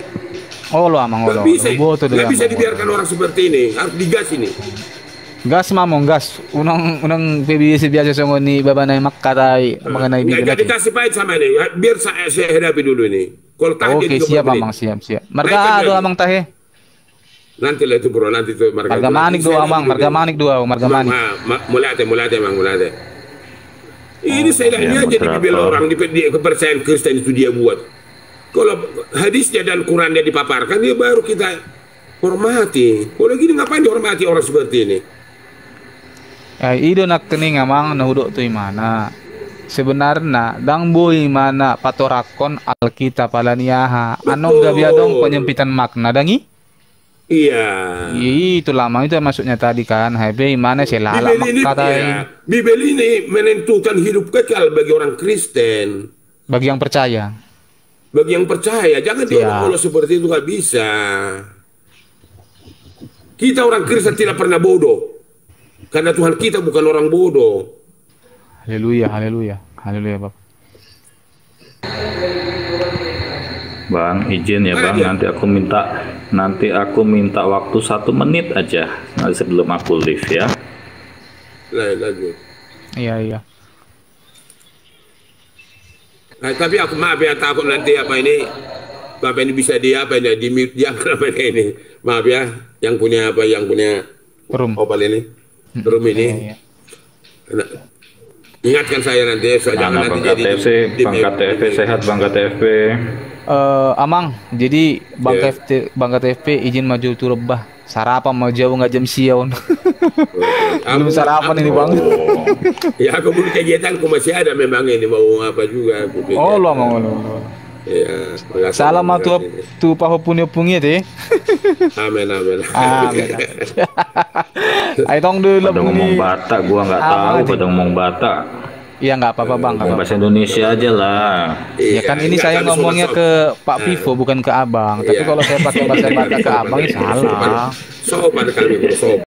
Nggak bisa dibiarkan orang seperti ini. Harus digas ini. Gas mamong gas. Unang PBS biasa sama ni babanay makaray mengenai Bibel. Nggak dikasih pahit sama ini. Biar saya hadapi dulu ini. Oke, siap Amang, siap. Marga do Amang tahe. Nanti lah itu bro, nanti itu marga manik do Amang, marga manik. Mulate Mang, mulate. Ini saya ini aja di Bibel orang di kepercayaan Kristen itu dia buat. Kalau hadisnya dan Qurannya dipaparkan, dia baru kita hormati. Kalau gini ngapain dihormati orang seperti ini? Ido nak kening Amang nahudok tu mana? Sebenarnya dang boy mana patorakon Alkitab alaniaha anong gabi dong penyempitan makna dangi? Iya. Itu lama itu maksudnya tadi kan. Hebe mana selala kata Bibel ini menentukan hidup kekal bagi orang Kristen. Bagi yang percaya. Bagi yang percaya, jangan diolok-olok seperti itu, nggak bisa. Kita orang Kristen tidak pernah bodoh. Karena Tuhan kita bukan orang bodoh. Haleluya Bapak. Bang, izin ya Bang, nanti aku minta waktu 1 menit aja sebelum aku live ya. Lanjut. Iya. Nah, tapi aku maaf ya, takut nanti apa ini bisa di mute dia apa ini. Maaf ya, yang punya room ini. Room ini. Iya. Ingatkan saya nanti, jangan nanti jadi Bang KTP sehat Bang KTP. Amang, jadi Bang KTP izin maju turubah. Sarapan mau jauh nggak jam siang. Belum sarapan ini Bang. Ya aku belum kegiatan, aku masih ada memang ini mau apa juga. Lo. Iya, salam tu pahopuni-opuni teh. Amin. Amin. Ayo tong dulu pada ngomong Batak, gua nggak tahu pada ngomong Batak. Iya nggak apa-apa bang. Ngomong bahasa Indonesia aja lah. Ya kan ini saya ngomongnya ke Pak Vivo bukan ke abang. Tapi kalau saya pakai bahasa Batak ke abang ya salah. Sopan kami bro, sopan.